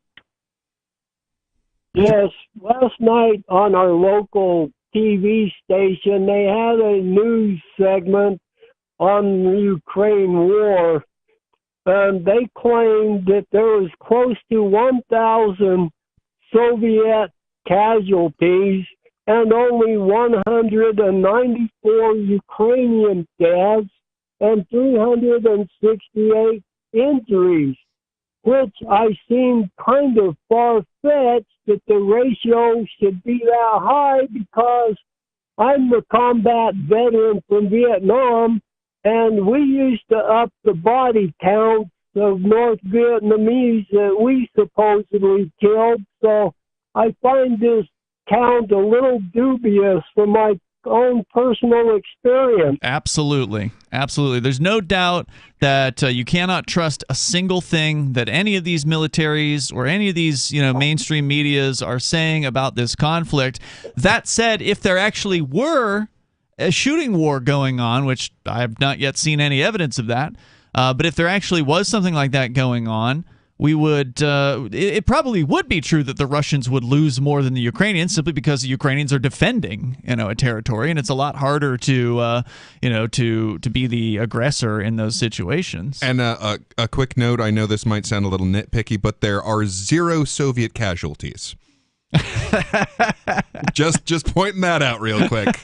Yes, last night on our local TV station, they had a news segment on the Ukraine war. And they claimed that there was close to 1,000 Soviet casualties and only 194 Ukrainian deaths and 368 injuries, which I seem kind of far-fetched that the ratio should be that high because I'm a combat veteran from Vietnam. And we used to up the body count of North Vietnamese that we supposedly killed. So I find this count a little dubious from my own personal experience. Absolutely. Absolutely. There's no doubt that you cannot trust a single thing that any of these militaries or any of these, mainstream medias are saying about this conflict. That said, if there actually were a shooting war going on, which I have not yet seen any evidence of that, but if there actually was something like that going on, we would. It probably would be true that the Russians would lose more than the Ukrainians, simply because the Ukrainians are defending, a territory, and it's a lot harder to, to be the aggressor in those situations. And a quick note: I know this might sound a little nitpicky, but there are 0 Soviet casualties. just pointing that out real quick.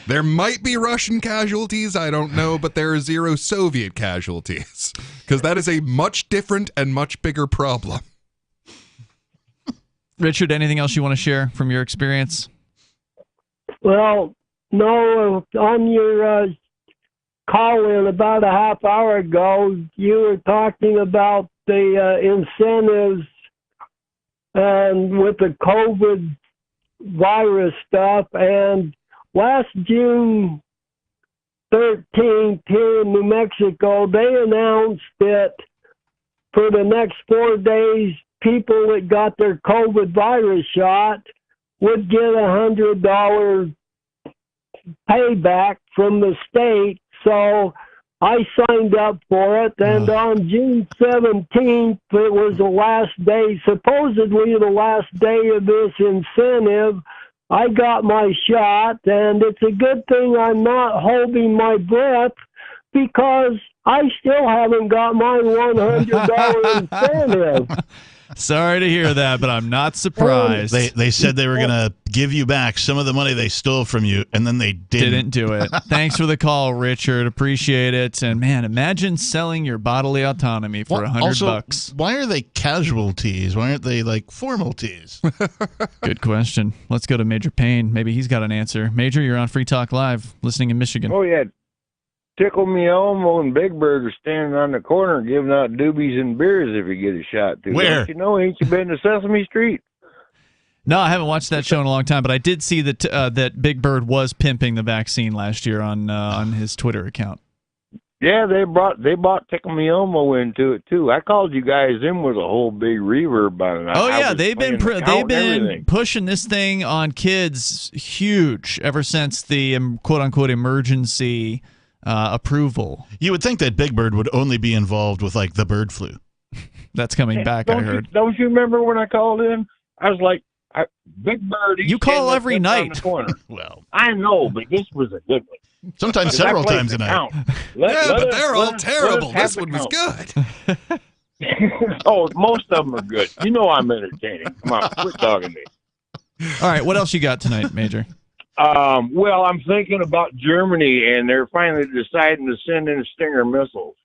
There might be Russian casualties, I don't know, but there are 0 Soviet casualties, because that is a much different and much bigger problem. Richard, anything else you want to share from your experience? Well, no, on your call-in about a half hour ago, you were talking about the incentives and with the COVID virus stuff. And last June 13th here in New Mexico, they announced that for the next 4 days, people that got their COVID virus shot would get $100 payback from the state. So I signed up for it, and on June 17th, it was the last day, supposedly the last day of this incentive. I got my shot, and it's a good thing I'm not holding my breath because I still haven't got my $100 incentive. Sorry to hear that, but I'm not surprised. They said they were going to give you back some of the money they stole from you, and then they didn't do it. Thanks for the call, Richard. Appreciate it. And man, imagine selling your bodily autonomy for $100. Why are they casualties? Why aren't they like formalities? Good question. Let's go to Major Payne. Maybe he's got an answer. Major, you're on Free Talk Live, listening in Michigan. Oh yeah. Tickle Me Elmo and Big Bird are standing on the corner giving out doobies and beers if you get a shot to. Where? Don't you know? Ain't you been to Sesame Street? No, I haven't watched that show in a long time, but I did see that that Big Bird was pimping the vaccine last year on his Twitter account. Yeah, they bought Tickle Me Elmo into it too. I called you guys in with a whole big reverb on it. Oh yeah, they've been pushing this thing on kids huge ever since the quote unquote emergency approval. You would think that Big Bird would only be involved with like the bird flu. That's coming back, I heard. Don't you remember when I called in? I was like, Big Bird. You call every night. Well, I know, but this was a good one. Sometimes several times a night. But they're all terrible. This one was good. Oh, most of them are good. You know I'm entertaining. Come on, quit dogging me. All right, what else you got tonight, Major? Well, I'm thinking about Germany, and they're finally deciding to send in Stinger missiles.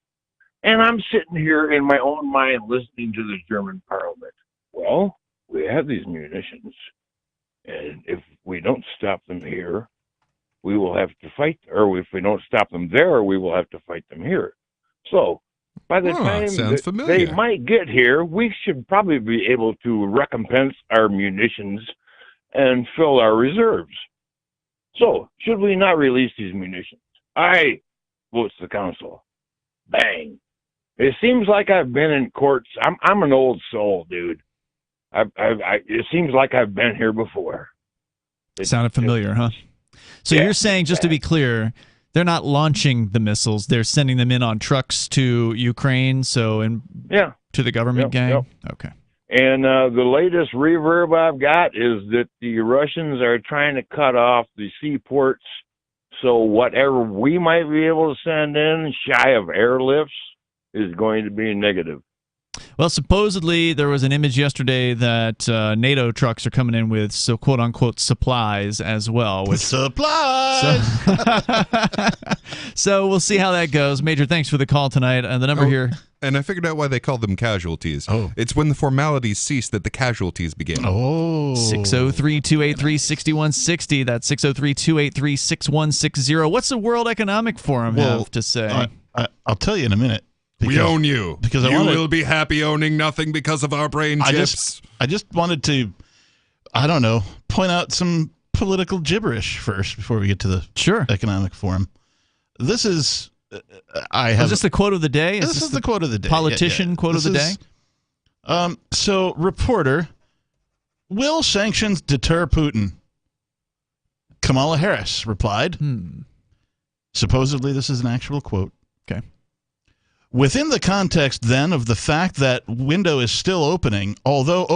And I'm sitting here in my own mind listening to the German parliament. Well, we have these munitions, and if we don't stop them here, we will have to fight, or if we don't stop them there, we will have to fight them here. So, by the time they might get here, we should probably be able to recompense our munitions and fill our reserves. So, should we not release these munitions? Aye, votes the council. Bang. It seems like I've been in courts. I'm an old soul, dude. It seems like I've been here before. Sounded familiar, huh? So you're saying, just to be clear, they're not launching the missiles. They're sending them in on trucks to Ukraine, to the government gang? Yep. Okay. And the latest reverb I've got is that the Russians are trying to cut off the seaports, so whatever we might be able to send in shy of airlifts is going to be negative. Well, supposedly there was an image yesterday that NATO trucks are coming in with quote-unquote supplies as well. Supplies! So we'll see how that goes. Major, thanks for the call tonight. And the number here... And I figured out why they call them casualties. Oh. It's when the formalities cease that the casualties begin. Oh. 603-283-6160. That's 603-283-6160. What's the World Economic Forum have to say? I'll tell you in a minute. We own you. Because you will be happy owning nothing because of our brain chips. I just wanted to, point out some political gibberish first before we get to the Economic Forum. This is... Is this the quote of the day? This is the quote of the day. Politician quote of the day? So, reporter, will sanctions deter Putin? Kamala Harris replied. Supposedly, this is an actual quote. Okay. Within the context, then, of the fact that window is still opening, although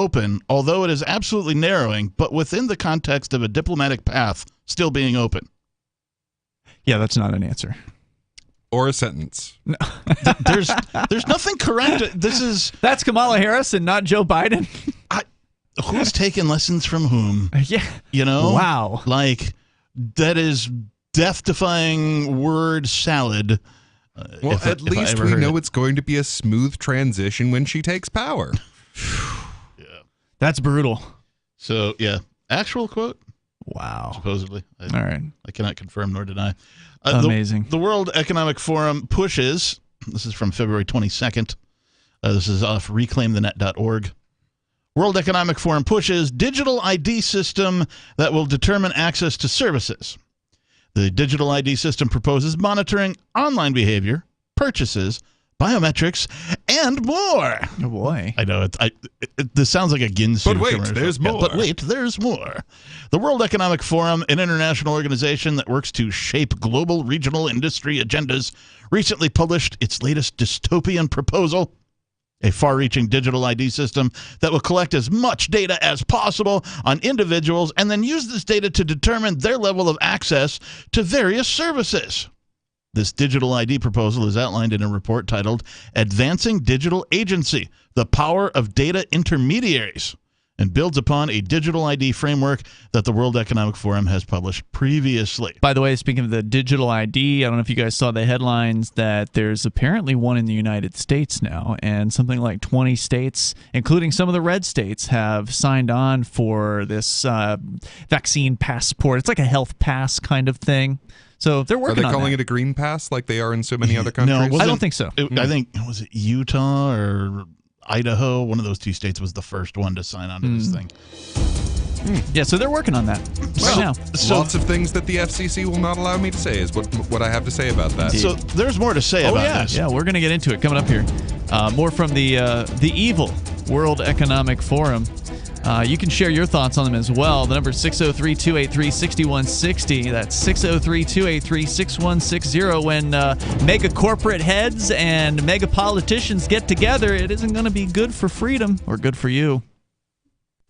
it is absolutely narrowing, but within the context of a diplomatic path still being open. Yeah, that's not an answer. Or a sentence. No. There's nothing correct. That's Kamala Harris and not Joe Biden. Who's taking lessons from whom? Yeah. Wow. Like, that is death-defying word salad. Well, at least we know it's going to be a smooth transition when she takes power. Yeah. That's brutal. So, yeah. Actual quote? Wow. Supposedly. All right. I cannot confirm nor deny. Amazing. The World Economic Forum pushes, this is from February 22nd, this is off reclaimthenet.org. World Economic Forum pushes digital ID system that will determine access to services. The digital ID system proposes monitoring online behavior, purchases, biometrics, and more. Oh, boy. I know. This sounds like a Ginsu But wait, commercial. there's more. But wait, there's more. The World Economic Forum, an international organization that works to shape global regional industry agendas, recently published its latest dystopian proposal, a far-reaching digital ID system that will collect as much data as possible on individuals and then use this data to determine their level of access to various services. This digital ID proposal is outlined in a report titled Advancing Digital Agency, the Power of Data Intermediaries, and builds upon a digital ID framework that the World Economic Forum has published previously. By the way, speaking of the digital ID, I don't know if you guys saw the headlines that there's apparently one in the United States now, and something like 20 states, including some of the red states, have signed on for this vaccine passport. It's like a health pass kind of thing. So they're working on Are they calling it a green pass like they are in so many other countries? No, I don't think so. I think, was it Utah or Idaho? One of those two states was the first one to sign on to this thing. Yeah, so they're working on that right now. Lots of things that the FCC will not allow me to say is what I have to say about that. So there's more to say about this. Yeah, we're going to get into it coming up here. More from the evil World Economic Forum. You can share your thoughts on them as well. The number is 603-283-6160. That's 603-283-6160. When mega corporate heads and mega politicians get together, it isn't going to be good for freedom or good for you.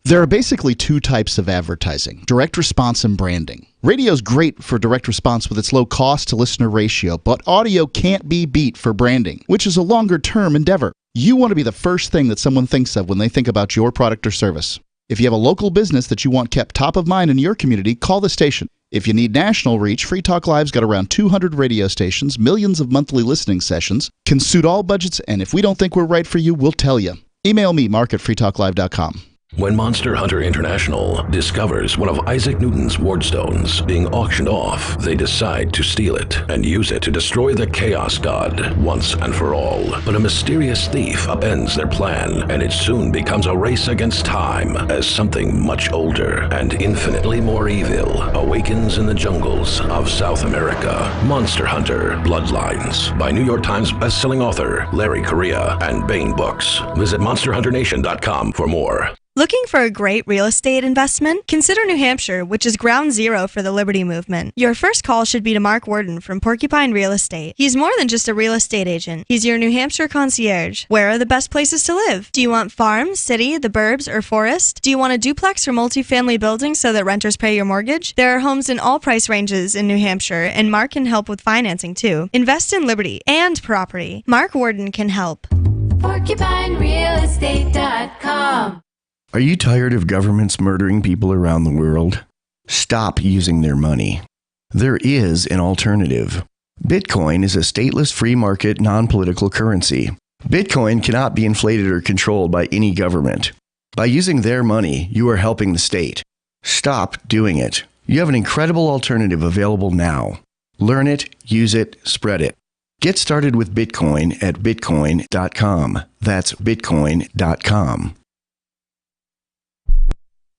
There are basically two types of advertising, direct response and branding. Radio's great for direct response with its low cost to listener ratio, but audio can't be beat for branding, which is a longer-term endeavor. You want to be the first thing that someone thinks of when they think about your product or service. If you have a local business that you want kept top of mind in your community, call the station. If you need national reach, Free Talk Live's got around 200 radio stations, millions of monthly listening sessions, can suit all budgets, and if we don't think we're right for you, we'll tell you. Email me, mark@freetalklive.com. When Monster Hunter International discovers one of Isaac Newton's wardstones being auctioned off, they decide to steal it and use it to destroy the Chaos God once and for all. But a mysterious thief upends their plan, and it soon becomes a race against time as something much older and infinitely more evil awakens in the jungles of South America. Monster Hunter Bloodlines by New York Times bestselling author Larry Correia and Baen Books. Visit monsterhunternation.com for more. Looking for a great real estate investment? Consider New Hampshire, which is ground zero for the Liberty Movement. Your first call should be to Mark Worden from Porcupine Real Estate. He's more than just a real estate agent. He's your New Hampshire concierge. Where are the best places to live? Do you want farm, city, the burbs, or forest? Do you want a duplex or multifamily building so that renters pay your mortgage? There are homes in all price ranges in New Hampshire, and Mark can help with financing too. Invest in Liberty and property. Mark Worden can help. PorcupineRealEstate.com. Are you tired of governments murdering people around the world? Stop using their money. There is an alternative. Bitcoin is a stateless free market non-political currency. Bitcoin cannot be inflated or controlled by any government. By using their money, you are helping the state. Stop doing it. You have an incredible alternative available now. Learn it, use it, spread it. Get started with Bitcoin at bitcoin.com. That's bitcoin.com.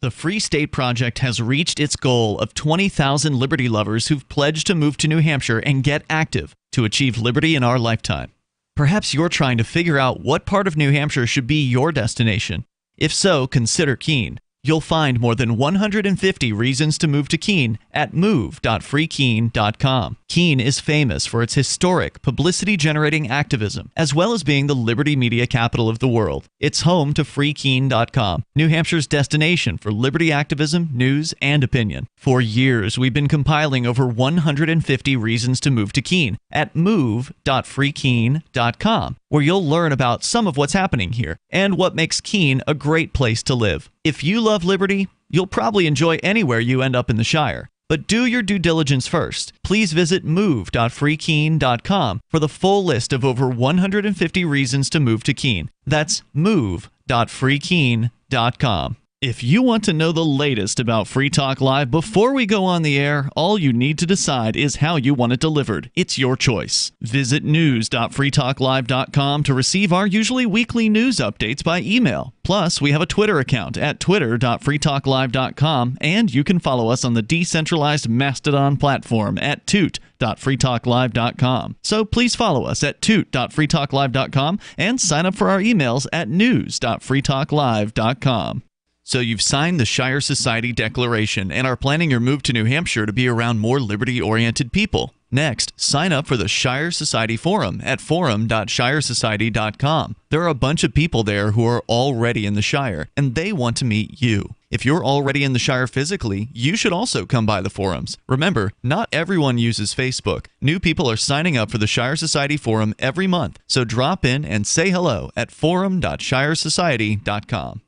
The Free State Project has reached its goal of 20,000 liberty lovers who've pledged to move to New Hampshire and get active to achieve liberty in our lifetime. Perhaps you're trying to figure out what part of New Hampshire should be your destination. If so, consider Keene. You'll find more than 150 reasons to move to Keene at move.freekeene.com. Keene is famous for its historic, publicity-generating activism, as well as being the liberty media capital of the world. It's home to freekeene.com, New Hampshire's destination for liberty activism, news, and opinion. For years, we've been compiling over 150 reasons to move to Keene at move.freekeene.com, where you'll learn about some of what's happening here and what makes Keene a great place to live. If you love liberty, you'll probably enjoy anywhere you end up in the Shire. But do your due diligence first. Please visit move.freekeene.com for the full list of over 150 reasons to move to Keene. That's move.freekeene.com. If you want to know the latest about Free Talk Live before we go on the air, all you need to decide is how you want it delivered. It's your choice. Visit news.freetalklive.com to receive our usually weekly news updates by email. Plus, we have a Twitter account at twitter.freetalklive.com, and you can follow us on the decentralized Mastodon platform at toot.freetalklive.com. So please follow us at toot.freetalklive.com and sign up for our emails at news.freetalklive.com. So you've signed the Shire Society Declaration and are planning your move to New Hampshire to be around more liberty-oriented people. Next, sign up for the Shire Society Forum at forum.shiresociety.com. There are a bunch of people there who are already in the Shire, and they want to meet you. If you're already in the Shire physically, you should also come by the forums. Remember, not everyone uses Facebook. New people are signing up for the Shire Society Forum every month, so drop in and say hello at forum.shiresociety.com.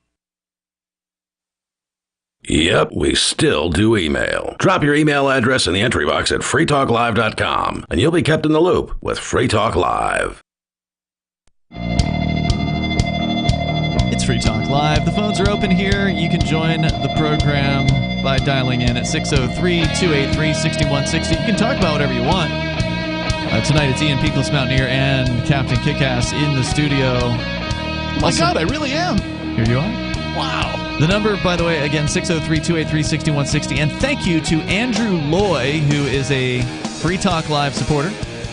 Yep, we still do email. Drop your email address in the entry box at freetalklive.com, and you'll be kept in the loop with Free Talk Live. It's Free Talk Live. The phones are open here. You can join the program by dialing in at 603-283-6160. You can talk about whatever you want. Tonight it's Ian Peakless Mountaineer and Captain Kickass in the studio. My God, I really am. Here you are. Wow. The number, by the way, again, 603-283-6160. And thank you to Andrew Loy, who is a Free Talk Live supporter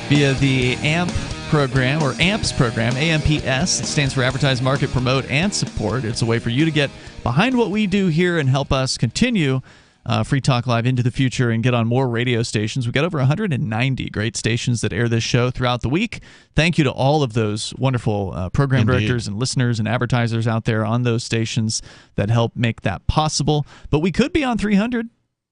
via the AMP program, or AMPS program, AMPS. It stands for Advertise, Market, Promote, and Support. It's a way for you to get behind what we do here and help us continue Free Talk Live into the future and get on more radio stations. We've got over 190 great stations that air this show throughout the week. Thank you to all of those wonderful program directors and listeners and advertisers out there on those stations that help make that possible. But we could be on 300,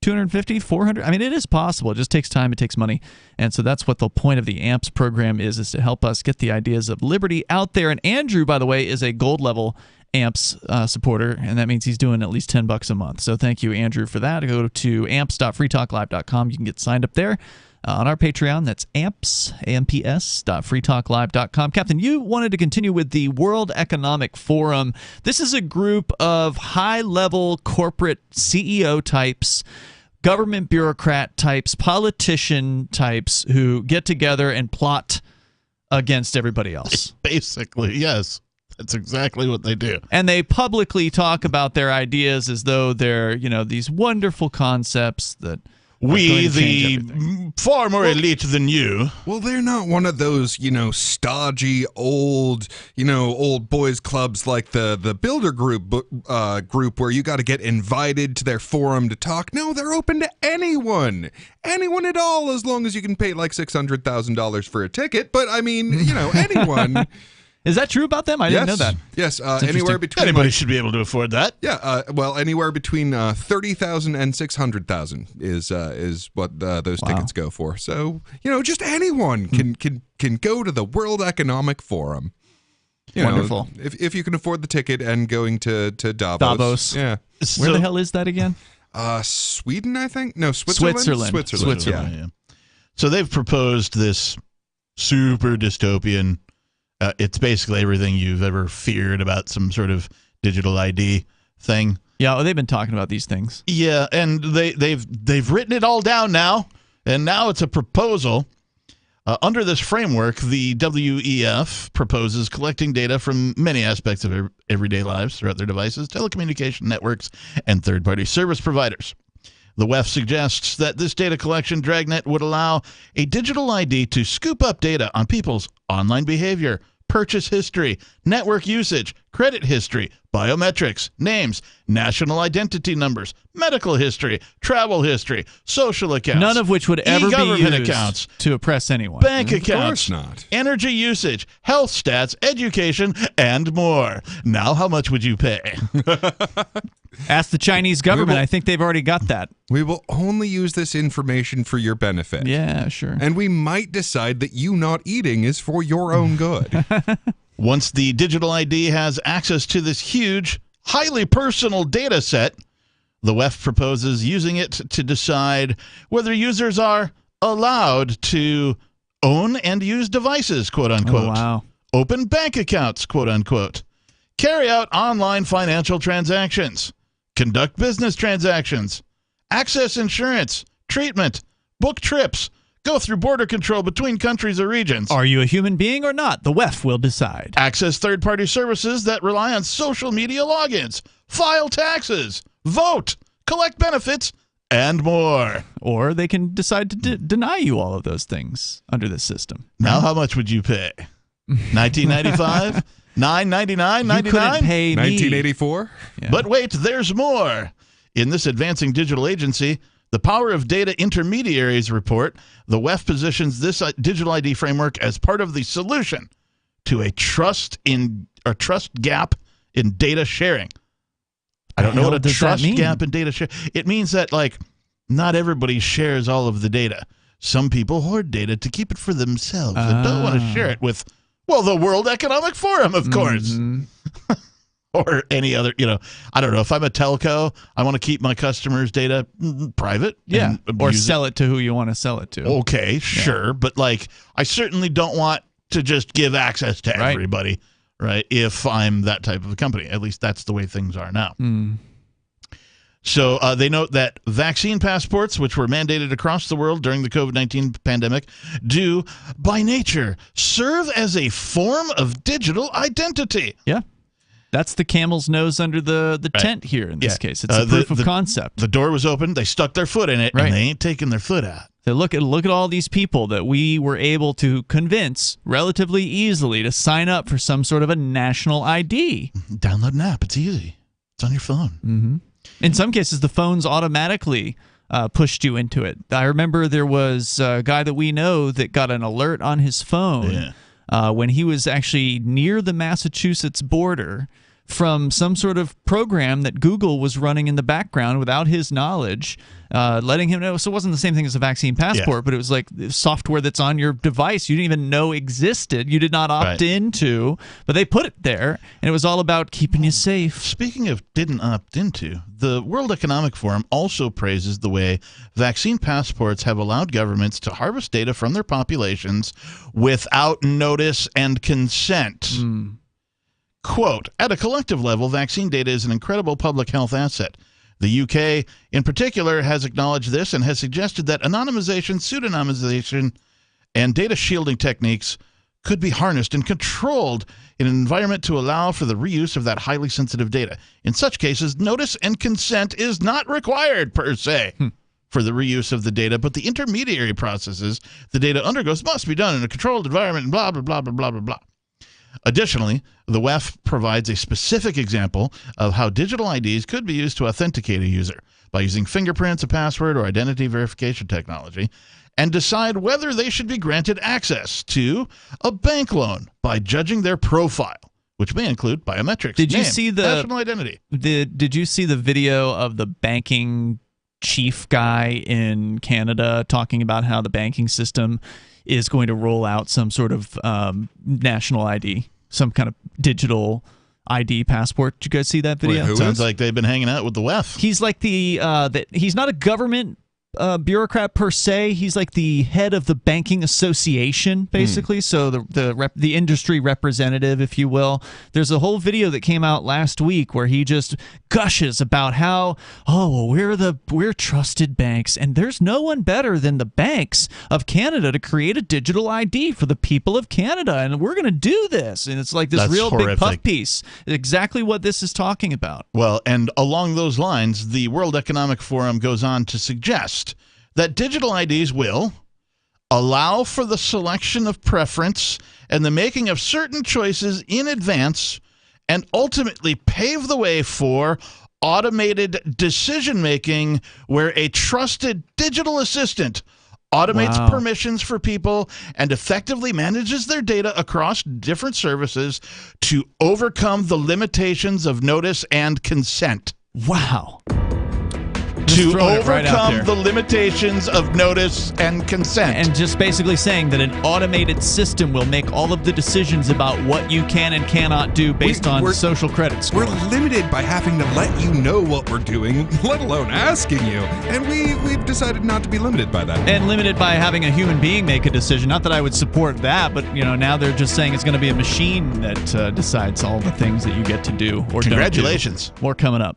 250, 400. I mean, it is possible. It just takes time. It takes money. And so that's what the point of the AMPS program is to help us get the ideas of liberty out there. And Andrew, by the way, is a gold level AMPS supporter, and that means he's doing at least $10 a month. So thank you, Andrew, for that. Go to amps.freetalklive.com. You can get signed up there. On our Patreon, that's amps.freetalklive.com. Captain, you wanted to continue with the World Economic Forum. This is a group of high-level corporate CEO types, government bureaucrat types, politician types who get together and plot against everybody else. Basically, yes. That's exactly what they do. And they publicly talk about their ideas as though they're, these wonderful concepts that we, the far more elite than you. Well, they're not one of those, stodgy old, old boys clubs like the Builder Group where you got to get invited to their forum to talk. No, they're open to anyone at all, as long as you can pay like $600,000 for a ticket. But I mean, anyone. Is that true about them? I didn't know that. Yes, anywhere between anybody should be able to afford that. Yeah, anywhere between $30,000 and $600,000 is what those tickets go for. So just anyone can go to the World Economic Forum. Wonderful. If you can afford the ticket and going to Davos. Davos. Yeah. Where the hell is that again? Sweden, I think. No, Switzerland. Yeah. So they've proposed this super dystopian. It's basically everything you've ever feared about some sort of digital ID thing. Yeah, well, they've been talking about these things. Yeah, and they've written it all down now, and now it's a proposal. Under this framework, the WEF proposes collecting data from many aspects of everyday lives throughout their devices, telecommunication networks, and third-party service providers. The WEF suggests that this data collection dragnet would allow a digital ID to scoop up data on people's online behavior, purchase history, network usage, credit history, biometrics, names, national identity numbers, medical history, travel history, social accounts. None of which would ever be used accounts, to oppress anyone. Bank accounts, of course not. Energy usage, health stats, education, and more. Now, how much would you pay? Ask the Chinese government. I think they've already got that. We will only use this information for your benefit. Yeah, sure. And we might decide that you not eating is for your own good. Once the digital ID has access to this huge, highly personal data set, the WEF proposes using it to decide whether users are allowed to own and use devices, quote unquote. Oh, wow. Open bank accounts, quote unquote. Carry out online financial transactions. Conduct business transactions. Access insurance, treatment, book trips, go through border control between countries or regions. Are you a human being or not? The WEF will decide. Access third-party services that rely on social media logins. File taxes. Vote. Collect benefits. And more. Or they can decide to deny you all of those things under this system. Now, how much would you pay? $19.95? $9.99? You couldn't pay me. 1984? Yeah. But wait, there's more. In this advancing digital agency, the Power of Data Intermediaries report, the WEF positions this digital ID framework as part of the solution to a trust gap in data sharing. I don't know what a trust gap in data sharing. It means that not everybody shares all of the data. Some people hoard data to keep it for themselves and don't want to share it with, the World Economic Forum, of course. Mm-hmm. Or any other, I don't know. If I'm a telco, I want to keep my customers' data private. Yeah, or sell it to who you want to sell it to. Okay, sure. But, I certainly don't want to just give access to everybody, right, if I'm that type of a company. At least that's the way things are now. Mm. So they note that vaccine passports, which were mandated across the world during the COVID-19 pandemic, do, by nature, serve as a form of digital identity. Yeah. That's the camel's nose under the tent here in this case. It's a proof of concept. The door was open. They stuck their foot in it, and they ain't taking their foot out. So look at all these people that we were able to convince relatively easily to sign up for some sort of a national ID. Download an app. It's easy. It's on your phone. Mm-hmm. In some cases, the phones automatically pushed you into it. I remember there was a guy that we know that got an alert on his phone when he was actually near the Massachusetts border from some sort of program that Google was running in the background without his knowledge, letting him know. So it wasn't the same thing as a vaccine passport, but it was like software that's on your device you didn't even know existed. You did not opt into, but they put it there, and it was all about keeping you safe. Speaking of didn't opt into, the World Economic Forum also praises the way vaccine passports have allowed governments to harvest data from their populations without notice and consent. Quote, at a collective level, vaccine data is an incredible public health asset. The UK, in particular, has acknowledged this and has suggested that anonymization, pseudonymization, and data shielding techniques could be harnessed and controlled in an environment to allow for the reuse of that highly sensitive data. In such cases, notice and consent is not required, per se, for the reuse of the data, but the intermediary processes the data undergoes must be done in a controlled environment, and blah, blah, blah, blah, blah, blah, blah. Additionally, the WEF provides a specific example of how digital IDs could be used to authenticate a user by using fingerprints, a password, or identity verification technology, and decide whether they should be granted access to a bank loan by judging their profile, which may include biometrics. Did you name, see the national identity? Did you see the video of the banking chief guy in Canada talking about how the banking system is going to roll out some sort of national ID, some kind of digital ID passport? Did you guys see that video? Wait, sounds like they've been hanging out with the WEF. He's like he's not a government bureaucrat per se. He's like the head of the banking association, basically. So the industry representative, if you will. There's a whole video that came out last week where he just gushes about how, we're trusted banks, and there's no one better than the banks of Canada to create a digital ID for the people of Canada, and we're going to do this. And it's like this big puff piece. Exactly what this is talking about. Well, and along those lines, the World Economic Forum goes on to suggest that digital IDs will allow for the selection of preference and the making of certain choices in advance, and ultimately pave the way for automated decision-making where a trusted digital assistant automates permissions for people and effectively manages their data across different services to overcome the limitations of notice and consent. Wow. To overcome the limitations of notice and consent. And just basically saying that an automated system will make all of the decisions about what you can and cannot do based on social credit score. We're limited by having to let you know what we're doing, let alone asking you. And we've decided not to be limited by that. And limited by having a human being make a decision. Not that I would support that, but now they're just saying it's going to be a machine that decides all the things that you get to do or Congratulations. Don't do. More coming up.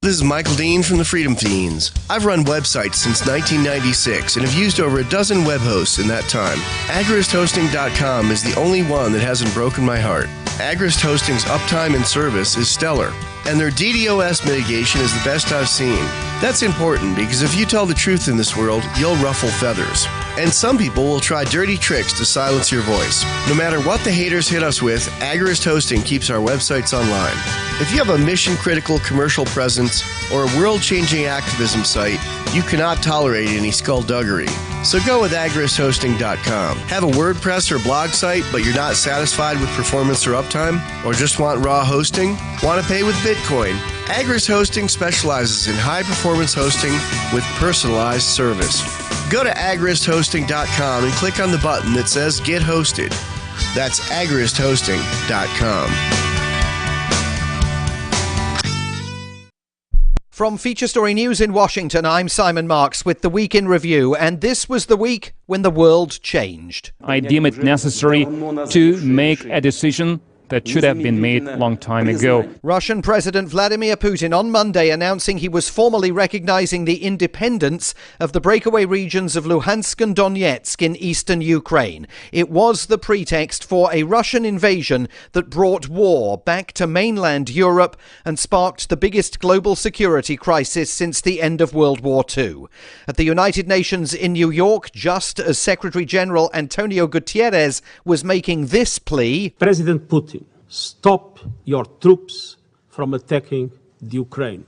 This is Michael Dean from the Freedom Fiends. I've run websites since 1996 and have used over a dozen web hosts in that time. AgristHosting.com is the only one that hasn't broken my heart. Agrist Hosting's uptime and service is stellar, and their DDoS mitigation is the best I've seen. That's important because if you tell the truth in this world, you'll ruffle feathers. And some people will try dirty tricks to silence your voice. No matter what the haters hit us with, Agrist Hosting keeps our websites online. If you have a mission-critical commercial presence or a world-changing activism site, you cannot tolerate any skullduggery. So go with AgristHosting.com. Have a WordPress or blog site, but you're not satisfied with performance or uptime? Or just want raw hosting? Want to pay with Bitcoin? Agrist Hosting specializes in high-performance hosting with personalized service. Go to AgristHosting.com and click on the button that says Get Hosted. That's AgristHosting.com. From Feature Story News in Washington, I'm Simon Marks with the Week in Review, and this was the week when the world changed. I deem it necessary to make a decision that should have been made a long time ago. Russian President Vladimir Putin on Monday announcing he was formally recognizing the independence of the breakaway regions of Luhansk and Donetsk in eastern Ukraine. It was the pretext for a Russian invasion that brought war back to mainland Europe and sparked the biggest global security crisis since the end of World War II. At the United Nations in New York, just as Secretary General Antonio Guterres was making this plea, President Putin, stop your troops from attacking the Ukraine.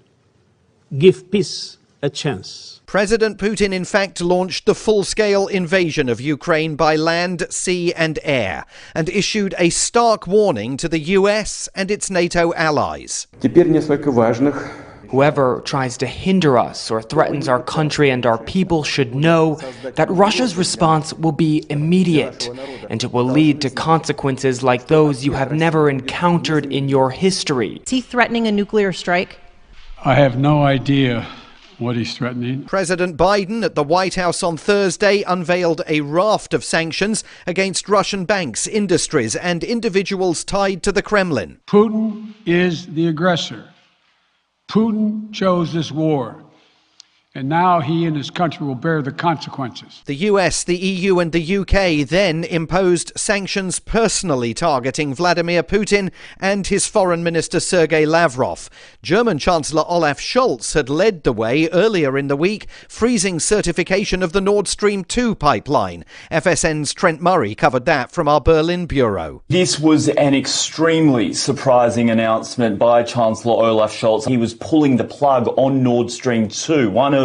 Give peace a chance. President Putin, in fact, launched the full-scale invasion of Ukraine by land, sea and air, and issued a stark warning to the US and its NATO allies. Whoever tries to hinder us or threatens our country and our people should know that Russia's response will be immediate, and it will lead to consequences like those you have never encountered in your history. Is he threatening a nuclear strike? I have no idea what he's threatening. President Biden at the White House on Thursday unveiled a raft of sanctions against Russian banks, industries and individuals tied to the Kremlin. Putin is the aggressor. Putin chose this war, and now he and his country will bear the consequences. The US, the EU and the UK then imposed sanctions personally targeting Vladimir Putin and his foreign minister Sergei Lavrov. German Chancellor Olaf Scholz had led the way earlier in the week, freezing certification of the Nord Stream 2 pipeline. FSN's Trent Murray covered that from our Berlin bureau. This was an extremely surprising announcement by Chancellor Olaf Scholz. He was pulling the plug on Nord Stream 2, one of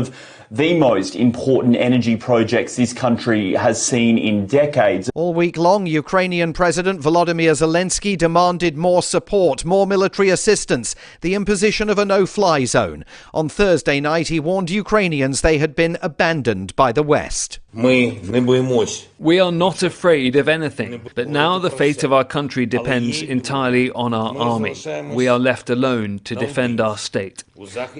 the most important energy projects this country has seen in decades. All week long, Ukrainian President Volodymyr Zelensky demanded more support, more military assistance, the imposition of a no-fly zone. On Thursday night, he warned Ukrainians they had been abandoned by the West. We are not afraid of anything, but now the fate of our country depends entirely on our army. We are left alone to defend our state.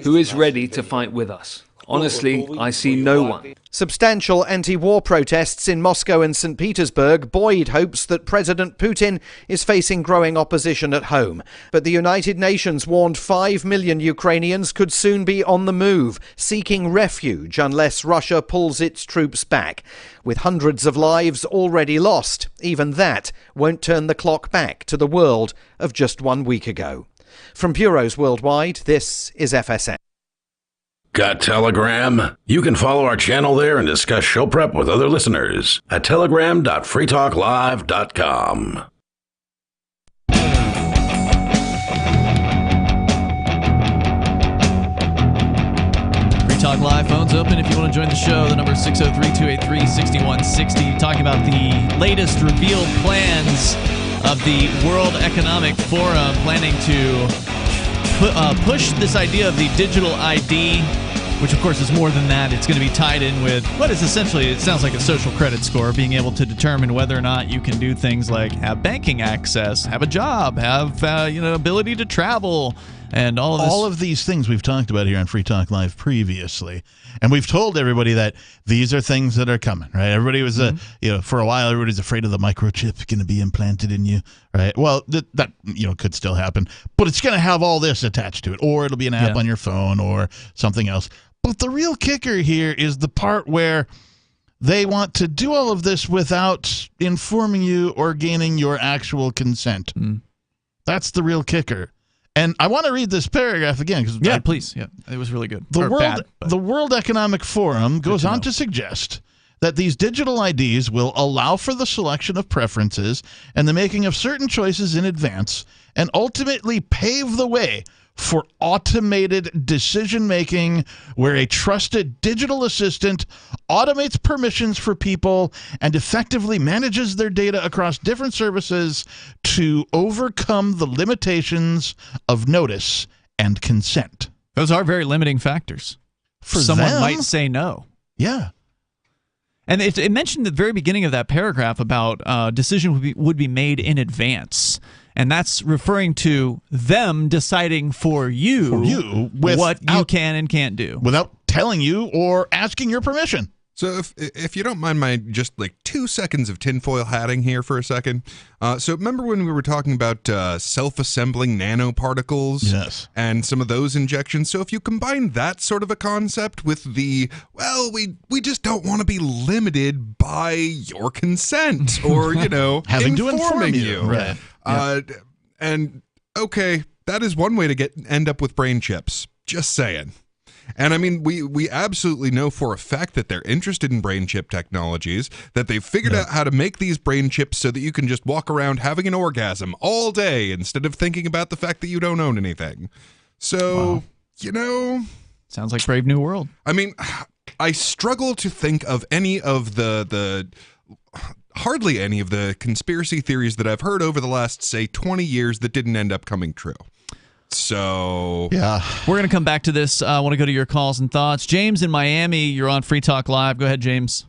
Who is ready to fight with us? Honestly, I see no one. Substantial anti-war protests in Moscow and St. Petersburg buoyed hopes that President Putin is facing growing opposition at home. But the United Nations warned 5 million Ukrainians could soon be on the move, seeking refuge unless Russia pulls its troops back. With hundreds of lives already lost, even that won't turn the clock back to the world of just 1 week ago. From bureaus worldwide, this is FSN. Got Telegram? You can follow our channel there and discuss show prep with other listeners at telegram.freetalklive.com. Free Talk Live, phones open if you want to join the show. The number is 603-283-6160. Talking about the latest revealed plans of the World Economic Forum, planning to push this idea of the digital ID, which of course is more than that. It's going to be tied in with what is essentially, it sounds like a social credit score, being able to determine whether or not you can do things like have banking access, have a job, have ability to travel, and all of this. All of these things we've talked about here on Free Talk Live previously, and we've told everybody that these are things that are coming, right? Everybody was, for a while, everybody's afraid of the microchip going to be implanted in you, right? Well, that could still happen, but it's going to have all this attached to it, or it'll be an app on your phone or something else. But the real kicker here is the part where they want to do all of this without informing you or gaining your actual consent. That's the real kicker. And I want to read this paragraph again. Please. Yeah, it was really good. The World Economic Forum goes on to suggest that these digital IDs will allow for the selection of preferences and the making of certain choices in advance, and ultimately pave the way for automated decision-making where a trusted digital assistant automates permissions for people and effectively manages their data across different services to overcome the limitations of notice and consent. Those are very limiting factors. For someone them, might say no. Yeah. And it mentioned at the very beginning of that paragraph about decision would be made in advance. And that's referring to them deciding for you what you can and can't do. Without telling you or asking your permission. So if you don't mind my just like 2 seconds of tinfoil hatting here for a second. So remember when we were talking about self-assembling nanoparticles? Yes. And some of those injections? So if you combine that sort of a concept with the, well, we just don't want to be limited by your consent or, having to inform you. Right. And okay, that is one way to end up with brain chips. Just saying. And I mean, we absolutely know for a fact that they're interested in brain chip technologies, that they've figured out how to make these brain chips so that you can just walk around having an orgasm all day instead of thinking about the fact that you don't own anything. So, Sounds like Brave New World. I mean, I struggle to think of any of hardly any of the conspiracy theories that I've heard over the last, say, 20 years that didn't end up coming true. So, yeah. We're going to come back to this. I want to go to your calls and thoughts. James in Miami, you're on Free Talk Live. Go ahead, James.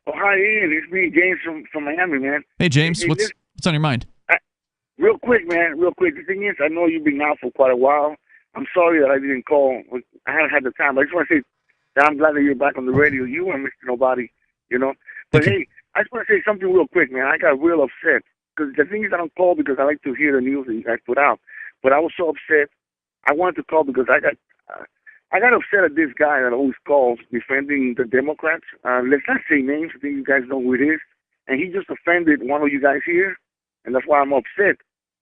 Oh, hi, Ian. It's me, James from Miami, man. Hey, James. Hey, what's on your mind? Real quick, man. Real quick. The thing is, I know you've been out for quite a while. I'm sorry that I didn't call. I haven't had the time. I just want to say that I'm glad that you're back on the radio. You weren't Mr. Nobody, you know. But, hey, I just want to say something real quick, man. I got real upset. Because the thing is, I don't call because I like to hear the news that you guys put out. But I was so upset. I wanted to call because I got upset at this guy that always calls defending the Democrats. Let's not say names. I think you guys know who it is. And he just offended one of you guys here, and that's why I'm upset.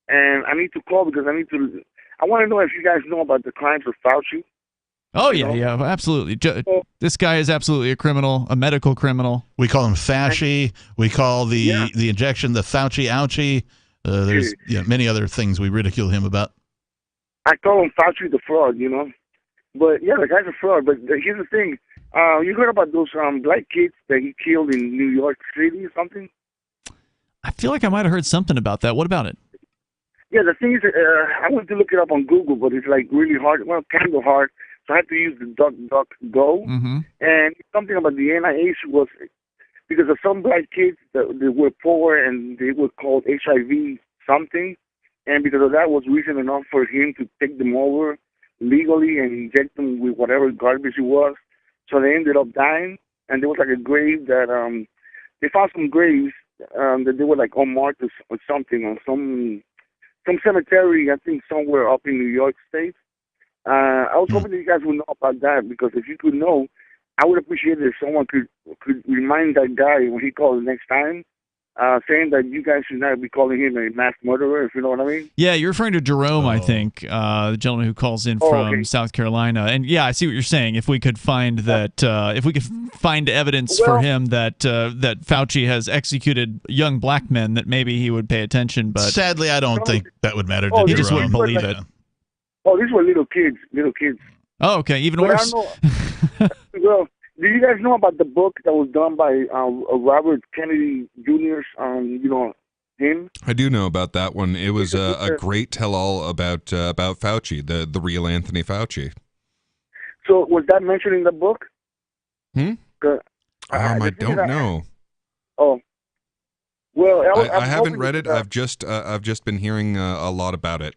And I need to call because I want to know if you guys know about the crimes of Fauci. Oh, yeah, absolutely. This guy is absolutely a criminal, a medical criminal. We call him Fauci. We call the injection the Fauci ouchie. There's many other things we ridicule him about. I call him Fauci the fraud, you know. But, yeah, the guy's a fraud. But here's the thing. You heard about those black kids that he killed in New York City or something? I feel like I might have heard something about that. What about it? Yeah, the thing is, I went to look it up on Google, but it's like really hard. Well, kind of hard. So I had to use the DuckDuckGo. Mm-hmm. And something about the NIH was because of some black kids that they were poor and they were called HIV something. And because of that was reason enough for him to take them over legally and inject them with whatever garbage it was. So they ended up dying. And there was like a grave that they found some graves that they were like unmarked or something on some cemetery, I think somewhere up in New York State. I was hoping that you guys would know about that, because if you could know, I would appreciate it if someone could remind that guy when he calls next time, saying that you guys should not be calling him a mass murderer, if you know what I mean. Yeah, you're referring to Jerome, I think, the gentleman who calls in from South Carolina. And yeah, I see what you're saying. If we could find that, if we could find evidence for him that that Fauci has executed young black men, that maybe he would pay attention. But sadly, I don't think that would matter to Jerome. He just wouldn't believe it. Oh, these were little kids. Oh, okay, even worse. Well, do you guys know about the book that was done by Robert Kennedy Jr.'s, him? I do know about that one. It was a great tell-all about Fauci, the real Anthony Fauci. So was that mentioned in the book? I don't know. Oh. Well, I haven't read it. I've just been hearing a lot about it.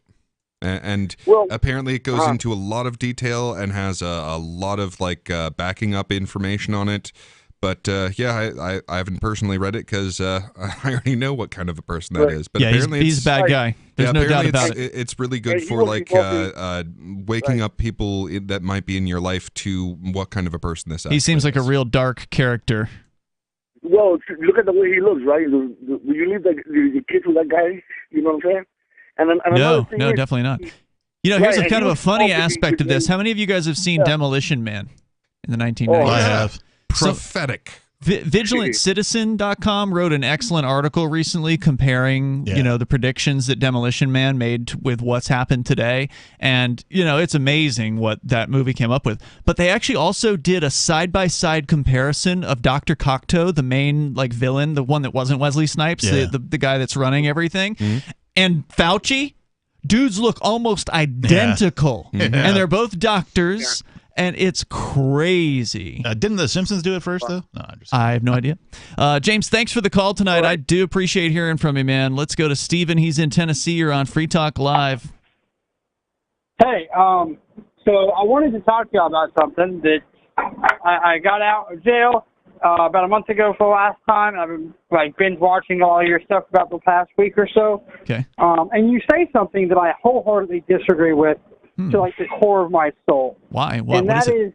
And apparently it goes into a lot of detail and has a lot of backing up information on it. But I haven't personally read it because I already know what kind of a person that is. But apparently he's a bad guy. There's no doubt about it. It's really good for waking up people that might be in your life to what kind of a person this is. He seems like a real dark character. Well, look at the way he looks, right? You leave the kids with that guy, you know what I'm saying? And no, definitely not. Here's a kind of a funny aspect of this. How many of you guys have seen Demolition Man in the 1990s? I have. Prophetic. VigilantCitizen.com wrote an excellent article recently comparing, the predictions that Demolition Man made with what's happened today. And, it's amazing what that movie came up with. But they actually also did a side-by-side comparison of Dr. Cocteau, the main villain, the one that wasn't Wesley Snipes, the guy that's running everything. Mm-hmm. And Fauci, dudes look almost identical. Yeah. And they're both doctors, and it's crazy. Didn't The Simpsons do it first, though? No, I have no idea. James, thanks for the call tonight. I do appreciate hearing from you, man. Let's go to Steven. He's in Tennessee. You're on Free Talk Live. Hey, so I wanted to talk to you about something that I got out of jail about a month ago for the last time. I've been binge watching all your stuff about the past week or so. Okay. And you say something that I wholeheartedly disagree with to the core of my soul. Why? And that is,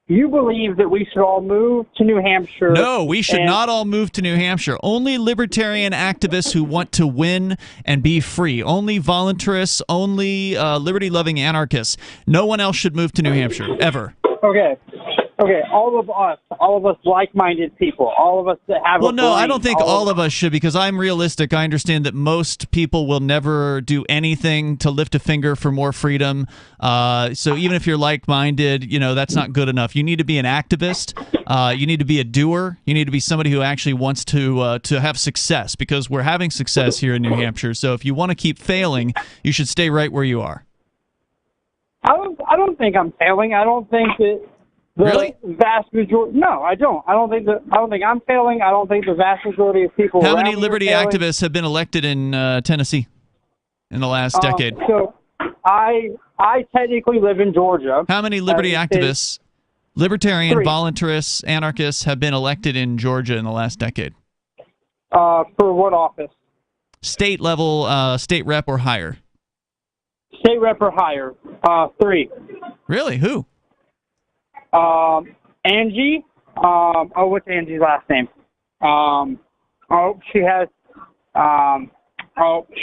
you believe that we should all move to New Hampshire. No, we should not all move to New Hampshire. Only libertarian activists who want to win and be free. Only voluntarists, only liberty-loving anarchists. No one else should move to New Hampshire, ever. Okay. Okay, all of us like-minded people, all of us that have Well, a no, brain, I don't think all of us should, because I'm realistic. I understand that most people will never do anything to lift a finger for more freedom. So even if you're like-minded, that's not good enough. You need to be an activist. You need to be a doer. You need to be somebody who actually wants to have success, because we're having success here in New Hampshire. So if you want to keep failing, you should stay right where you are. I don't think I'm failing. I don't think that the vast majority. No, I don't. I don't think I'm failing. I don't think the vast majority of people. How many liberty activists have been elected in Tennessee in the last decade? So I technically live in Georgia. How many liberty activists, libertarian, voluntarists, anarchists have been elected in Georgia in the last decade? For what office? State level, state rep or higher. State rep or higher. 3. Really? Who? Angie. What's Angie's last name? She has.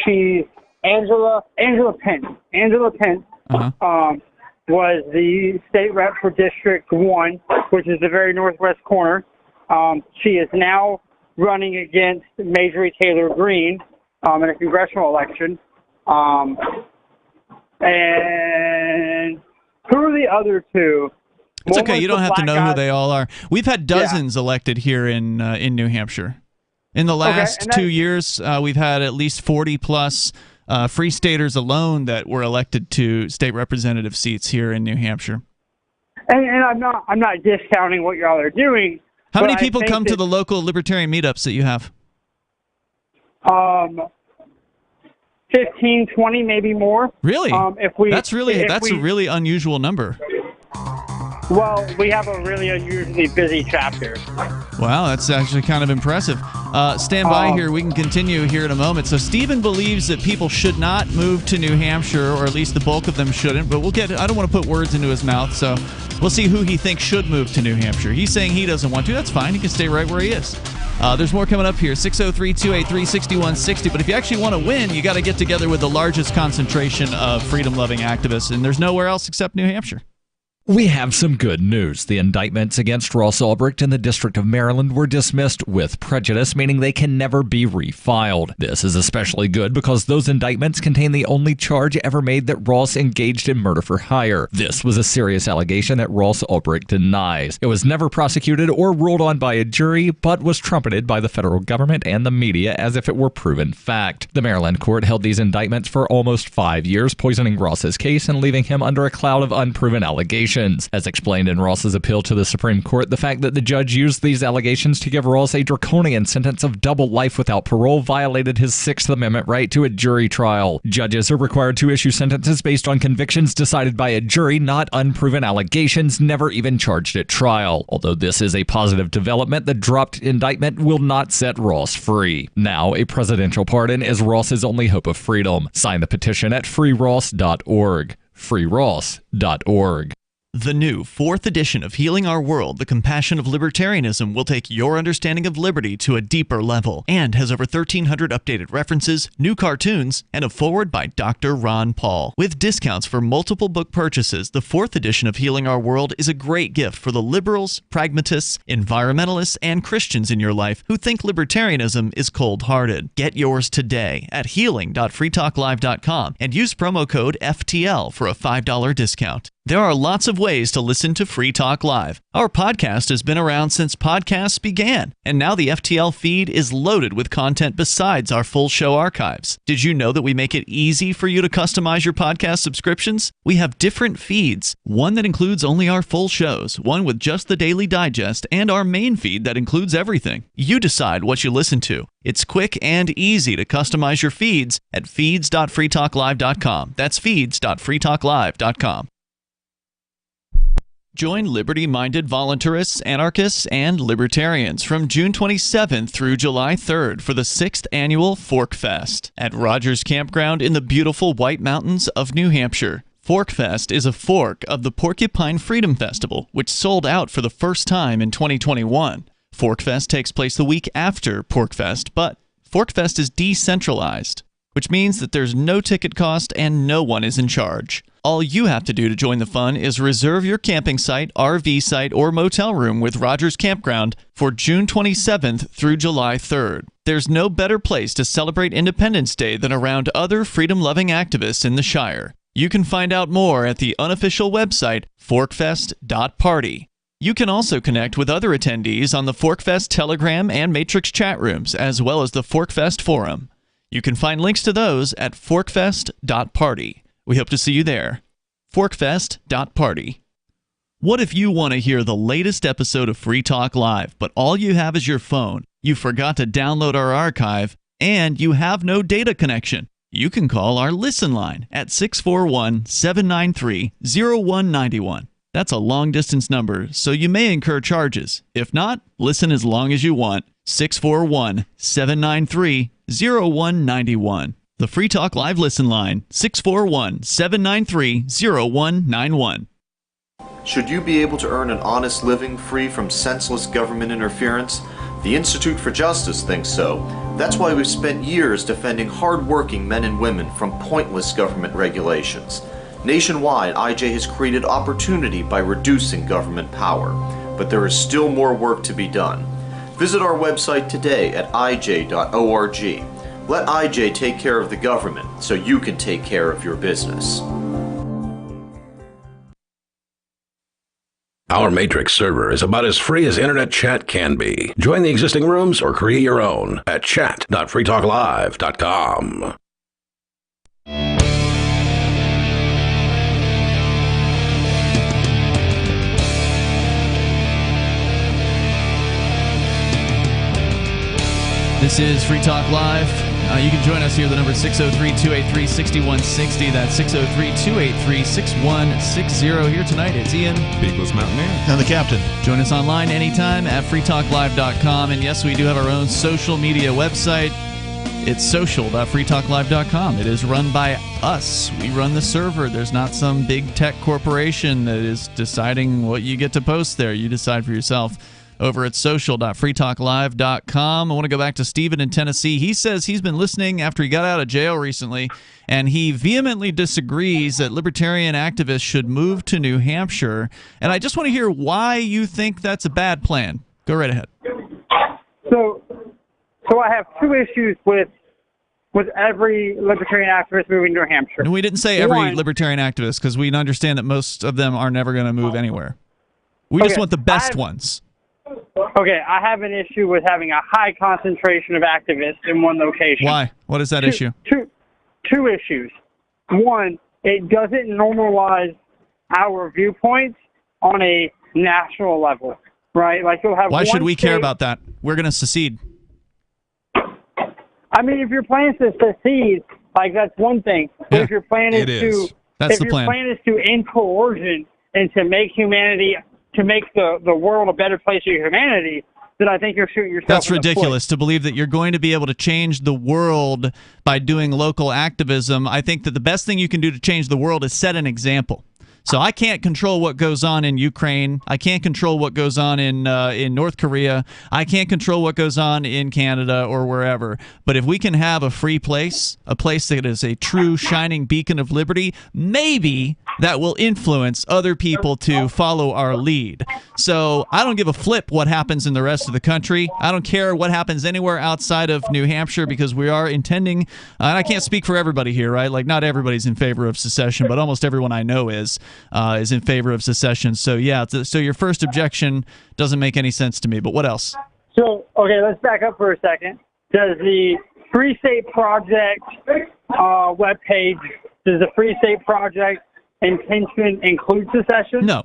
She's Angela Pence. Angela Pence. Was the state rep for District 1, which is the very northwest corner. She is now running against Marjorie Taylor Greene in a congressional election. And who are the other two? It's okay. You don't have to know who they all are. We've had dozens elected here in New Hampshire. In the last 2 years, we've had at least 40-plus Free Staters alone that were elected to state representative seats here in New Hampshire. And I'm not discounting what y'all are doing. How many people come to the local libertarian meetups that you have? 15, 20, maybe more. Really? That's a really unusual number. Well, we have a really unusually busy chapter. Wow, that's actually kind of impressive. Stand by here. We can continue here in a moment. So Stephen believes that people should not move to New Hampshire, or at least the bulk of them shouldn't, but I don't want to put words into his mouth, so we'll see who he thinks should move to New Hampshire. He's saying he doesn't want to. That's fine. He can stay right where he is. There's more coming up here, 603-283-6160. But if you actually want to win, you got to get together with the largest concentration of freedom-loving activists, and there's nowhere else except New Hampshire. We have some good news. The indictments against Ross Ulbricht in the District of Maryland were dismissed with prejudice, meaning they can never be refiled. This is especially good because those indictments contain the only charge ever made that Ross engaged in murder for hire. This was a serious allegation that Ross Ulbricht denies. It was never prosecuted or ruled on by a jury, but was trumpeted by the federal government and the media as if it were proven fact. The Maryland court held these indictments for almost 5 years, poisoning Ross's case and leaving him under a cloud of unproven allegations. As explained in Ross's appeal to the Supreme Court, the fact that the judge used these allegations to give Ross a draconian sentence of double life without parole violated his Sixth Amendment right to a jury trial. Judges are required to issue sentences based on convictions decided by a jury, not unproven allegations never even charged at trial. Although this is a positive development, the dropped indictment will not set Ross free. Now, a presidential pardon is Ross's only hope of freedom. Sign the petition at freeross.org. freeross.org. The new 4th edition of Healing Our World, The Compassion of Libertarianism, will take your understanding of liberty to a deeper level and has over 1,300 updated references, new cartoons, and a foreword by Dr. Ron Paul. With discounts for multiple book purchases, the 4th edition of Healing Our World is a great gift for the liberals, pragmatists, environmentalists, and Christians in your life who think libertarianism is cold-hearted. Get yours today at healing.freetalklive.com and use promo code FTL for a $5 discount. There are lots of ways to listen to Free Talk Live. Our podcast has been around since podcasts began, and now the FTL feed is loaded with content besides our full show archives. Did you know that we make it easy for you to customize your podcast subscriptions? We have different feeds, one that includes only our full shows, one with just the Daily Digest, and our main feed that includes everything. You decide what you listen to. It's quick and easy to customize your feeds at feeds.freetalklive.com. That's feeds.freetalklive.com. Join liberty-minded voluntarists, anarchists, and libertarians from June 27th through July 3rd for the 6th annual Fork Fest at Rogers Campground in the beautiful White Mountains of New Hampshire. Fork Fest is a fork of the Porcupine Freedom Festival, which sold out for the first time in 2021. Fork Fest takes place the week after PorcFest, but Fork Fest is decentralized, which means that there's no ticket cost and no one is in charge. All you have to do to join the fun is reserve your camping site, RV site, or motel room with Rogers Campground for June 27th through July 3rd. There's no better place to celebrate Independence Day than around other freedom-loving activists in the Shire. You can find out more at the unofficial website, forkfest.party. You can also connect with other attendees on the Forkfest Telegram and Matrix chat rooms, as well as the Forkfest Forum. You can find links to those at forkfest.party. We hope to see you there. Forkfest.party. What if you want to hear the latest episode of Free Talk Live, but all you have is your phone, you forgot to download our archive, and you have no data connection? You can call our Listen line at 641-793-0191. That's a long-distance number, so you may incur charges. If not, listen as long as you want. 641-793-0191. The Free Talk Live Listen line, 641-793-0191. Should you be able to earn an honest living free from senseless government interference? The Institute for Justice thinks so. That's why we've spent years defending hard-working men and women from pointless government regulations. Nationwide, IJ has created opportunity by reducing government power, but there is still more work to be done. Visit our website today at ij.org. Let IJ take care of the government so you can take care of your business. Our Matrix server is about as free as internet chat can be. Join the existing rooms or create your own at chat.freetalklive.com. This is Free Talk Live. You can join us here. The number is 603-283-6160. That's 603-283-6160. Here tonight, it's Ian, Beakless Mountaineer, and the Captain. Join us online anytime at freetalklive.com. And yes, we do have our own social media website. It's social.freetalklive.com. It is run by us. We run the server. There's not some big tech corporation that is deciding what you get to post there. You decide for yourself. Over at social.freetalklive.com. I want to go back to Stephen in Tennessee. He says he's been listening after he got out of jail recently, and he vehemently disagrees that libertarian activists should move to New Hampshire. And I just want to hear why you think that's a bad plan. Go right ahead. So I have two issues with every libertarian activist moving to New Hampshire. And we didn't say every libertarian activist, because we understand that most of them are never going to move anywhere. We just want the best ones. Okay, I have an issue with having a high concentration of activists in one location. Why? What is that issue? Two issues. One, it doesn't normalize our viewpoints on a national level, right? Like you'll have. Why should we care about that? We're going to secede. I mean, if your plan is to secede, like that's one thing. But if your plan is to, that's the plan. If your plan is to end coercion and to make humanity. To make the world a better place for humanity, then I think you're shooting yourself. That's ridiculous to believe that you're going to be able to change the world by doing local activism. I think that the best thing you can do to change the world is set an example. So I can't control what goes on in Ukraine. I can't control what goes on in North Korea. I can't control what goes on in Canada or wherever. But if we can have a free place, a place that is a true shining beacon of liberty, maybe that will influence other people to follow our lead. So I don't give a flip what happens in the rest of the country. I don't care what happens anywhere outside of New Hampshire, because we are intending, and I can't speak for everybody here, right? Like not everybody's in favor of secession, but almost everyone I know is in favor of secession. So yeah, so your first objection doesn't make any sense to me, but what else? So, okay, let's back up for a second. Does the Free State Project webpage, does the Free State Project intention include secession? No,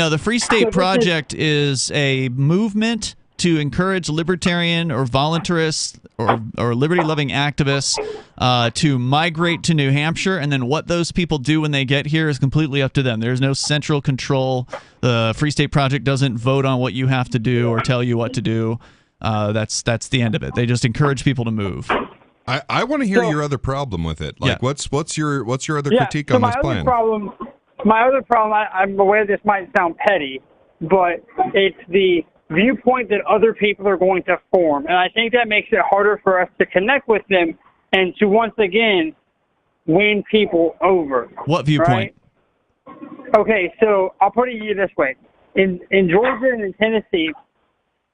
the Free State Project is a movement to encourage libertarian or voluntarists or liberty-loving activists to migrate to New Hampshire, and then what those people do when they get here is completely up to them. There's no central control. The Free State Project doesn't vote on what you have to do or tell you what to do. That's the end of it. They just encourage people to move. I want to hear your other problem with it. Like, what's your other critique on this plan? My other problem, I'm aware this might sound petty, but it's the viewpoint that other people are going to form. And I think that makes it harder for us to connect with them and to once again win people over. What viewpoint? Right? Okay, so I'll put it to you this way. In Georgia and in Tennessee,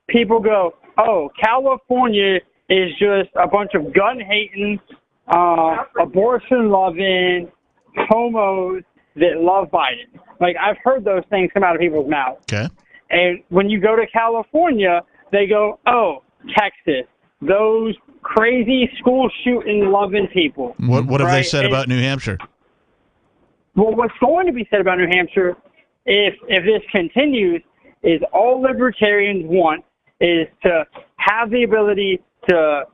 people go, oh, California is just a bunch of gun-hating, abortion-loving homos that love Biden. Like, I've heard those things come out of people's mouths. Okay. And when you go to California, they go, oh, Texas, those crazy school shooting loving people. What have they right? said about New Hampshire? Well, what's going to be said about New Hampshire, if this continues, is all libertarians want is to have the ability to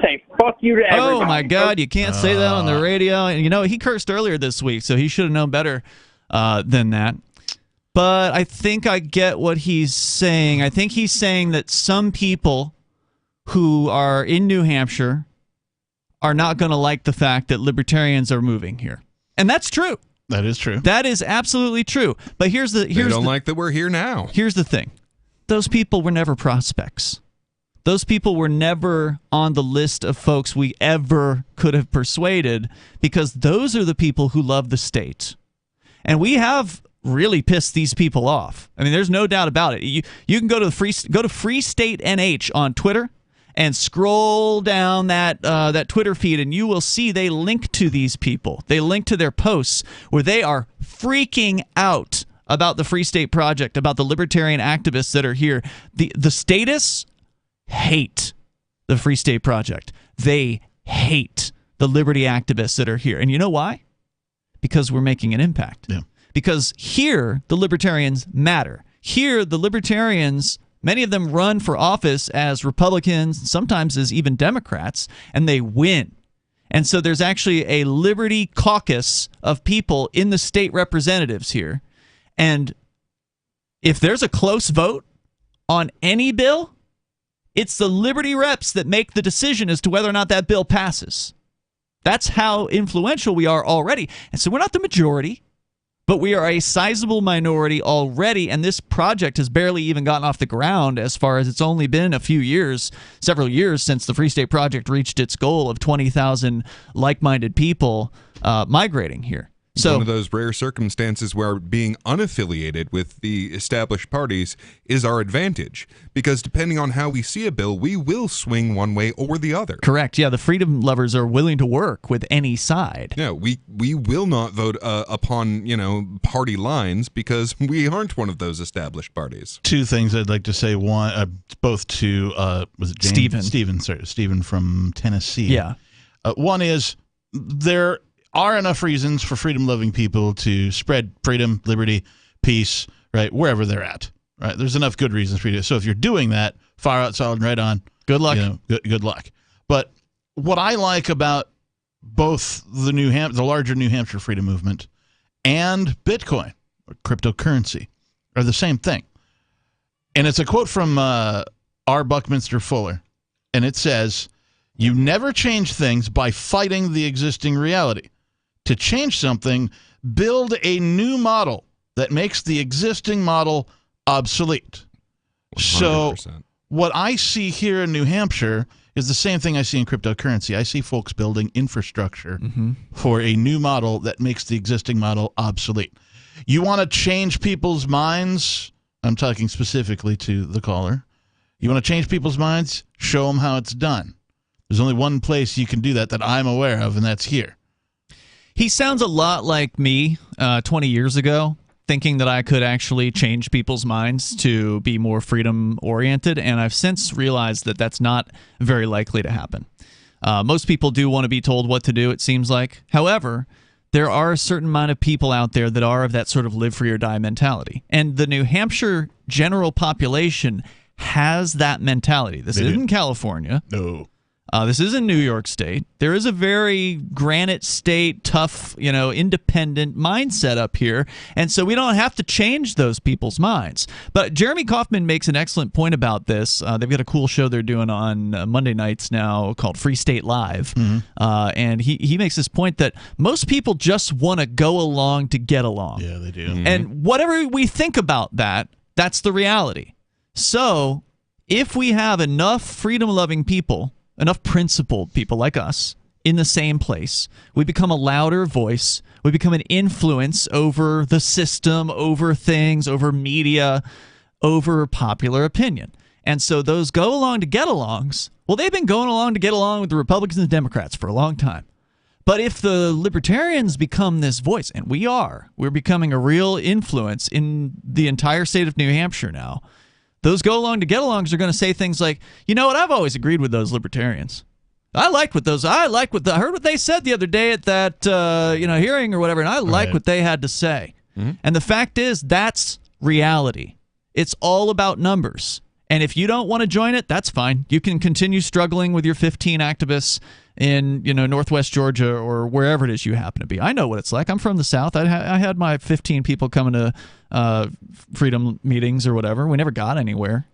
say fuck you to everybody. Oh my God, you can't say that on the radio. And you know, he cursed earlier this week, so he should have known better than that. But I think I get what he's saying. I think he's saying that some people who are in New Hampshire are not going to like the fact that libertarians are moving here. And that's true. That is true. That is absolutely true. But here's the they don't like that we're here now. Here's the thing. Those people were never prospects. Those people were never on the list of folks we ever could have persuaded, because those are the people who love the state. And we have really pissed these people off. I mean, there's no doubt about it. You can go to Free State NH on Twitter and scroll down that Twitter feed, and you will see they link to these people. They link to their posts where they are freaking out about the Free State Project, about the libertarian activists that are here. The statists hate the Free State Project. They hate the liberty activists that are here. And you know why? Because we're making an impact. Yeah. Because here, the libertarians matter. Here, the libertarians, many of them run for office as Republicans, sometimes as even Democrats, and they win. And so there's actually a liberty caucus of people in the state representatives here. And if there's a close vote on any bill, it's the liberty reps that make the decision as to whether or not that bill passes. That's how influential we are already. And so we're not the majority, but we are a sizable minority already, and this project has barely even gotten off the ground, as far as it's only been a few years, several years since the Free State Project reached its goal of 20,000 like-minded people migrating here. So, one of those rare circumstances where being unaffiliated with the established parties is our advantage, because depending on how we see a bill, we will swing one way or the other. Correct. Yeah, the freedom lovers are willing to work with any side. Yeah, we will not vote upon party lines, because we aren't one of those established parties. Two things I'd like to say. One, both to was it James? Stephen from Tennessee. Yeah. One is there are enough reasons for freedom-loving people to spread freedom, liberty, peace, right, wherever they're at. Right, there's enough good reasons for you to. So if you're doing that, fire out, solid, and right on. Good luck. Good luck. But what I like about both the larger New Hampshire freedom movement and Bitcoin, or cryptocurrency, are the same thing. And it's a quote from R. Buckminster Fuller, and it says, "You never change things by fighting the existing reality. To change something, build a new model that makes the existing model obsolete." 100%. So what I see here in New Hampshire is the same thing I see in cryptocurrency. I see folks building infrastructure for a new model that makes the existing model obsolete. You want to change people's minds? I'm talking specifically to the caller. You want to change people's minds? Show them how it's done. There's only one place you can do that I'm aware of, and that's here. He sounds a lot like me 20 years ago, thinking that I could actually change people's minds to be more freedom-oriented, and I've since realized that that's not very likely to happen. Most people do want to be told what to do, it seems like. However, there are a certain amount of people out there that are of that sort of live free or die mentality. And the New Hampshire general population has that mentality. This isn't California. No. This isn't New York State. There is a very Granite State, tough, independent mindset up here. And so we don't have to change those people's minds. But Jeremy Kauffman makes an excellent point about this. They've got a cool show they're doing on Monday nights now called Free State Live. And he makes this point that most people just want to go along to get along. Yeah, they do. And whatever we think about that, that's the reality. So if we have enough freedom-loving people, enough principled people like us in the same place. We become a louder voice. We become an influence over the system, over things, over media, over popular opinion. And so those go along to get alongs, well, they've been going along to get along with the Republicans and Democrats for a long time. But if the libertarians become this voice, and we're becoming a real influence in the entire state of New Hampshire now, those go along to get alongs are going to say things like, you know what, I've always agreed with those libertarians. I heard what they said the other day at that hearing or whatever, and I like what they had to say. Mm-hmm. And the fact is, that's reality. It's all about numbers. And if you don't want to join it, that's fine. You can continue struggling with your 15 activists in Northwest Georgia or wherever it is you happen to be. I know what it's like. I'm from the South. I had my 15 people coming to freedom meetings or whatever. We never got anywhere.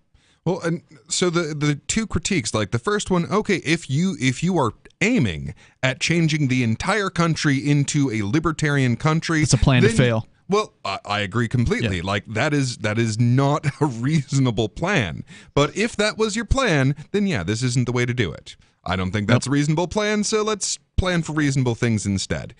Well, and so the two critiques, like the first one, okay, if you are aiming at changing the entire country into a libertarian country, it's a plan to fail. Well, I agree completely. Yeah. Like that is not a reasonable plan. But if that was your plan, then yeah, this isn't the way to do it. I don't think that's a reasonable plan, so let's plan for reasonable things instead.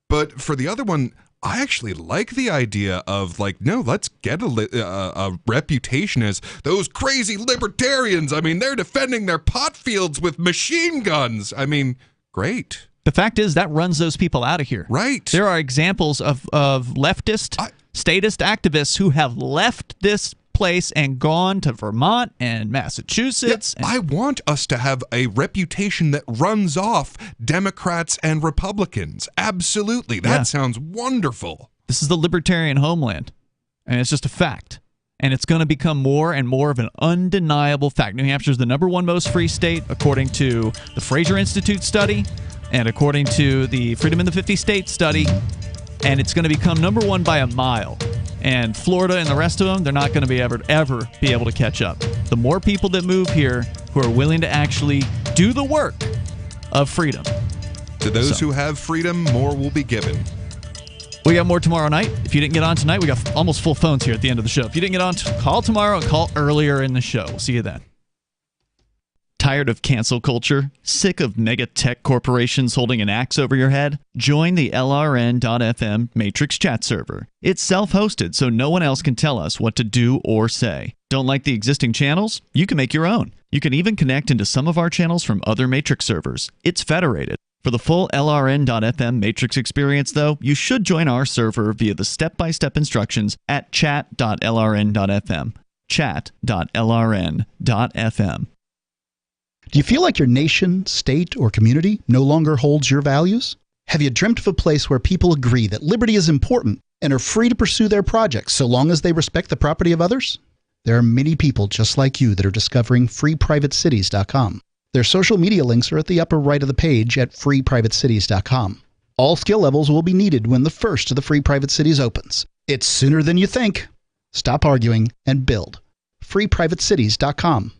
But for the other one, I actually like the idea of no, let's get a reputation as those crazy libertarians. I mean, they're defending their pot fields with machine guns. I mean, great. The fact is that runs those people out of here. Right. There are examples of leftist, statist activists who have left this place and gone to Vermont and Massachusetts. Yeah, I want us to have a reputation that runs off Democrats and Republicans. Absolutely. That sounds wonderful. This is the libertarian homeland, and it's just a fact. And it's going to become more and more of an undeniable fact. New Hampshire is the #1 most free state, according to the Fraser Institute study and according to the Freedom in the 50 States study. And it's going to become #1 by a mile. And Florida and the rest of them, they're not going to be ever be able to catch up. The more people that move here who are willing to actually do the work of freedom. To those who have freedom, more will be given. We got more tomorrow night. If you didn't get on tonight, we got almost full phones here at the end of the show. If you didn't get on, call tomorrow and call earlier in the show. We'll see you then. Tired of cancel culture? Sick of mega tech corporations holding an axe over your head? Join the LRN.FM Matrix chat server. It's self-hosted, so no one else can tell us what to do or say. Don't like the existing channels? You can make your own. You can even connect into some of our channels from other Matrix servers. It's federated. For the full LRN.FM Matrix experience, though, you should join our server via the step-by-step instructions at chat.lrn.fm. Chat.lrn.fm. Do you feel like your nation, state, or community no longer holds your values? Have you dreamt of a place where people agree that liberty is important and are free to pursue their projects so long as they respect the property of others? There are many people just like you that are discovering freeprivatecities.com. Their social media links are at the upper right of the page at freeprivatecities.com. All skill levels will be needed when the first of the Free Private Cities opens. It's sooner than you think. Stop arguing and build. freeprivatecities.com.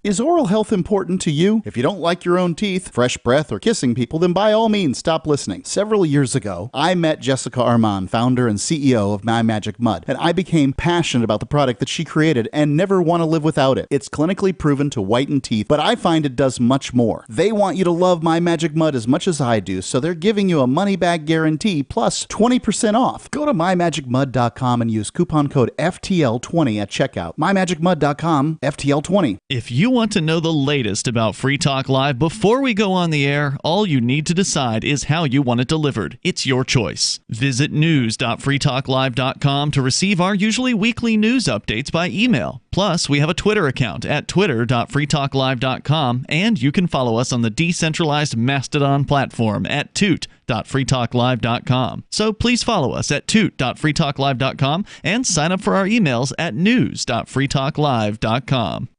Is oral health important to you? If you don't like your own teeth, fresh breath, or kissing people, then by all means stop listening. Several years ago, I met Jessica Armand, founder and CEO of My Magic Mud, and I became passionate about the product that she created and never want to live without it. It's clinically proven to whiten teeth, but I find it does much more. They want you to love My Magic Mud as much as I do, so they're giving you a money-back guarantee plus 20% off. Go to mymagicmud.com and use coupon code FTL20 at checkout. mymagicmud.com, FTL20. If you want to know the latest about Free Talk Live before we go on the air, all you need to decide is how you want it delivered. It's your choice. Visit news.freetalklive.com to receive our usually weekly news updates by email. Plus, we have a Twitter account at twitter.freetalklive.com, and you can follow us on the decentralized Mastodon platform at toot.freetalklive.com. So please follow us at toot.freetalklive.com and sign up for our emails at news.freetalklive.com.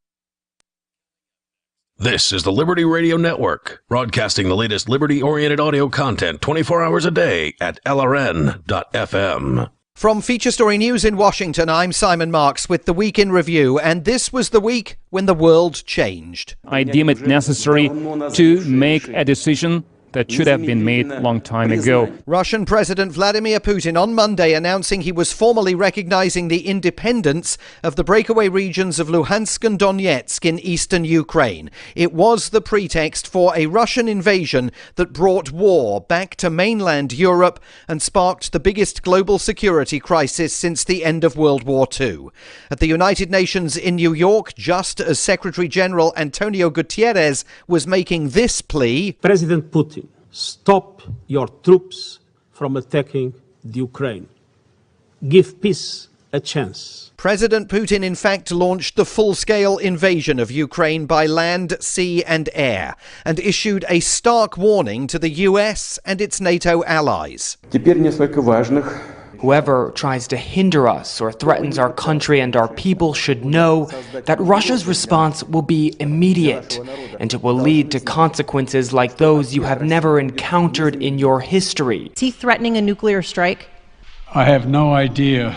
This is the Liberty Radio Network, broadcasting the latest liberty-oriented audio content 24 hours a day at LRN.FM. From Feature Story News in Washington, I'm Simon Marks with the Week in Review, and this was the week when the world changed. I deem it necessary to make a decision that should have been made a long time ago. Russian President Vladimir Putin on Monday announcing he was formally recognizing the independence of the breakaway regions of Luhansk and Donetsk in eastern Ukraine. It was the pretext for a Russian invasion that brought war back to mainland Europe and sparked the biggest global security crisis since the end of World War II. At the United Nations in New York, just as Secretary General Antonio Guterres was making this plea, President Putin, stop your troops from attacking the Ukraine. Give peace a chance. President Putin, in fact, launched the full-scale invasion of Ukraine by land, sea and air, and issued a stark warning to the US and its NATO allies. Whoever tries to hinder us or threatens our country and our people should know that Russia's response will be immediate, and it will lead to consequences like those you have never encountered in your history. Is he threatening a nuclear strike? I have no idea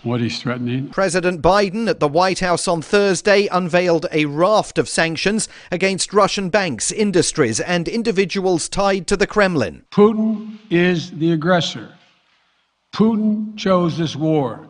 what he's threatening. President Biden at the White House on Thursday unveiled a raft of sanctions against Russian banks, industries and individuals tied to the Kremlin. Putin is the aggressor. Putin chose this war,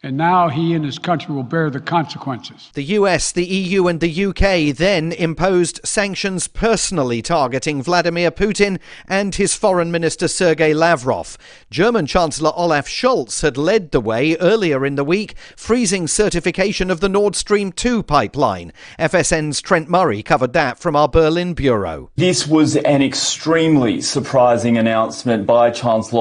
and now he and his country will bear the consequences. The US, the EU and the UK then imposed sanctions personally targeting Vladimir Putin and his foreign minister Sergei Lavrov. German Chancellor Olaf Scholz had led the way earlier in the week, freezing certification of the Nord Stream 2 pipeline. FSN's Trent Murray covered that from our Berlin bureau. This was an extremely surprising announcement by Chancellor